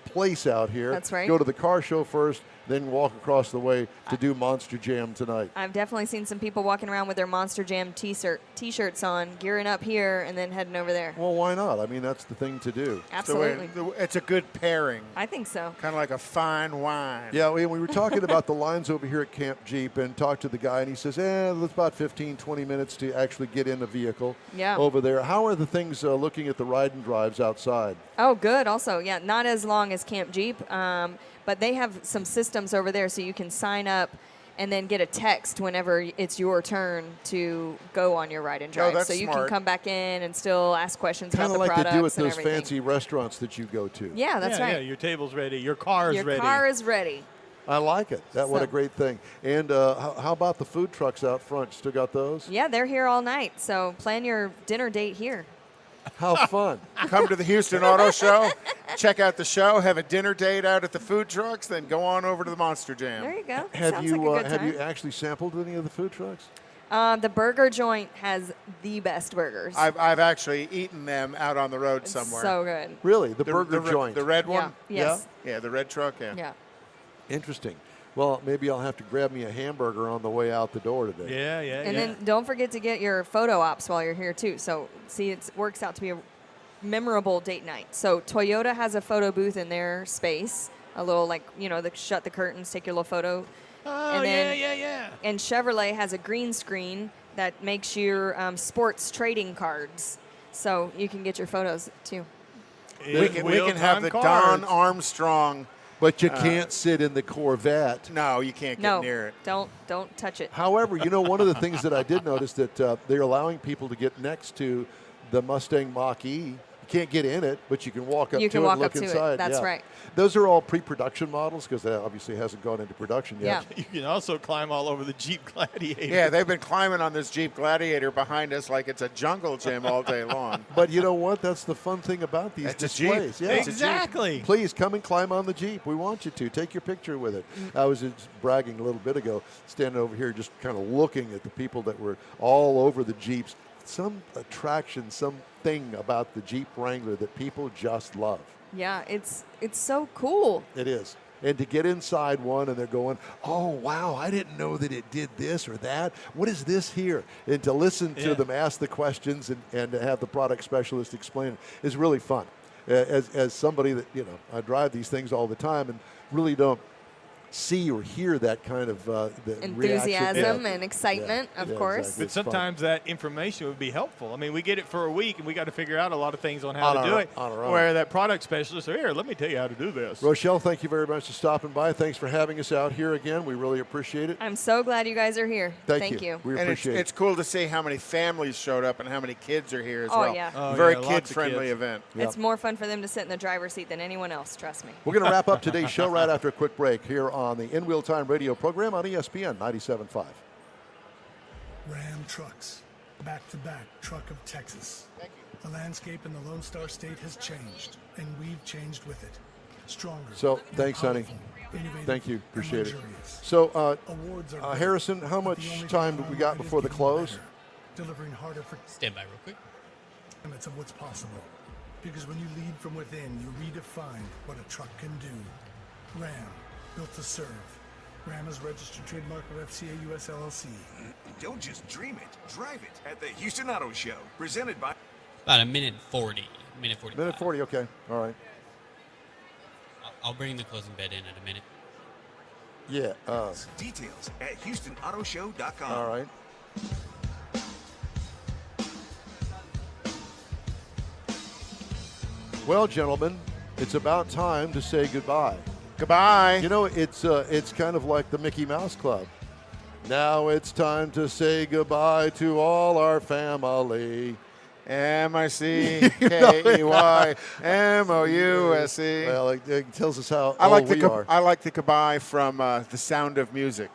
place out here. That's right. Go to the car show first, then walk across the way to do Monster Jam tonight. I've definitely seen some people walking around with their Monster Jam T-shirts on, gearing up here and then heading over there. Well, why not? I mean, that's the thing to do. Absolutely. It's a good pairing. I think so. Kind of like a fine wine. Yeah, we were talking about the lines over here at Camp Jeep and talked to the guy, and he says, it's about 15, 20 minutes to actually get in the vehicle over there. How are the things looking at the ride and drives outside? Oh, good. Also, yeah, not as long as Camp Jeep, But they have some systems over there so you can sign up and then get a text whenever it's your turn to go on your ride and drive. that's so you smart. can come back in and still ask questions about Kind the of like products they do at and those everything. fancy restaurants that you go to. Yeah, that's right. Yeah, your table's ready. Your car's Your ready. car is ready. I like it. What a So- great thing. And how about the food trucks out front? Still got those? Yeah, they're here all night. So plan your dinner date here. How fun. Come to the Houston Auto Show, check out the show, have a dinner date out at the food trucks, then go on over to the Monster Jam. There you go. Have Sounds you like a good have time. you actually sampled any of the food trucks? The burger joint has the best burgers. I've actually eaten them out on the road somewhere. So good. Really? The burger joint? The red one? Yeah. Yes. Yeah, the red truck, yeah. Yeah. Interesting. Well, maybe I'll have to grab me a hamburger on the way out the door today. Yeah. And then don't forget to get your photo ops while you're here too. So see, it works out to be a memorable date night. So Toyota has a photo booth in their space, a little shut the curtains, take your little photo. Oh, and then, yeah. And Chevrolet has a green screen that makes your sports trading cards, so you can get your photos too. We can have the Don Armstrong. But you can't sit in the Corvette. No, you can't get near it. Don't touch it. However, one of the things that I did notice that they're allowing people to get next to the Mustang Mach-E. You can't get in it, but you can walk up You to can it walk and look up to it. inside. That's Yeah. right. Those are all pre-production models because that obviously hasn't gone into production yet. You can also climb all over the Jeep Gladiator. Yeah, they've been climbing on this Jeep Gladiator behind us like it's a jungle gym all day long. But you know what? That's the fun thing about these It's a Jeep. displays. Yeah. It's a Jeep. Exactly. Please come and climb on the Jeep. We want you to. Take your picture with it. I was just bragging a little bit ago, standing over here just kind of looking at the people that were all over the Jeeps. Some attraction, something about the Jeep Wrangler that people just love. Yeah, it's so cool. It is. And to get inside one and they're going, oh, wow, I didn't know that it did this or that. What is this here? And to listen to them ask the questions and to have the product specialist explain it is really fun. As somebody that, I drive these things all the time and really don't see or hear that kind of the Enthusiasm reaction. and excitement, of course. Exactly. But It's fun. sometimes that information would be helpful. I mean, we get it for a week, and we got to figure out a lot of things on how On to do our- it. on our own. Where that product specialist, here, let me tell you how to do this. Rochelle, thank you very much for stopping by. Thanks for having us out here again. We really appreciate it. I'm so glad you guys are here. Thank you. We And appreciate it's cool to see how many families showed up and how many kids are here as Oh, well. yeah. Oh, Very yeah, lots of kid-friendly kids. event. It's more fun for them to sit in the driver's seat than anyone else, trust me. We're going to wrap up today's show right after a quick break here on the In Wheel Time radio program on ESPN 97.5. Ram trucks, back-to-back truck of Texas. The landscape in the Lone Star State has changed, and we've changed with it. Stronger. So, more thanks, honey. powerful, innovative, Thank you. and Appreciate it. luxurious. So, Awards are great, Harrison, how but the much only time thing do we on got our mind before is the getting close? better, delivering harder for Stand by real quick. limits of what's possible. Because when you lead from within, you redefine what a truck can do. Ram, built to serve. Ram is registered trademark of FCA US LLC. Don't just dream it, drive it at the Houston Auto Show, presented by... About a minute 40. Minute 45. Minute 40, okay. All right. I'll bring the closing bed in a minute. Yeah. Details at HoustonAutoShow.com. All right. Well, gentlemen, it's about time to say goodbye. Goodbye. You know, it's kind of like the Mickey Mouse Club. Now it's time to say goodbye to all our family. M-I-C-K-E-Y-M-O-U-S-E. Well, it tells us how I like old we are. I like the goodbye from The Sound of Music.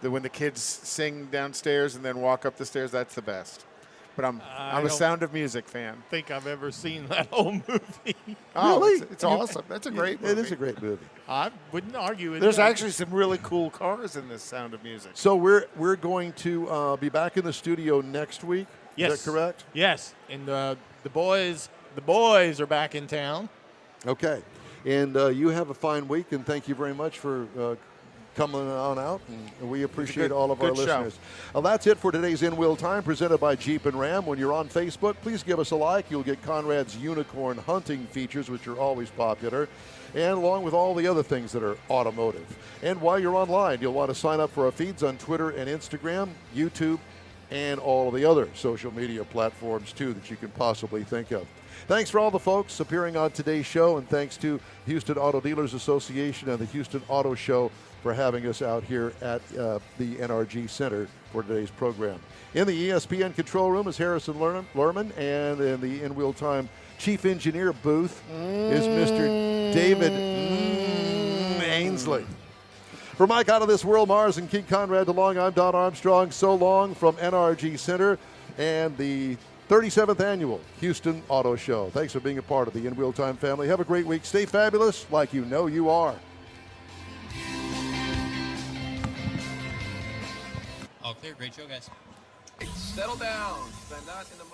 When the kids sing downstairs and then walk up the stairs, that's the best. But I'm a don't Sound of Music fan. think I've ever seen that whole movie. Oh, Really? it's awesome. That's a great movie. It is a great movie. I wouldn't argue with There's that. actually some really cool cars in this Sound of Music. So we're going to be back in the studio next week. Yes. Is that correct? Yes, and the boys are back in town. Okay. And you have a fine week, and thank you very much for coming on out, and we appreciate all of our good show. listeners. Well, that's it for today's In Wheel Time, presented by Jeep and Ram. When you're on Facebook, please give us a like. You'll get Conrad's unicorn hunting features, which are always popular, and along with all the other things that are automotive. And while you're online, you'll want to sign up for our feeds on Twitter and Instagram, YouTube, and all of the other social media platforms, too, that you can possibly think of. Thanks for all the folks appearing on today's show, and thanks to Houston Auto Dealers Association and the Houston Auto Show for having us out here at the NRG Center for today's program. In the ESPN control room is Harrison Lerman, and in the In Wheel Time Chief Engineer booth is Mr. David Ainsley. For Mike Out of This World, Mars, and King Conrad DeLong, I'm Don Armstrong. So long from NRG Center and the 37th Annual Houston Auto Show. Thanks for being a part of the In Wheel Time family. Have a great week. Stay fabulous like you know you are. All clear. Great show, guys. Settle down. They're not in the mood.